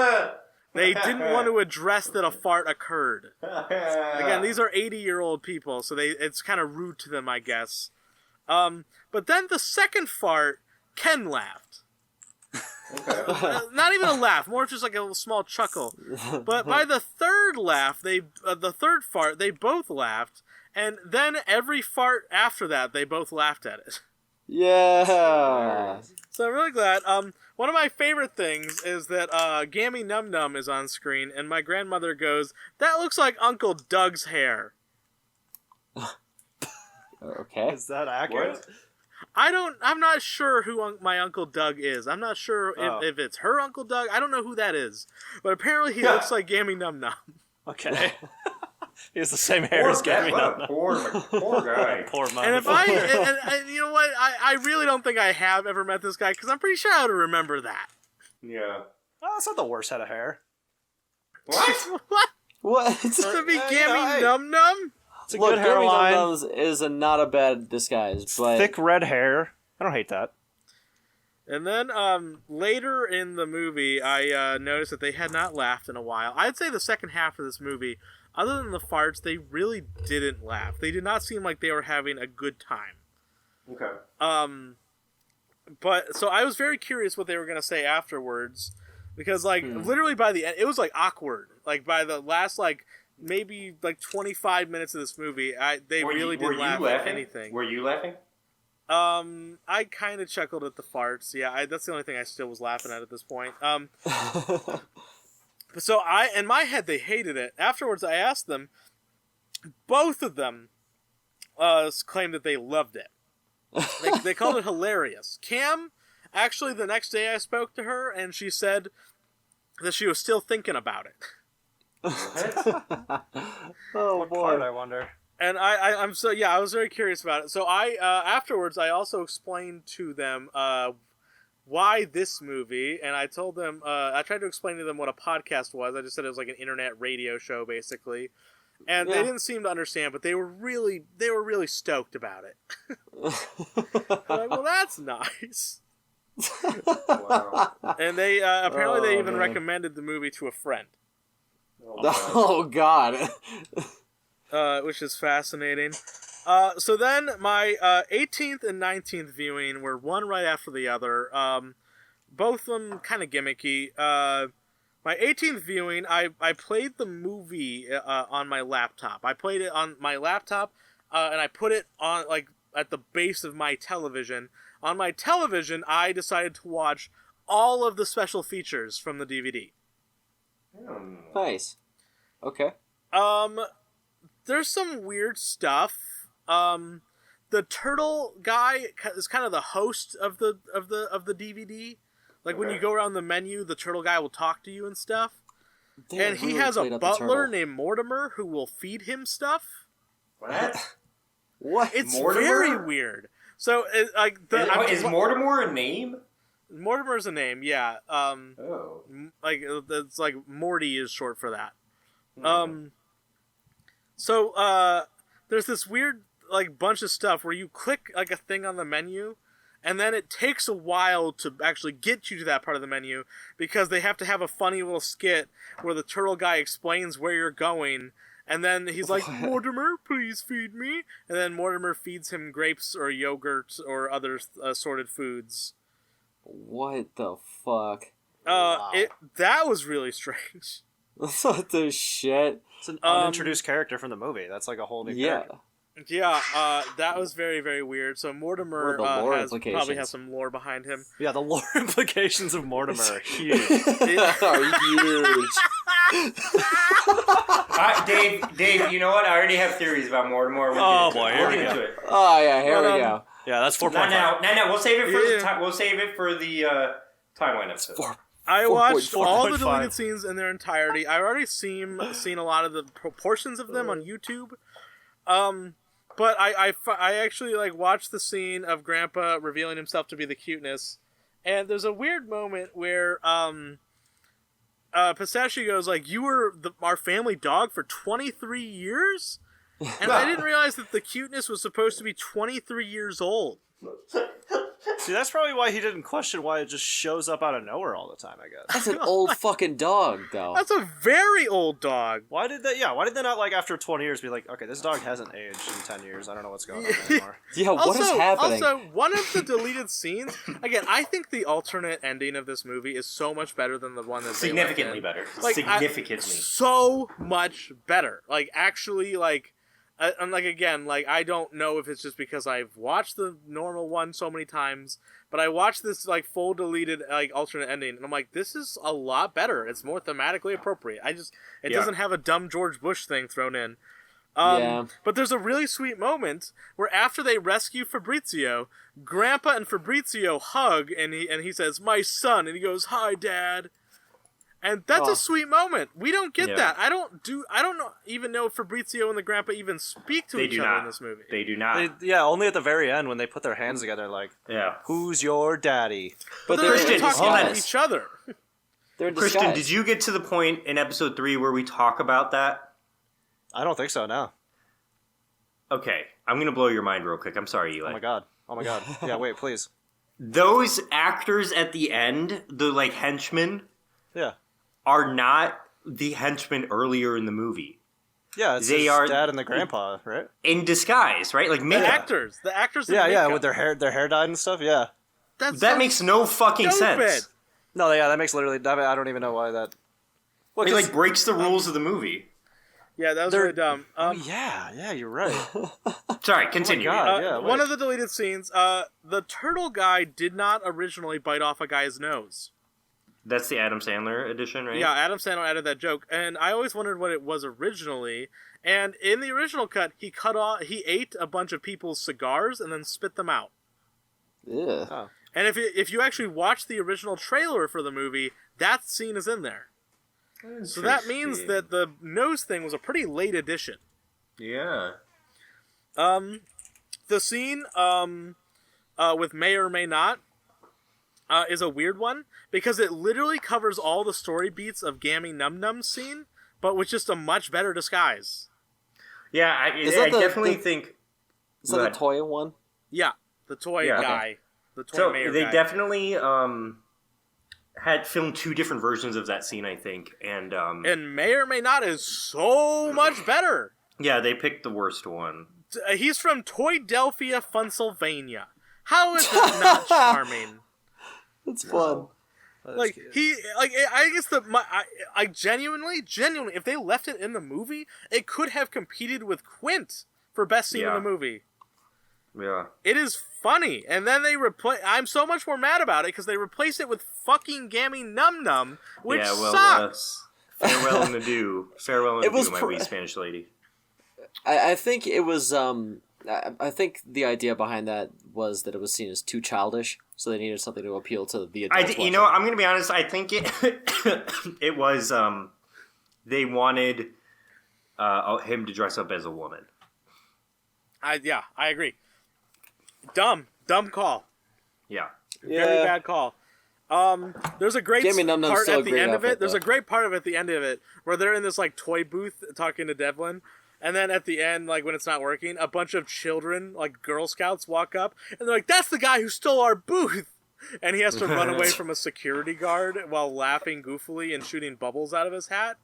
They didn't want to address that a fart occurred. Again, these are 80-year-old people, so it's kind of rude to them, I guess. But then the second fart, Ken laughed. Not even a laugh, more just like a small chuckle. But by the third laugh, the third fart, they both laughed, And then every fart after that, they both laughed at it. Yeah. So I'm really glad. One of my favorite things is that Gammy Num Num is on screen, and my grandmother goes, "That looks like Uncle Doug's hair." Okay. Is that accurate? What? I'm not sure who my Uncle Doug is. I'm not sure if it's her Uncle Doug. I don't know who that is. But apparently he looks like Gammy Num Num. Okay. He has the same hair as Gabby. Poor guy. Poor mom. And if and you know what, I really don't think I have ever met this guy, because I'm pretty sure I would remember that. Yeah. Oh, that's not the worst head of hair. What? What? What? To be Gammy Num Num? It's a Look, good hairline. is not a bad disguise, but Thick red hair. I don't hate that. And then later in the movie, I noticed that they had not laughed in a while. I'd say the second half of this movie, other than the farts, they really didn't laugh. They did not seem like they were having a good time. Okay. But so I was very curious what they were gonna say afterwards, because literally by the end, it was like awkward. Like by the last maybe 25 minutes of this movie, they really didn't laugh at anything. Were you laughing? I kind of chuckled at the farts. Yeah, that's the only thing I still was laughing at this point. So in my head, they hated it. Afterwards, I asked them. Both of them claimed that they loved it. They called it hilarious. Cam, actually, the next day I spoke to her, and she said that she was still thinking about it. oh What boy. part, I wonder. And I was very curious about it. So afterwards, I also explained to them why this movie, and I told them, I tried to explain to them what a podcast was. I just said it was like an internet radio show, basically. And they didn't seem to understand, but they were really stoked about it. I'm like, well, that's nice. Wow. And they apparently they even man. recommended the movie to a friend, Oh God. which is fascinating. So then my 18th and 19th viewing were one right after the other. Both of them kind of gimmicky. My 18th viewing, I played the movie on my laptop. I played it on my laptop, and I put it on at the base of my television. On my television, I decided to watch all of the special features from the DVD. Nice. Okay. There's some weird stuff. The turtle guy is kind of the host of the DVD. Like when you go around the menu, the turtle guy will talk to you and stuff. Damn, And he really has a played up the butler turtle. named Mortimer who will feed him stuff. What? What? It's Mortimer? very weird. So Is Mortimer a name? Mortimer's a name, yeah. Oh. It's like Morty is short for that. So there's this weird bunch of stuff where you click a thing on the menu, and then it takes a while to actually get you to that part of the menu, because they have to have a funny little skit where the turtle guy explains where you're going, and then he's like, "Mortimer, please feed me," and then Mortimer feeds him grapes or yogurt or other assorted foods. What the fuck? Wow. That was really strange. What the shit? It's an unintroduced character from the movie. That's like a whole new Yeah. character. Yeah, that was very, very weird. So Mortimer What are the lore probably implications? has some lore behind him. Yeah, the lore implications of Mortimer are huge. Are huge. Dave, you know what? I already have theories about Mortimer. Oh, boy, here we We'll get go. into it. Oh yeah, here Well, we go. Yeah, that's 4.5. No. We'll save it for Yeah. we'll save it for the timeline episode. I watched 4.5. all the deleted scenes in their entirety. I already seen a lot of the proportions of them on YouTube. But I actually watched the scene of Grandpa revealing himself to be the cuteness, and there's a weird moment where Pistachio goes "You were our family dog for 23 years," and I didn't realize that the cuteness was supposed to be 23 years old. See, that's probably why he didn't question why it just shows up out of nowhere all the time, I guess. That's an old fucking dog, though. That's a very old dog. Why did they not, after 20 years, be like, okay, this dog hasn't aged in 10 years. I don't know what's going on anymore. Yeah, what is happening? Also, one of the deleted scenes, again, I think the alternate ending of this movie is so much better than the one that they left Significantly in. better. Like, Significantly. so much better. Actually, and like again, like I don't know if it's just because I've watched the normal one so many times, but I watched this like full deleted like alternate ending, and I'm like, this is a lot better. It's more thematically appropriate. It doesn't have a dumb George Bush thing thrown in. But there's a really sweet moment where after they rescue Fabrizio, Grandpa and Fabrizio hug, and he says, "My son," and he goes, "Hi, Dad." And that's a sweet moment. We don't get that. I don't even know if Fabrizio and the grandpa even speak to each other in this movie. They do not. Only at the very end when they put their hands together, like, who's your daddy? But they're Christian, talking to each other. Christian, did you get to the point in episode 3 where we talk about that? I don't think so, no. Okay, I'm going to blow your mind real quick. I'm sorry, Eli. Oh my god. Yeah, wait, please. Those actors at the end, the, like, henchmen... Yeah. Are not the henchmen earlier in the movie. Yeah, it's his dad and the grandpa, right? In disguise, right? Like makeup. The actors. Yeah, with their hair dyed and stuff. Yeah, that makes no fucking sense. No, that makes literally. I don't even know why that. Well, it like breaks the rules of the movie. Yeah, that was really dumb. Yeah, you're right. Sorry, continue. Oh my God, one of the deleted scenes. The turtle guy did not originally bite off a guy's nose. That's the Adam Sandler edition, right? Yeah, Adam Sandler added that joke, and I always wondered what it was originally. And in the original cut, he ate a bunch of people's cigars and then spit them out. Yeah. Oh. And if you actually watch the original trailer for the movie, that scene is in there. So that means that the nose thing was a pretty late addition. Yeah. The scene with May or May Not is a weird one because it literally covers all the story beats of Gammy Num Num's scene, but with just a much better disguise. Yeah, I definitely think... Is that the toy one? Yeah, the toy guy. Okay. The toy mayor they guy. definitely had filmed 2 different versions of that scene, I think. And May or May Not is so much better. Yeah, they picked the worst one. He's from Toydelphia, Pennsylvania. How is that not charming? That's fun. Like I guess I genuinely, if they left it in the movie, it could have competed with Quint for best scene in the movie. Yeah, it is funny, and then they replace. I'm so much more mad about it because they replaced it with fucking Gammy Num Num, which sucks. Farewell and adieu, my wee Spanish lady. I think it was. I think the idea behind that was that it was seen as too childish, so they needed something to appeal to the adults. I'm going to be honest. I think it was they wanted him to dress up as a woman. I agree. Dumb call. Yeah. Very bad call. There's a great part at the end of it. There's a great part of it at the end of it where they're in this like toy booth talking to Devlin. And then at the end, like when it's not working, a bunch of children, like Girl Scouts, walk up and they're like, "That's the guy who stole our booth!" And he has to run away from a security guard while laughing goofily and shooting bubbles out of his hat.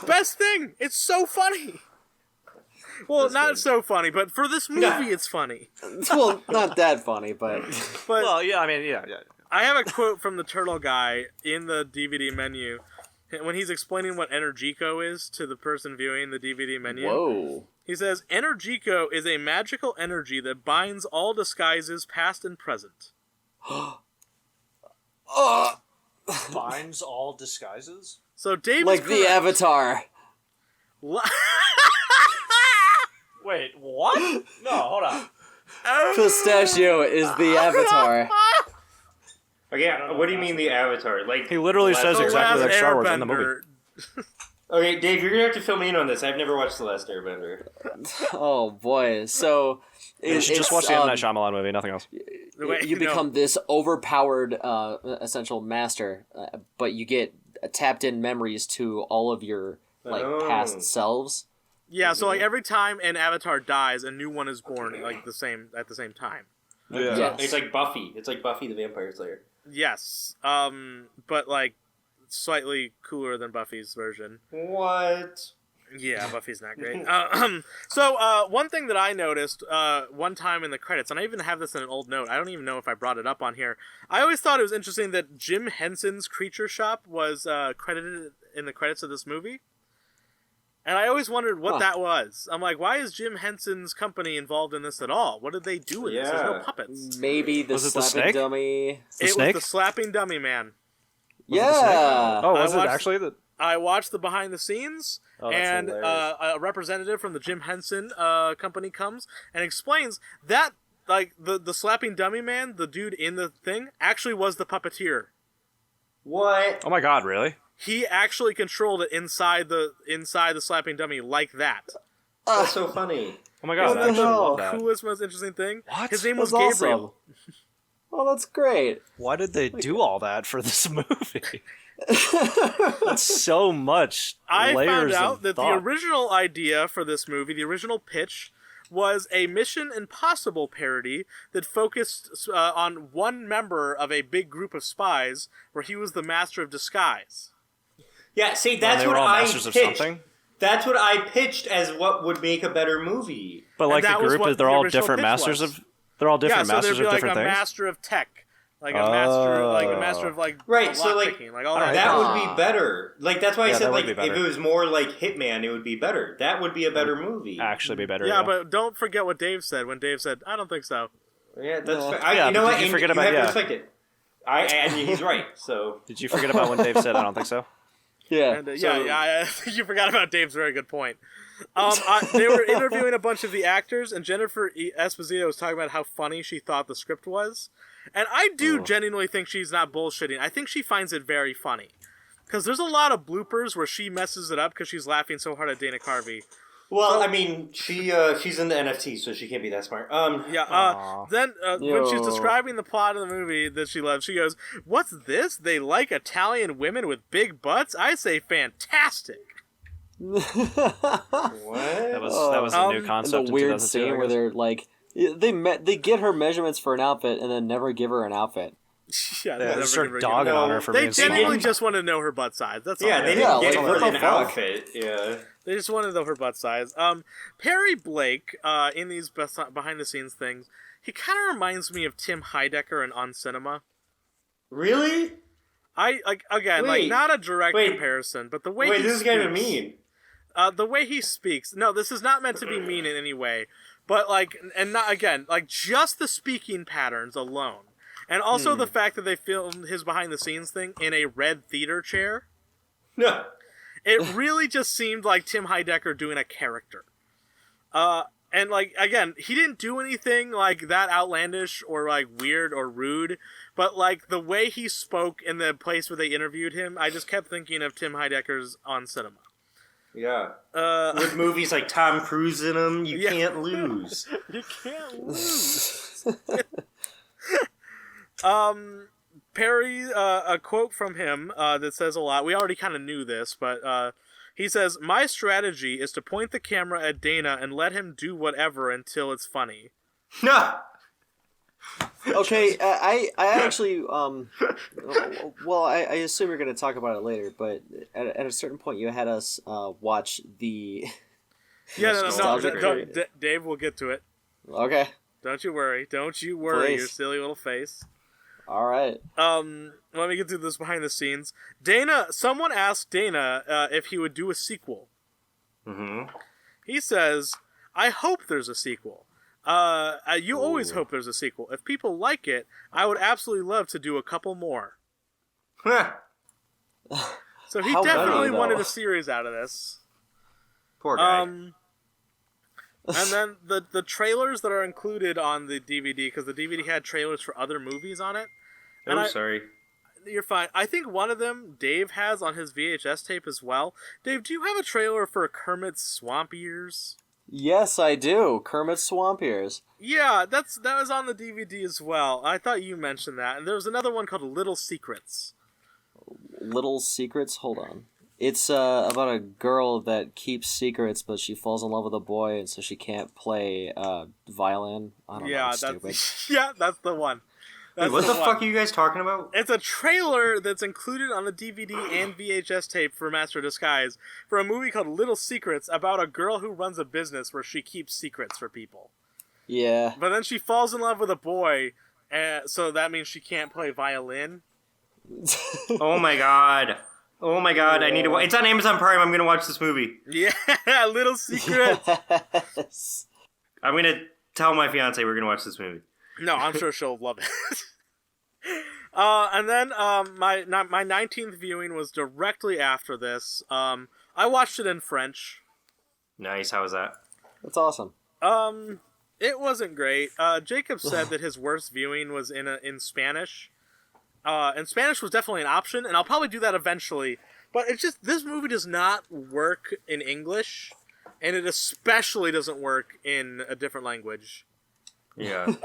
Best thing! It's so funny! Well, not so funny, but for this movie, it's funny. Well, not that funny, but... Well, yeah, I mean, yeah. I have a quote from the turtle guy in the DVD menu. When he's explaining what Energico is to the person viewing the DVD menu. Whoa. He says, "Energico is a magical energy that binds all disguises, past and present." Binds all disguises? So Dave like the Avatar. Wait, what? No, hold on. Pistachio is the Avatar. Okay, what do you mean the Avatar? Like he literally says exactly like Star Wars in the movie. Okay, Dave, you're gonna have to fill me in on this. I've never watched The Last Airbender. Oh boy, so you should just watch the M. Night Shyamalan movie, nothing else. You become this overpowered essential master, but you get tapped in memories to all of your past selves. Yeah, so like every time an Avatar dies, a new one is born like at the same time. Yeah, yes. It's like Buffy. It's like Buffy the Vampire Slayer. Yes, but like slightly cooler than Buffy's version. What? Yeah, Buffy's not great. So one thing that I noticed one time in the credits, and I even have this in an old note. I don't even know if I brought it up on here. I always thought it was interesting that Jim Henson's Creature Shop was credited in the credits of this movie. And I always wondered what that was. I'm like, why is Jim Henson's company involved in this at all? What did they do with this? There's no puppets. Maybe the slapping dummy. It was the slapping dummy man. Yeah. Oh, was it actually the? I watched the behind the scenes, and a representative from the Jim Henson company comes and explains that like the slapping dummy man, the dude in the thing, actually was the puppeteer. What? Oh my god, really? He actually controlled it inside the slapping dummy like that. That's so funny. Oh my god, I actually love that. Coolest, most interesting thing. What? His name was Gabriel. Awesome. Oh, that's great. Why did they do all that for this movie? That's so much. I layers found out that thought. the original idea for this movie, the original pitch, was a Mission Impossible parody that focused on one member of a big group of spies, where he was the master of disguise. Yeah, see, that's what I pitched. Of something? That's what I pitched as what would make a better movie. But like the group, they're all different masters of. They're all different masters of different things. Yeah, so there'd be like a master of tech, like a master of like right. So like all that. That would be better. Like that's why I said like if it was more like Hitman, it would be better. That would be a better movie. Actually, be better. Yeah, but don't forget what Dave said when Dave said, "I don't think so." Yeah, that's fair. You know what? You have to respect it. And he's right. So did you forget about when Dave said, "I don't think so"? Yeah, and, I think you forgot about Dave's very good point. They were interviewing a bunch of the actors, and Jennifer Esposito was talking about how funny she thought the script was. And I do genuinely think she's not bullshitting. I think she finds it very funny. Because there's a lot of bloopers where she messes it up because she's laughing so hard at Dana Carvey. Well, I mean, she's in the NFT, so she can't be that smart. Then when she's describing the plot of the movie that she loves, she goes, "What's this? They like Italian women with big butts? I say fantastic." What? That was a new concept. The weird scene where they're like, they get her measurements for an outfit and then never give her an outfit. Yeah, they start dogging on her for being small. They genuinely just want to know her butt size. That's all. Yeah, they didn't get her an outfit. Yeah. They just wanted to know her butt size. Perry Blake, in these behind the scenes things, he kind of reminds me of Tim Heidecker in On Cinema. Really? Not a direct comparison, but the way he this speaks, is kind of mean. The way he speaks. No, this is not meant to be mean in any way, but just the speaking patterns alone. And also the fact that they filmed his behind-the-scenes thing in a red theater chair. No. It really just seemed like Tim Heidecker doing a character. And, he didn't do anything, that outlandish or, weird or rude. But, the way he spoke in the place where they interviewed him, I just kept thinking of Tim Heidecker's On Cinema. Yeah. With movies like Tom Cruise in them, you can't lose. You can't lose. Perry, a quote from him that says a lot. We already kind of knew this, but he says, "My strategy is to point the camera at Dana and let him do whatever until it's funny." No. Okay, I actually I assume you're going to talk about it later, but at a certain point you had us watch the. Dave will get to it. Okay. Don't you worry. Please. Your silly little face. All right. Let me get through this behind the scenes. Someone asked Dana if he would do a sequel. Mm-hmm. He says, "I hope there's a sequel. You always hope there's a sequel. If people like it, I would absolutely love to do a couple more." So he definitely wanted a series out of this. Poor guy. And then the trailers that are included on the DVD, because the DVD had trailers for other movies on it. Sorry. You're fine. I think one of them Dave has on his VHS tape as well. Dave, do you have a trailer for Kermit's Swamp Ears? Yes, I do. Kermit's Swamp Ears. Yeah, that was on the DVD as well. I thought you mentioned that. And there was another one called Little Secrets. Little Secrets? Hold on. It's about a girl that keeps secrets, but she falls in love with a boy, and so she can't play violin. I don't know. Stupid. That's the one. Wait, what the fuck are you guys talking about? It's a trailer that's included on the DVD and VHS tape for Master of Disguise for a movie called Little Secrets about a girl who runs a business where she keeps secrets for people. Yeah. But then she falls in love with a boy, so that means she can't play violin. Oh my god. Oh my god, I need to. It's on Amazon Prime. I'm gonna watch this movie. Yeah, little secret. Yes. I'm gonna tell my fiance we're gonna watch this movie. No, I'm sure she'll love it. And then my 19th viewing was directly after this. I watched it in French. Nice. How was that? That's awesome. It wasn't great. Jacob said that his worst viewing was in Spanish. And Spanish was definitely an option, and I'll probably do that eventually. But it's just, this movie does not work in English, and it especially doesn't work in a different language. Yeah.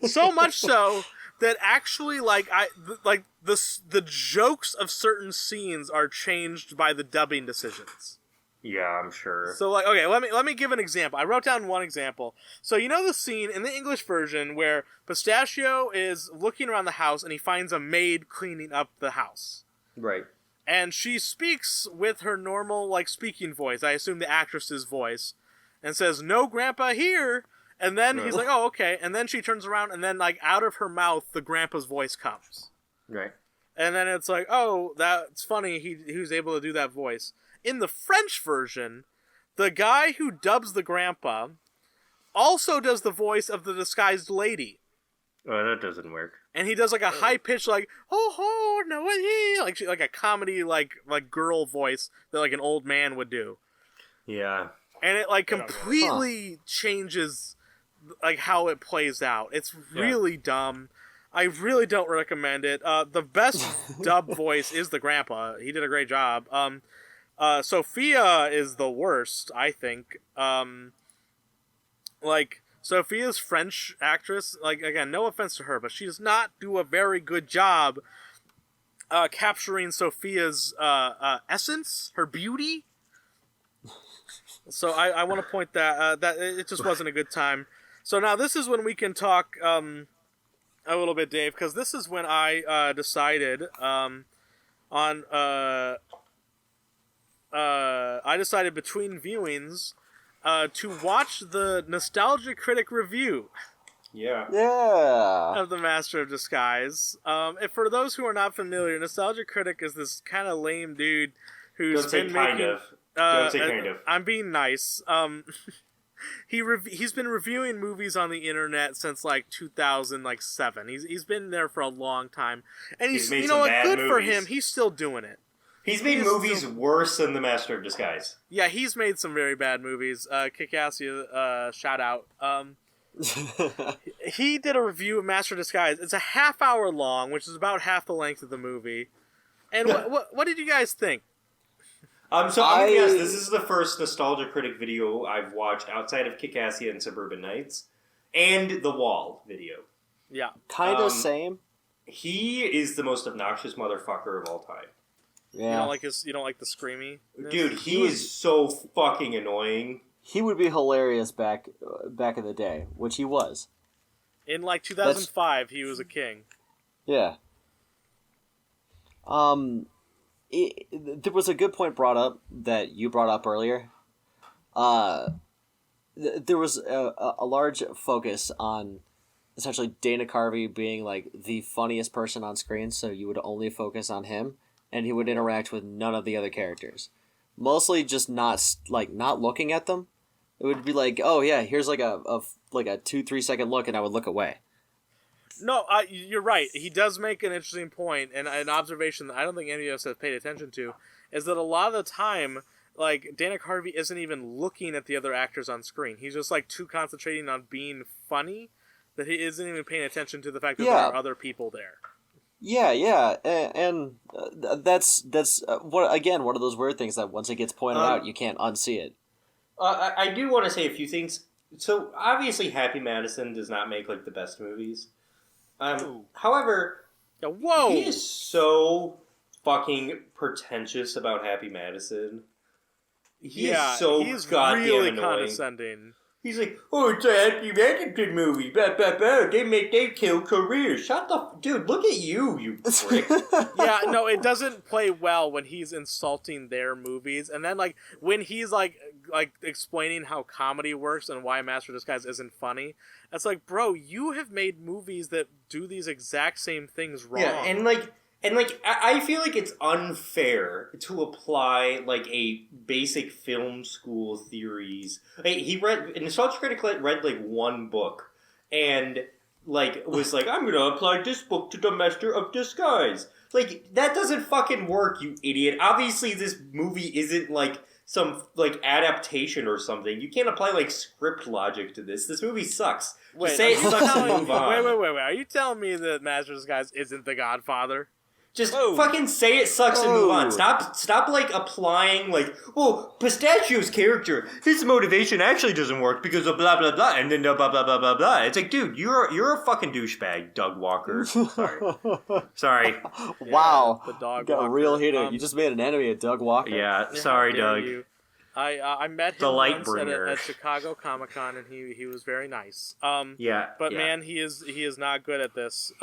So much so that actually, the jokes of certain scenes are changed by the dubbing decisions. Yeah, I'm sure. So, okay, let me give an example. I wrote down one example. So, you know the scene in the English version where Pistachio is looking around the house and he finds a maid cleaning up the house. Right. And she speaks with her normal, speaking voice. I assume the actress's voice. And says, "No, Grandpa, here!" And then he's like, "Oh, okay." And then she turns around and then, out of her mouth, the Grandpa's voice comes. Right. And then it's like, oh, that's funny. He was able to do that voice. In the French version, the guy who dubs the grandpa also does the voice of the disguised lady. Oh, that doesn't work. And he does a high pitched oh no like a comedy like girl voice that an old man would do. Yeah. And it completely changes how it plays out. It's really dumb. I really don't recommend it. The best dub voice is the grandpa. He did a great job. Sophia is the worst, I think. Sophia's French actress, again, no offense to her, but she does not do a very good job capturing Sophia's essence, her beauty. So I want to point that it just wasn't a good time. So now this is when we can talk a little bit, Dave, because this is when I decided I decided between viewings to watch the Nostalgia Critic review. Yeah. Of The Master of Disguise. For those who are not familiar, Nostalgia Critic is this kind of lame dude who's Don't say been kind making. of. Don't say kind of. I'm being nice. He's been reviewing movies on the internet since 2007. He's been there for a long time, and he's made some bad good movies. for him. He's still doing it. He's made movies worse than The Master of Disguise. Yeah, he's made some very bad movies. Kick-Ass, shout out. He did a review of Master of Disguise. It's a half hour long, which is about half the length of the movie. And what did you guys think? So I'm gonna guess this is the first Nostalgia Critic video I've watched outside of Kick-Assia and Suburban Nights, and the Wall video. Yeah, kind of same. He is the most obnoxious motherfucker of all time. Yeah, you don't like the screamy? Dude, he is so fucking annoying. He would be hilarious back in the day, which he was. In 2005, he was a king. Yeah. There was a good point brought up that you brought up earlier. There was a large focus on essentially Dana Carvey being the funniest person on screen, so you would only focus on him, and he would interact with none of the other characters. Mostly just not looking at them. It would be oh yeah, here's a 2-3 second look, and I would look away. No, you're right. He does make an interesting point, and an observation that I don't think any of us have paid attention to, is that a lot of the time, Dana Carvey isn't even looking at the other actors on screen. He's just too concentrating on being funny that he isn't even paying attention to the fact that there are other people there. Yeah, and that's one of those weird things that once it gets pointed out, you can't unsee it. I do want to say a few things. So obviously, Happy Madison does not make the best movies. However, he is so fucking pretentious about Happy Madison. He's goddamn really annoying. Condescending. He's oh, it's a Happy Madison movie. Blah, blah, blah. They kill careers. Shut the dude. Look at you prick. Yeah, no, it doesn't play well when he's insulting their movies, and then when he's explaining how comedy works and why Master of Disguise isn't funny. It's bro, you have made movies that do these exact same things wrong. Yeah, and And, like, I feel like it's unfair to apply, like, a basic film school theories. Like, a nostalgia critic read, like, one book, and, like, was like, I'm gonna apply this book to the Master of Disguise. Like, that doesn't fucking work, you idiot. Obviously, this movie isn't, like, some, like, adaptation or something. You can't apply, like, script logic to this. This movie sucks. Just say it sucks and move on. Wait. Are you telling me that Master of Disguise isn't The Godfather? Just fucking say it sucks and move on. Stop, like, applying, like, well, Pistachio's character, his motivation actually doesn't work because of blah, blah, blah, and then blah, blah, blah, blah, blah. It's like, dude, you're a fucking douchebag, Doug Walker. Sorry. Wow. The dog got Walker. a real heater. You just made an enemy of Doug Walker. Yeah, sorry, Doug. You. I met him once at Chicago Comic-Con, and he was very nice. But man, he is not good at this.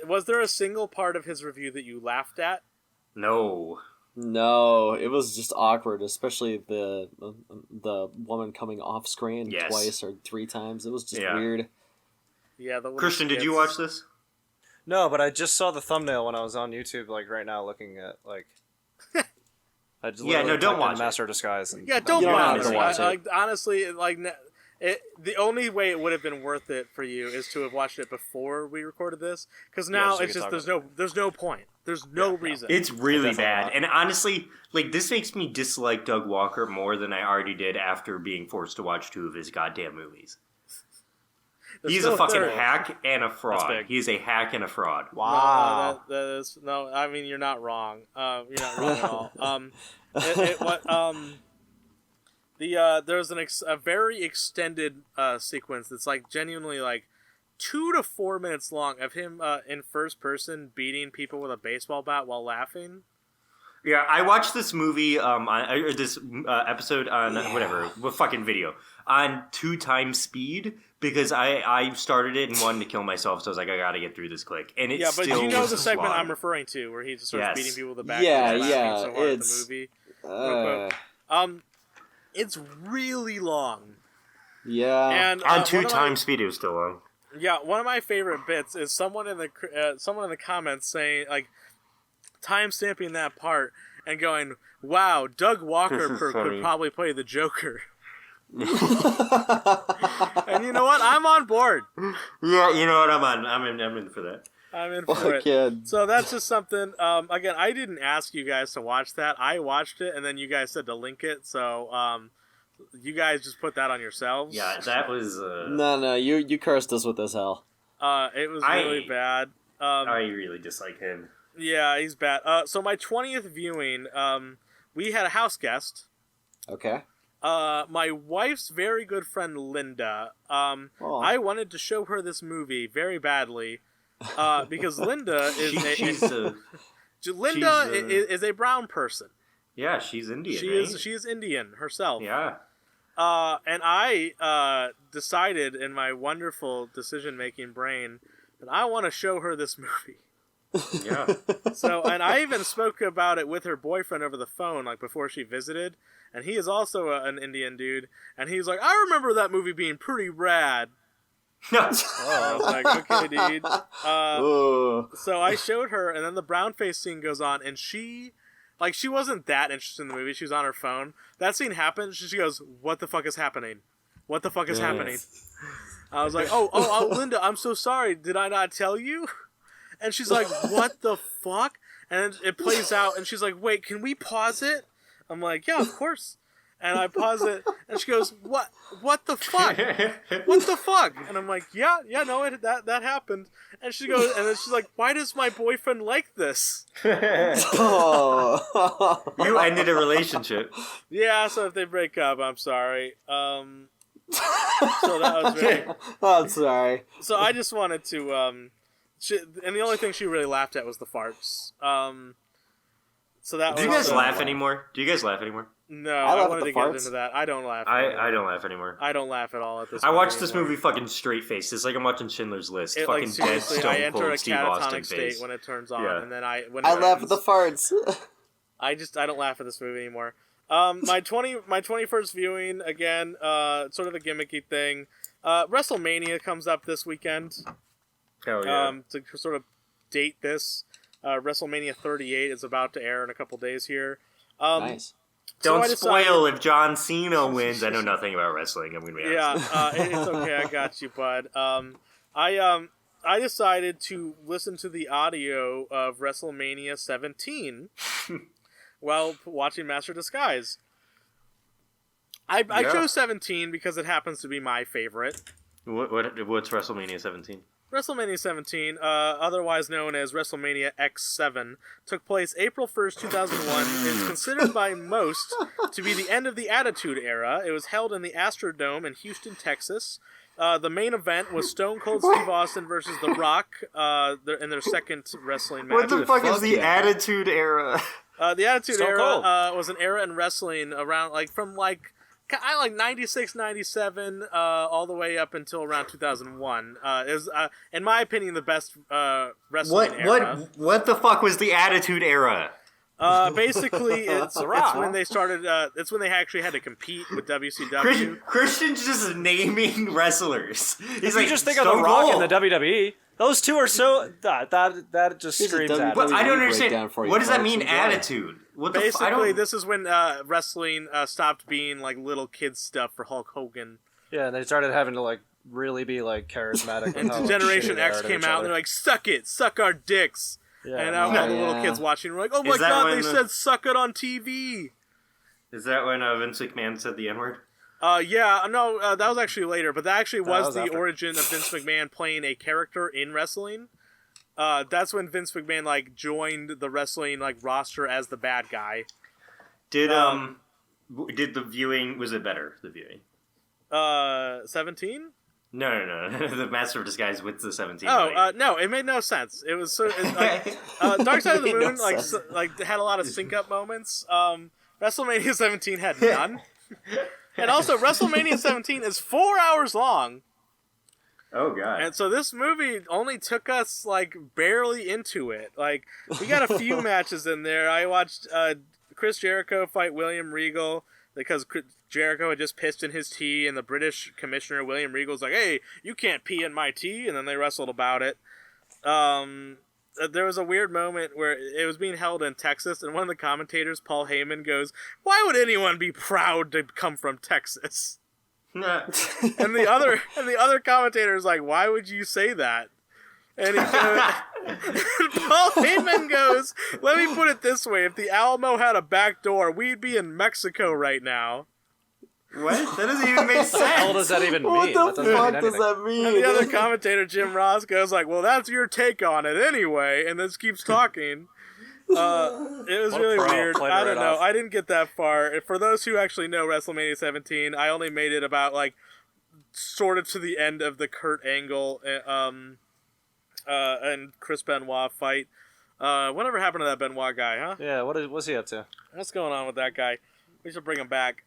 Was there a single part of his review that you laughed at? No, it was just awkward, especially the woman coming off screen twice or 3 times. It was just weird. Yeah, Christian, did you watch this? No, but I just saw the thumbnail when I was on YouTube, like right now, looking at like. I just don't watch Master of Disguise. And don't bother. Watch it. Honestly, like. The only way it would have been worth it for you is to have watched it before we recorded this, because now it's just there's no point. There's no reason. It's really bad, and honestly, like this makes me dislike Doug Walker more than I already did after being forced to watch 2 of his goddamn movies. He's a fucking hack and a fraud. He's a hack and a fraud. Wow. No, I mean you're not wrong. You're not wrong at all. There's a very extended sequence that's like genuinely like 2 to 4 minutes long of him in first person beating people with a baseball bat while laughing. Yeah, I watched this movie or this episode on fucking video on 2 times speed because I started it and wanted to kill myself, so I was like, I gotta get through this quick. And it but you know the segment I'm referring to where he just starts beating people with a bat. So hard in the movie. It's really long. Yeah. And on 2 times speed, it was still long. Yeah, one of my favorite bits is someone in the comments saying like time stamping that part and going, "Wow, Doug Walker could probably play the Joker." And you know what? I'm on board. Yeah, you know what? I'm in for that. I'm in for it. Kid. So that's just something. Again, I didn't ask you guys to watch that. I watched it, and then you guys said to link it. So you guys just put that on yourselves. Yeah, that was. No, you cursed us with this, hell. It was really bad. I really dislike him. Yeah, he's bad. So my 20th viewing, we had a house guest. Okay. My wife's very good friend Linda. I wanted to show her this movie very badly. Because Linda is is a brown person. Yeah, she's Indian. She is Indian herself. Yeah. And I decided in my wonderful decision-making brain that I want to show her this movie. Yeah. So, and I even spoke about it with her boyfriend over the phone, like before she visited, and he is also an Indian dude, and he's like, I remember that movie being pretty rad. I was like, okay, dude. So I showed her, and then the brown face scene goes on, and she wasn't that interested in the movie. She was on her phone. That scene happens. She goes, "What the fuck is happening? What the fuck is happening?" I was like, "Oh, Linda, I'm so sorry. Did I not tell you?" And she's like, "What the fuck?" And it plays out, and she's like, "Wait, can we pause it?" I'm like, "Yeah, of course." And I pause it, and she goes, "What? What the fuck? What the fuck?" And I'm like, "Yeah, no, that happened." And she goes, and then she's like, "Why does my boyfriend like this?" You ended a relationship. Yeah, so if they break up, I'm sorry. So that was very. I'm sorry. So I just wanted to, and the only thing she really laughed at was the farts. So that. Do you guys laugh anymore? No, I wanted to get into that. I don't laugh. I don't laugh anymore. I don't laugh at all at this. I watched this movie fucking straight faced. It's like I'm watching Schindler's List. Fucking dead stone cold Steve Austin face. When it turns on, and then I laugh at the farts. I don't laugh at this movie anymore. My 21st viewing again. Sort of a gimmicky thing. WrestleMania comes up this weekend. Hell yeah. To sort of date this. WrestleMania 38 is about to air in a couple days here. Nice. Don't spoil if John Cena wins. I know nothing about wrestling. I'm going to be honest. Yeah, it's okay. I got you, bud. I decided to listen to the audio of WrestleMania 17 while watching Master of Disguise. I chose 17 because it happens to be my favorite. What's WrestleMania 17? WrestleMania 17, otherwise known as WrestleMania X7, took place April 1st, 2001, and is considered by most to be the end of the Attitude Era. It was held in the Astrodome in Houston, Texas. The main event was Stone Cold Steve Austin versus The Rock in their second wrestling match. What the fuck is the Attitude Era? The Attitude Stone Era Cold. was an era in wrestling around from 96, 97, all the way up until around 2001. It was, in my opinion, the best wrestling era. What the fuck was the Attitude Era? Basically, it's when they started. It's when they actually had to compete with WCW. Christian's just naming wrestlers. He's You just think of The Rock and the WWE. Those two are so that just screams at But me. I don't understand. breakdown for you, What does that folks. mean, Enjoy. attitude? What the Basically, this is when wrestling stopped being like little kids stuff for Hulk Hogan. Yeah, and they started having to like really be like charismatic. And Generation X came out, and they're like, "Suck it, suck our dicks." Yeah. And all the little kids watching were like, "Oh my Is that god, when they said suck it on TV." Is that when Vince McMahon said the N-word? That was actually later, but that actually was the after. origin of Vince McMahon playing a character in wrestling. That's when Vince McMahon joined the wrestling roster as the bad guy. Did the viewing, was it better, the viewing? 17? No. The Master of Disguise with the 17. No, it made no sense. It was Dark Side of the It made no Moon sense. had a lot of sync up moments. WrestleMania 17 had none. And also WrestleMania 17 is 4 hours long. Oh god. And so this movie only took us barely into it. We got a few matches in there. I watched Chris Jericho fight William Regal because Jericho had just pissed in his tea, and the British commissioner William Regal's like, "Hey, you can't pee in my tea," and then they wrestled about it. There was a weird moment where it was being held in Texas, and one of the commentators, Paul Heyman, goes, "Why would anyone be proud to come from Texas?" And the other commentator is like, "Why would you say that?" And he goes, and Paul Heyman goes, "Let me put it this way: if the Alamo had a back door, we'd be in Mexico right now." What? That doesn't even make sense. What the hell does that even mean? What That the doesn't fuck mean does anything. that mean? And the other commentator, Jim Ross, goes "Well, that's your take on it anyway," and then keeps talking. It was What a really pro. weird. Played I it don't right know. off. I didn't get that far. For those who actually know WrestleMania 17, I only made it about sort of to the end of the Kurt Angle and Chris Benoit fight. Whatever happened to that Benoit guy, huh? Yeah, what's he up to? What's going on with that guy? We should bring him back.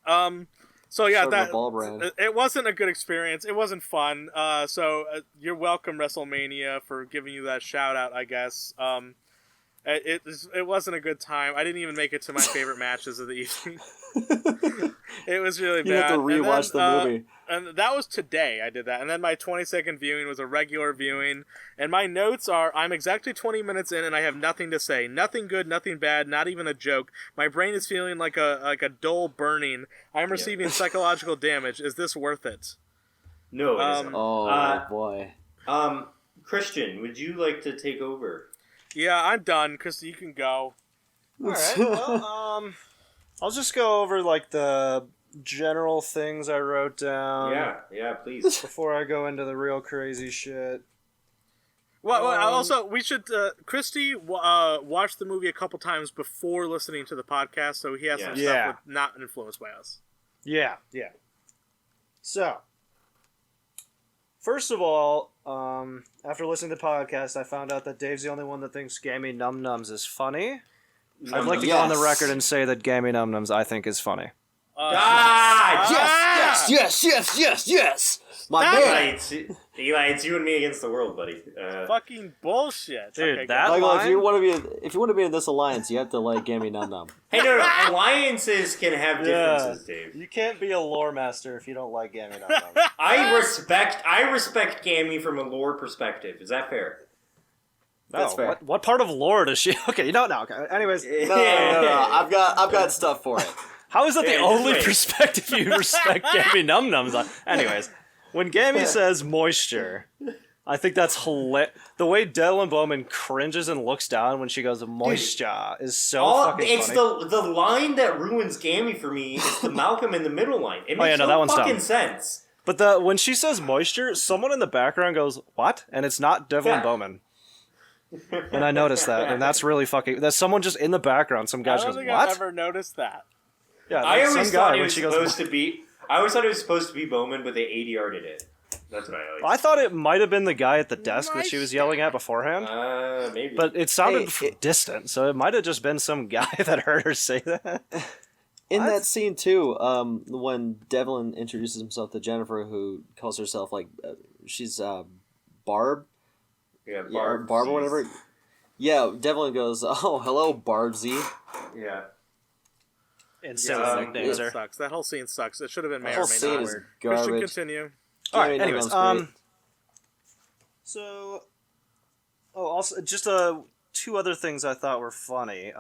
So yeah, Sort of a ball brand. it wasn't a good experience. It wasn't fun. So you're welcome, WrestleMania, for giving you that shout out, I guess. It wasn't a good time. I didn't even make it to my favorite matches of the evening. It was really bad. You have to rewatch the movie. And that was today I did that. And then my 22nd viewing was a regular viewing. And my notes are, I'm exactly 20 minutes in and I have nothing to say. Nothing good, nothing bad, not even a joke. My brain is feeling like a dull burning. I'm receiving psychological damage. Is this worth it? No, it isn't. Oh, boy. Christian, would you like to take over? Yeah, I'm done. Chris, you can go. All right. Well, I'll just go over the general things I wrote down. Yeah, please. Before I go into the real crazy shit. Well, also, we should... Christy watched the movie a couple times before listening to the podcast, so he has some stuff not influenced by us. Yeah. So, first of all, after listening to the podcast, I found out that Dave's the only one that thinks Gammy Num Nums is funny. I'd like to go on the record and say that Gammy Num Nums I think is funny. Yes! My man! Eli, it's you and me against the world, buddy. Fucking bullshit. Dude, okay, that go. Michael, line- if you want to be in this alliance, you have to like Gammy Num Num. Hey, no, alliances can have differences, Dave. You can't be a lore master if you don't like Gammy Num Nums. I respect Gammy from a lore perspective. Is that fair? That's fair. What part of lore does she? Okay, no. Okay. Anyways, No. I've got stuff for it. how is that the only perspective you respect Gammy Num Nums on? Anyways, when Gammy says moisture, I think that's hilarious. The way Dylan Bowman cringes and looks down when she goes moisture is so fucking funny. It's the line that ruins Gammy for me. Is the Malcolm in the middle line. It makes that one's fucking dumb. sense. But when she says moisture, someone in the background goes, "What?" And it's not Devlin Bowman. And I noticed that, and that's really fucking. That's someone just in the background. Some guy I just don't goes, think "What?" I've ever noticed that. Yeah, I some always guy thought it when was she goes. supposed to be. I always thought it was supposed to be Bowman, but they ADR'd it. That's what I always. I thought it might have been the guy at the desk that she was yelling at beforehand, maybe. but it sounded distant, so it might have just been some guy that heard her say that. In that scene too, when Devlin introduces himself to Jennifer, who calls herself she's Barb. Yeah, Barb or whatever. Yeah, Devlin goes, "Oh, hello, Barbsy." Yeah. And silly nicknames That her. sucks. That whole scene sucks. It should have been The May whole or May scene not. is Christian, garbage. continue. All right. Gammy Anyways, Num Num's great. so, also just two other things I thought were funny.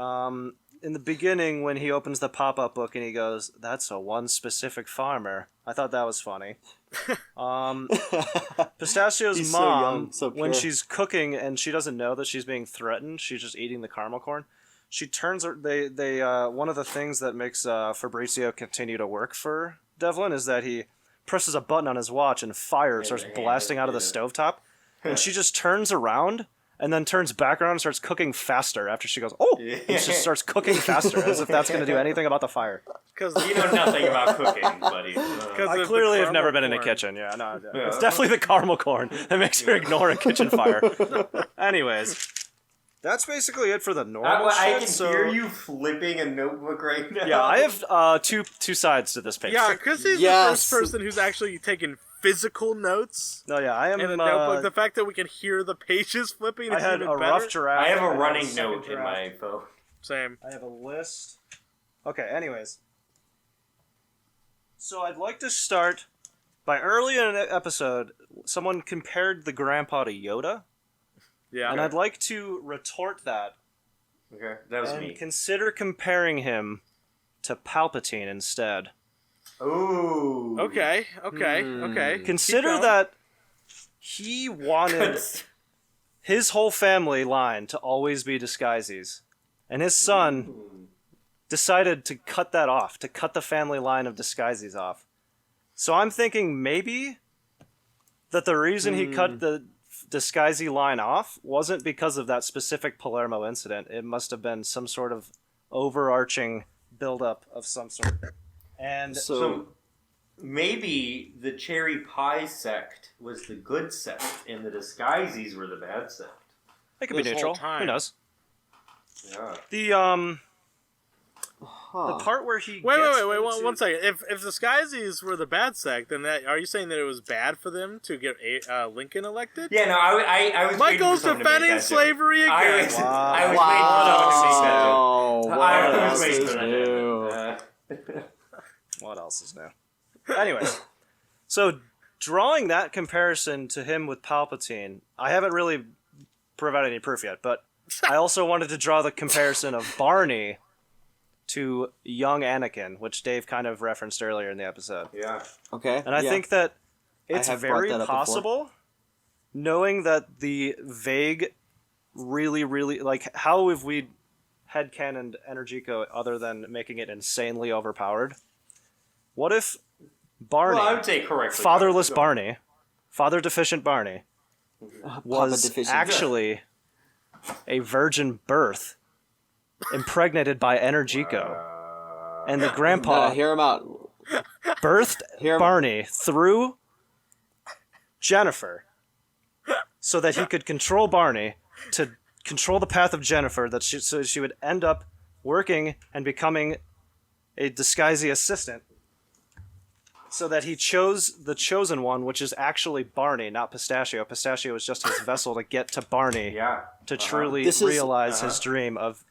In the beginning, when he opens the pop-up book and he goes, "That's a one specific farmer," I thought that was funny. Pistachio's He's so mom, young, so when pure. she's cooking and she doesn't know that she's being threatened, she's just eating the caramel corn. She turns her. They one of the things that makes Fabrizio continue to work for Devlin is that he presses a button on his watch and fire starts blasting out of the stovetop, and she just turns around and then turns back around and starts cooking faster after she goes, "Oh!" and she just starts cooking faster as if that's going to do anything about the fire. Because You know nothing about cooking, buddy. I clearly have never been in a kitchen. Yeah, no, it's definitely the caramel corn that makes her ignore a kitchen fire. Anyways, that's basically it for the normal I shit. can hear you flipping a notebook right now. Yeah, I have two sides to this page. Yeah, because he's Yes. the first person who's actually taking physical notes No, yeah, I am. in a notebook. The fact that we can hear the pages flipping I is had even a better. rough draft. I have a I running second note in draft. my phone. Same. I have a list. Okay, anyways. So I'd like to start by early in an episode, someone compared the grandpa to Yoda, Yeah. and I'd like to retort that Okay, that was and me. consider comparing him to Palpatine instead. Ooh. Okay. Consider going. that he wanted his whole family line to always be disguises, and his son decided to cut that off, to cut the family line of disguises off. So I'm thinking maybe that the reason he cut the disguisey line off wasn't because of that specific Palermo incident. It must have been some sort of overarching buildup of some sort. And So maybe the cherry pie sect was the good sect, and the disguises were the bad sect. it could be this neutral. whole time. Who knows? Yeah. The part where he Wait, gets one, one second. If the Skysies were the bad sect, then are you saying that it was bad for them to get Lincoln elected? Yeah, no, I was. Michael's waiting for someone to make defending that joke. slavery again. I was waiting for someone to make that joke. What else is new? Anyways, so drawing that comparison to him with Palpatine, I haven't really provided any proof yet, but I also wanted to draw the comparison of Barney to young Anakin, which Dave kind of referenced earlier in the episode. Yeah. Okay. And I think that it's have brought very that up before. possible, knowing that the vague, really, really, like, how have we headcanoned Energico other than making it insanely overpowered? What if Barney, Well, I would say correctly. fatherless Go. Barney, father deficient Barney, was deficient. actually a virgin birth, impregnated by Energico, and the grandpa hear him out. birthed Hear him- Barney through Jennifer so that he could control Barney to control the path of Jennifer, so she would end up working and becoming a disguisee assistant, so that he chose the chosen one, which is actually Barney, not Pistachio. Pistachio is just his vessel to get to Barney Yeah. to truly This is- realize his dream of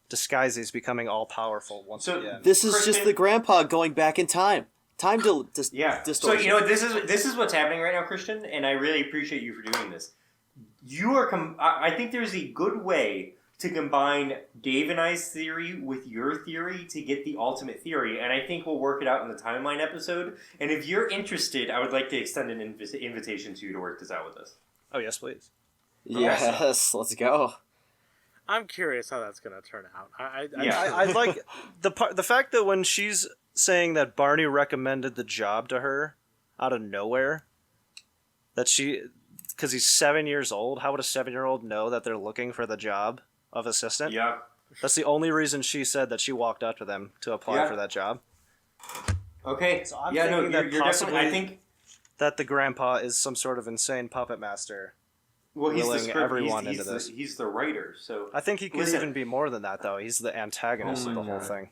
disguises becoming all-powerful once So- again. This is Kristen- just the grandpa going back in time. Time Yeah. So distortion. you know this is what's happening right now, Christian, and I really appreciate you for doing this. you are. I think there's a good way to combine Dave and I's theory with your theory to get the ultimate theory, and I think we'll work it out in the timeline episode. And if you're interested, I would like to extend an invitation to you to work this out with us. Oh yes, please. Yes, let's go. I'm curious how that's going to turn out. I like the fact that when she's saying that Barney recommended the job to her out of nowhere, that because he's 7 years old, how would a 7-year-old know that they're looking for the job of assistant? Yeah. That's the only reason she said that she walked up to them to apply for that job. Okay. So I'm you're possibly definitely. I think that the grandpa is some sort of insane puppet master. Well, he's the willing script. everyone he's into this. He's the writer, so I think he could even be more than that, though. He's the antagonist of the whole thing.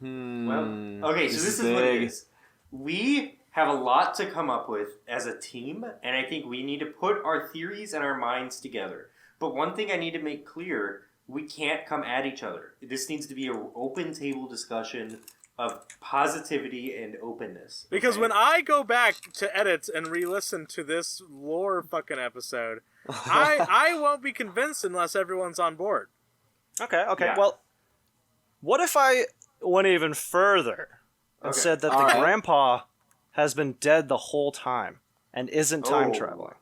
Well, okay, so this is what it is. We have a lot to come up with as a team, and I think we need to put our theories and our minds together. But one thing I need to make clear, we can't come at each other. This needs to be an open table discussion of positivity and openness. Because when I go back to edit and re-listen to this lore fucking episode, I won't be convinced unless everyone's on board. Okay. Yeah. Well, what if I went even further and said that the grandpa has been dead the whole time and isn't time traveling?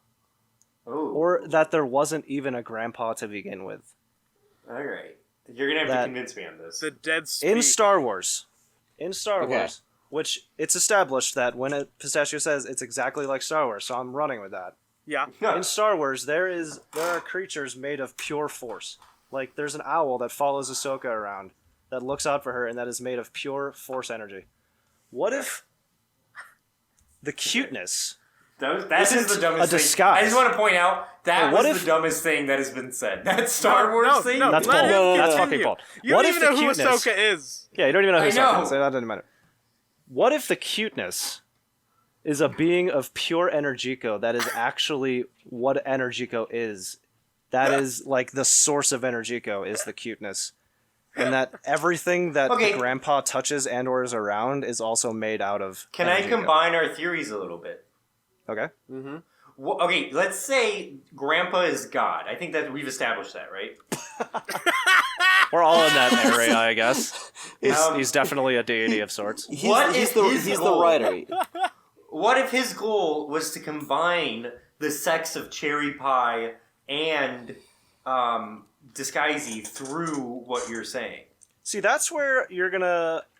Oh. Or that there wasn't even a grandpa to begin with. All right. You're going to have to convince me on this. The dead speak. In Star Wars, which it's established that when a pistachio says it's exactly like Star Wars, so I'm running with that. Yeah. In Star Wars, there are creatures made of pure force. Like, there's an owl that follows Ahsoka around, that looks out for her, and that is made of pure force energy. What if the cuteness... That is the dumbest a disguise. thing. I just want to point out, that what was if, the dumbest thing that has been said. That Star Wars thing? That's bold. That's fucking bold. You don't even know who Ahsoka is. Yeah, you don't even know who Ahsoka is, so know. that doesn't matter. What if the cuteness is a being of pure Energico that is actually what Energico is? That is, like, the source of Energico is the cuteness. And that everything that the grandpa touches and or is around is also made out of Can Energico. I combine our theories a little bit? Okay. Mm-hmm. Well, okay, let's say Grandpa is God. I think that we've established that, right? We're all in that area, I guess. He's definitely a deity of sorts. He's the writer. What if his goal was to combine the sex of Cherry Pie and Disguisey through what you're saying? See, that's where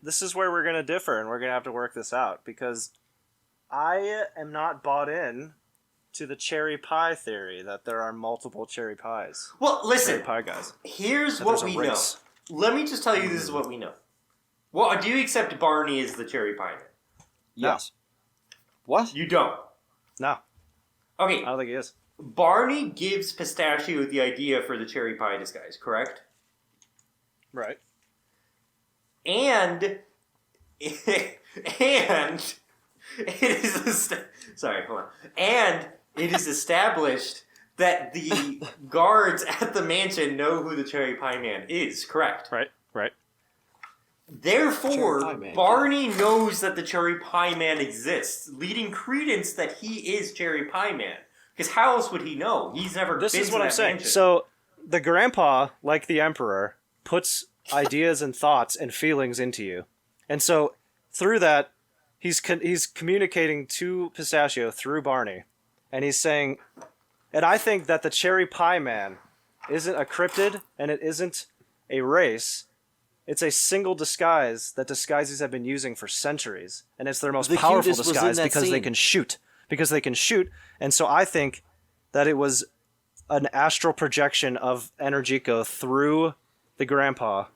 this is where we're gonna differ, and we're gonna have to work this out, because I am not bought in to the cherry pie theory that there are multiple cherry pies. Well, listen. Cherry pie guys. Here's what we know. Let me just tell you this is what we know. Well, do you accept Barney as the cherry pie man? Yes. What? You don't? No. Okay. I don't think he is. Barney gives Pistachio the idea for the cherry pie disguise, correct? Right. And it is sorry, hold on. And it is established that the guards at the mansion know who the Cherry Pie Man is, correct? Right. Therefore, Barney knows that the Cherry Pie Man exists, leading credence that he is Cherry Pie Man. Because how else would he know? He's never been to that mansion. This is what I'm saying. So, the grandpa, like the Emperor, puts ideas and thoughts and feelings into you. And so, through that, he's communicating to Pistachio through Barney. And he's saying, and I think that the Cherry Pie Man isn't a cryptid, and it isn't a race. It's a single disguise that disguises have been using for centuries. And it's their most powerful disguise because they can shoot. And so I think that it was an astral projection of Energico through the grandpa.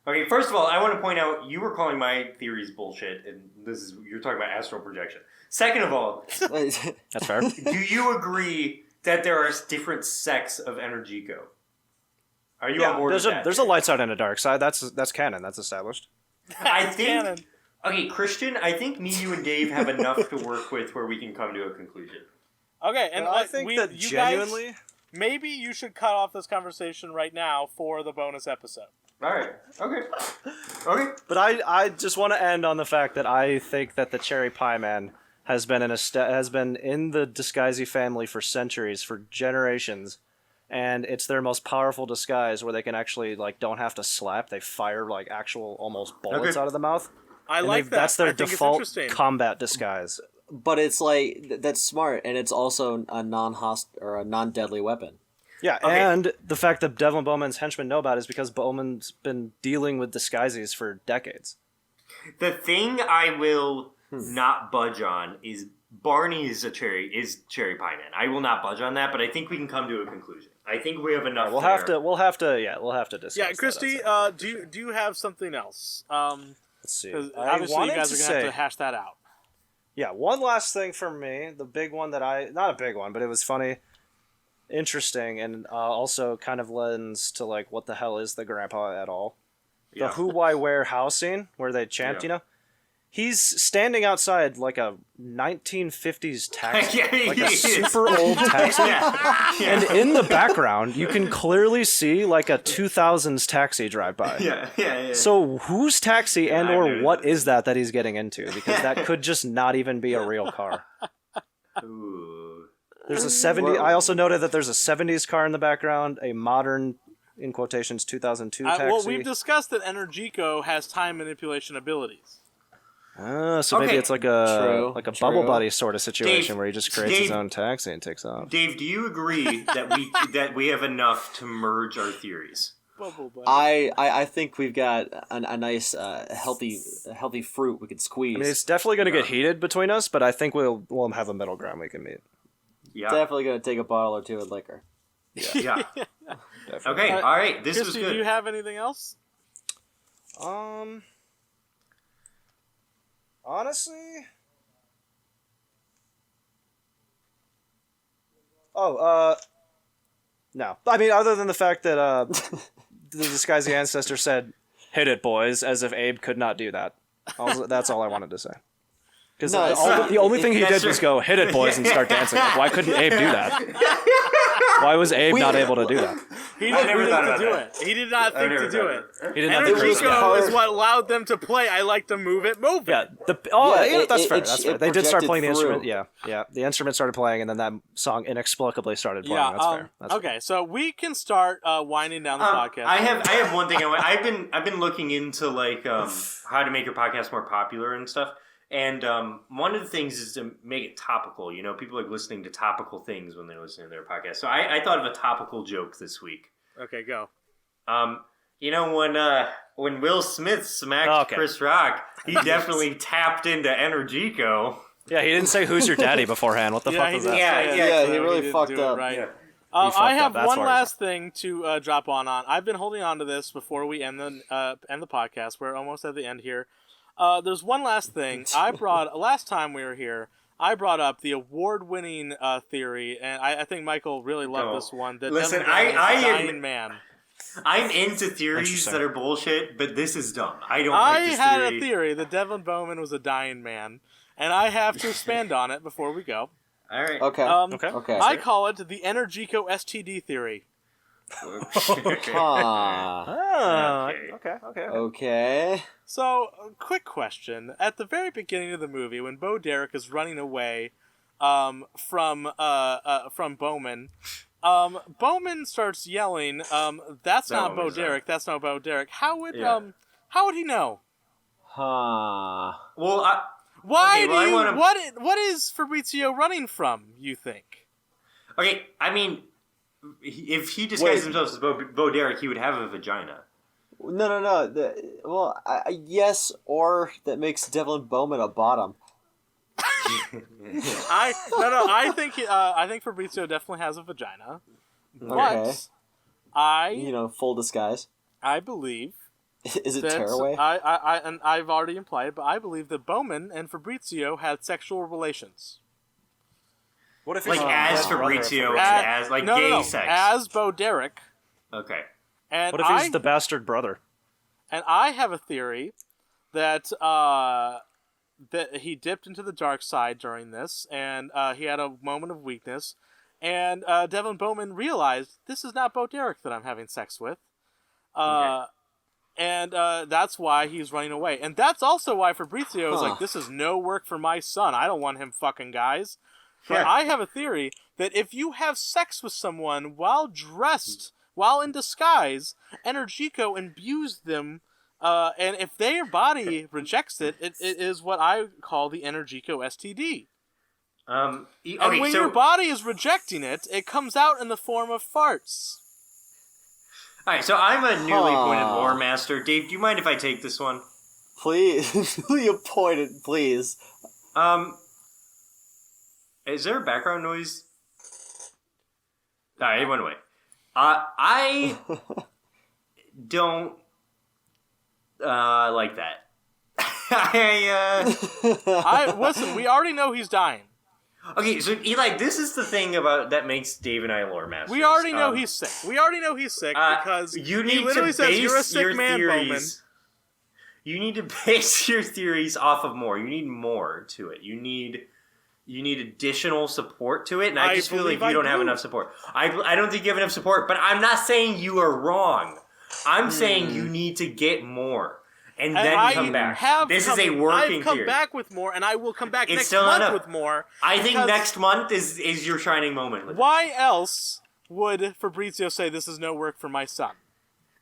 Okay, first of all, I want to point out you were calling my theories bullshit, and you're talking about astral projection. Second of all, that's fair. Do you agree that there are different sects of Energico? Are you on board with that? There's a light side and a dark side. That's canon. That's established. I think canon. Okay, Christian, I think me, you, and Dave have enough to work with where we can come to a conclusion. Okay, and I think that you genuinely... guys, maybe you should cut off this conversation right now for the bonus episode. All right. Okay. But I just want to end on the fact that I think that the Cherry Pie Man has been in the Disguisey family for centuries, for generations, and it's their most powerful disguise where they can actually don't have to slap. They fire actual almost bullets out of the mouth. I like that. That's their I think default it's interesting. combat disguise. But it's that's smart, and it's also a non-deadly weapon. Yeah, and the fact that Devlin Bowman's henchmen know about it is because Bowman's been dealing with disguises for decades. The thing I will not budge on is Barney is cherry pie man. I will not budge on that, but I think we can come to a conclusion. I think we have enough. We'll have to discuss. Yeah, Christy, do you have something else? Let's see. Obviously, you guys are gonna have to hash that out. Yeah, one last thing for me, the big one that not a big one, but it was funny, interesting, and also kind of lends to what the hell is the grandpa at all. The who, why, where, how scene where they chant, he's standing outside like a 1950s taxi, a super old taxi, and in the background you can clearly see a 2000s taxi drive by. Yeah. So whose taxi or what is that he's getting into? Because that could just not even be a real car. Ooh. There's a 70. I also noted that there's a 70s car in the background, a modern, in quotations, 2002 taxi. Well, we've discussed that Energico has time manipulation abilities. So maybe it's like a bubble buddy sort of situation Dave, where he just creates his own taxi and takes off. Dave, do you agree that we have enough to merge our theories? I think we've got a nice healthy fruit we could squeeze. I mean, it's definitely going to get heated between us, but I think we'll have a middle ground we can meet. Yeah, definitely going to take a bottle or two of liquor. Yeah. Okay, all right. This was good. Do you have anything else? Honestly, no. I mean, other than the fact that the Disguised Ancestor said, "Hit it, boys," as if Abe could not do that. That's all I wanted to say. Because the only thing he did was go, "Hit it, boys," and start dancing. Why couldn't Abe do that? Why was Abe not able to do that? He didn't think to do it. He did not think to do it. He did not think to do it. Energico is what allowed them to play I Like to Move It, Move It. That's fair. That's fair. They did start playing the instrument. through. Yeah. The instrument started playing, and then that song inexplicably started playing. Yeah, That's fair. That's okay, so we can start winding down the podcast. I have one thing. I've been looking into how to make your podcast more popular and stuff. And one of the things is to make it topical. You know, people like listening to topical things when they're listening to their podcast. So I thought of a topical joke this week. Okay, go. You know, when Will Smith smacked Chris Rock, he definitely tapped into Energico. Yeah, he didn't say "Who's your daddy" beforehand. What the fuck was that? Yeah, he really fucked up. Right. Yeah. I have one last thing to drop on. I've been holding on to this before we end the podcast. We're almost at the end here. There's one last thing. Last time we were here, I brought up the award-winning theory, and I think Michael really loved this one. That Listen, Devin Bowman is a dying man. I'm into theories that are bullshit, but this is dumb. I don't I like this had theory. a theory that Devin Bowman was a dying man, and I have to expand on it before we go. All right. Okay. Okay. I call it the Energico STD theory. Okay. So, quick question. At the very beginning of the movie, when Bo Derek is running away from Bowman, Bowman starts yelling, "That's not Bo Derek. That's not Bo Derek." How would he know? Huh. Well, what is Fabrizio running from, you think? Okay, I mean, if he disguised himself as Bo Derek, he would have a vagina. No. Yes, or that makes Devlin Bowman a bottom. I think Fabrizio definitely has a vagina. But full disguise. I believe. Is it tearaway? And I've already implied it, but I believe that Bowman and Fabrizio had sexual relations. What if as Fabrizio, as gay sex? As Bo Derek. Okay. And what if he's the bastard brother? And I have a theory that that he dipped into the dark side during this, and he had a moment of weakness, and Devlin Bowman realized this is not Bo Derek that I'm having sex with. And that's why he's running away. And that's also why Fabrizio is like, this is no work for my son. I don't want him fucking guys. But I have a theory that if you have sex with someone while dressed, while in disguise, Energico imbues them, and if their body rejects it, it is what I call the Energico STD. And when your body is rejecting it, it comes out in the form of farts. Alright, so I'm a newly appointed lore master. Dave, do you mind if I take this one? Please. Newly appointed, please. Is there a background noise? Alright, it went away. I don't like that. Listen, we already know he's dying. Okay, so Eli, this is the thing about that makes Dave and I lore masters. We already know he's sick. Because you need he literally to says, base "You're a sick your man, theories. Bowman." You need to base your theories off of more. You need more to it. You need additional support to it, and I just feel like you don't have enough support. I don't think you have enough support, but I'm not saying you are wrong. I'm saying you need to get more. And then come back. This is a working I've come theory. back with more, and I will come back It's next still month enough. with more. I think next month is your shining moment. Why else would Fabrizio say this is no work for my son?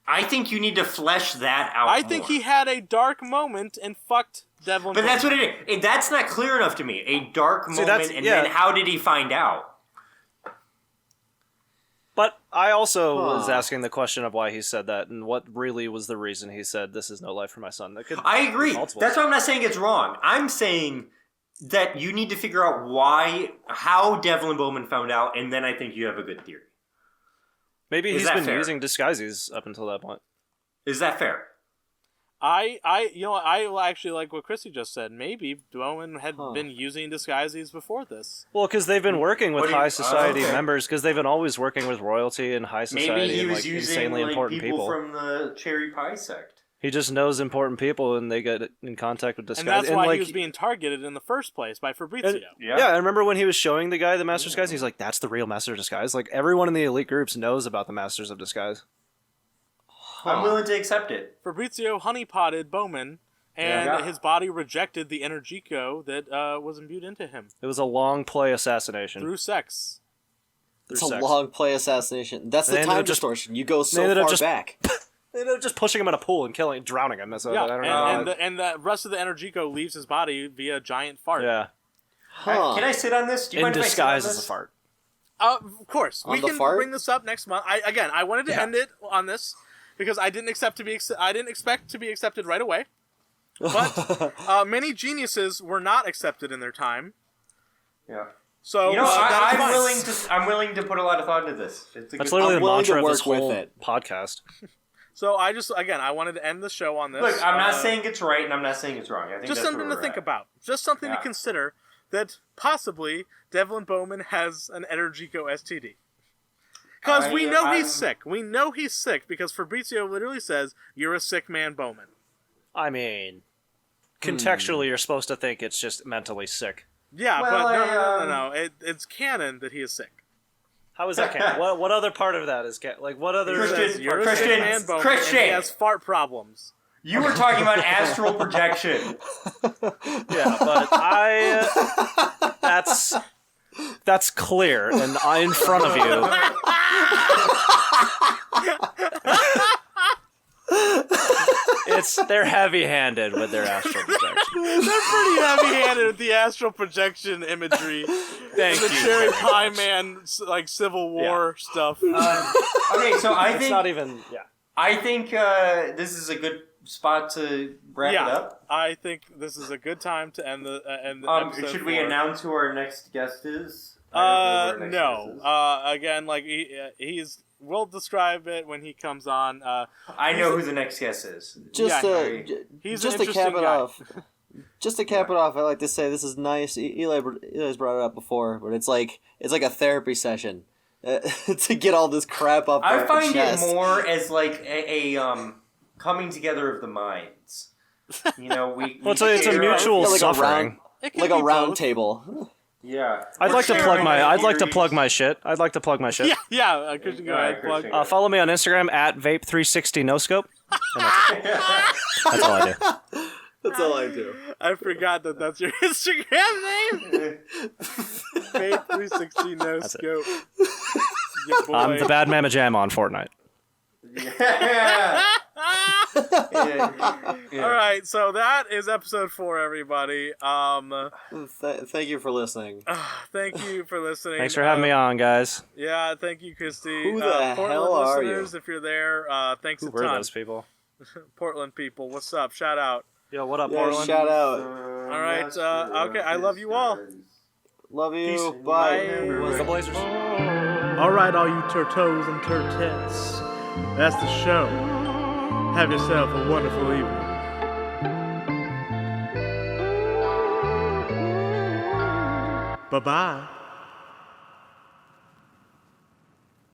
I think you need to flesh that out I think he had a dark moment and fucked Devlin. But that's what it is. That's not clear enough to me. A dark moment, and then how did he find out? But I also was asking the question of why he said that, and what really was the reason he said this is no life for my son. I agree. That's why I'm not saying it's wrong. I'm saying that you need to figure out how Devlin Bowman found out, and then I think you have a good theory. Maybe he's been using disguises up until that point. Is that fair? I actually like what Chrissy just said. Maybe Bowman had been using disguises before this. Well, because they've been working with high society members, because they've been always working with royalty and high society. Maybe he was and using insanely important people from the Cherry Pie sect. He just knows important people, and they get in contact with disguises. And that's why he was being targeted in the first place by Fabrizio. I remember when he was showing the guy the Master Disguise, he's like, that's the real Master Disguise. Like, everyone in the elite groups knows about the Masters of Disguise. I'm willing to accept it. Fabrizio honeypotted Bowman, and his body rejected the Energico that was imbued into him. It was a long play assassination. Through sex. It's a long play assassination. That's the time distortion. You go so far back. They ended up just pushing him in a pool and drowning him. So I don't know. And the rest of the Energico leaves his body via a giant fart. Yeah. Can I sit on this? Do you mind if I sit on disguise this? as a fart. Of course. On we the can fart? bring this up next month. I wanted to end it on this because I didn't expect to be accepted right away. But many geniuses were not accepted in their time. Yeah. So I'm willing to put a lot of thought into this. That's literally the mantra of this whole podcast. So I wanted to end the show on this. Look, I'm not saying it's right, and I'm not saying it's wrong. I think just that's something to think about. Just something to consider that possibly Devlin Bowman has an Energico STD. Because we know he's sick. We know he's sick because Fabrizio literally says, "You're a sick man, Bowman." I mean, contextually, you're supposed to think it's just mentally sick. Yeah, but no. It's canon that he is sick. How is that canon? What other part of that is canon? Like, what other... You're a sick man, Bowman, and he has fart problems. You were talking about astral projection. Yeah, but that's clear, and in front of you. They're heavy-handed with their astral projection. They're pretty heavy-handed with the astral projection imagery. Thank you. The Cherry Pie Man, like Civil War stuff. Okay, so I think it's not even. Yeah. I think this is a good spot to wrap it up. I think this is a good time to end the episode. Should we announce who our next guest is? No. Again, like he's. We'll describe it when he comes on. I know who the next guest is. Just to cap it off. Just to cap it off, I like to say this is nice. Eli's brought it up before, but it's like a therapy session to get all this crap off. I find it more as like a coming together of the minds. You know, it's a mutual suffering, like a round table. Yeah, I'd like to plug my shit. Yeah. Christian, go ahead. Plug. Follow me on Instagram at vape360noscope. That's all I do. That's all I do. I forgot that that's your Instagram name. Fade 360 no That's it. scope. Your boy. I'm the bad Mamma Jam on Fortnite. Yeah. All right, so that is episode 4, everybody. Thank you for listening. Thank you for listening. Thanks for having me on, guys. Yeah, thank you, Christy. Who the Portland hell are listeners, if you're there, thanks Who a were ton. those people? Portland people, what's up? Shout out. Yo, what up, Yeah, Portland? shout out. All right, okay, I love you all. Love you. Peace. Bye. The Blazers. All right, all you turtos and turtettes, that's the show. Have yourself a wonderful evening. Bye-bye.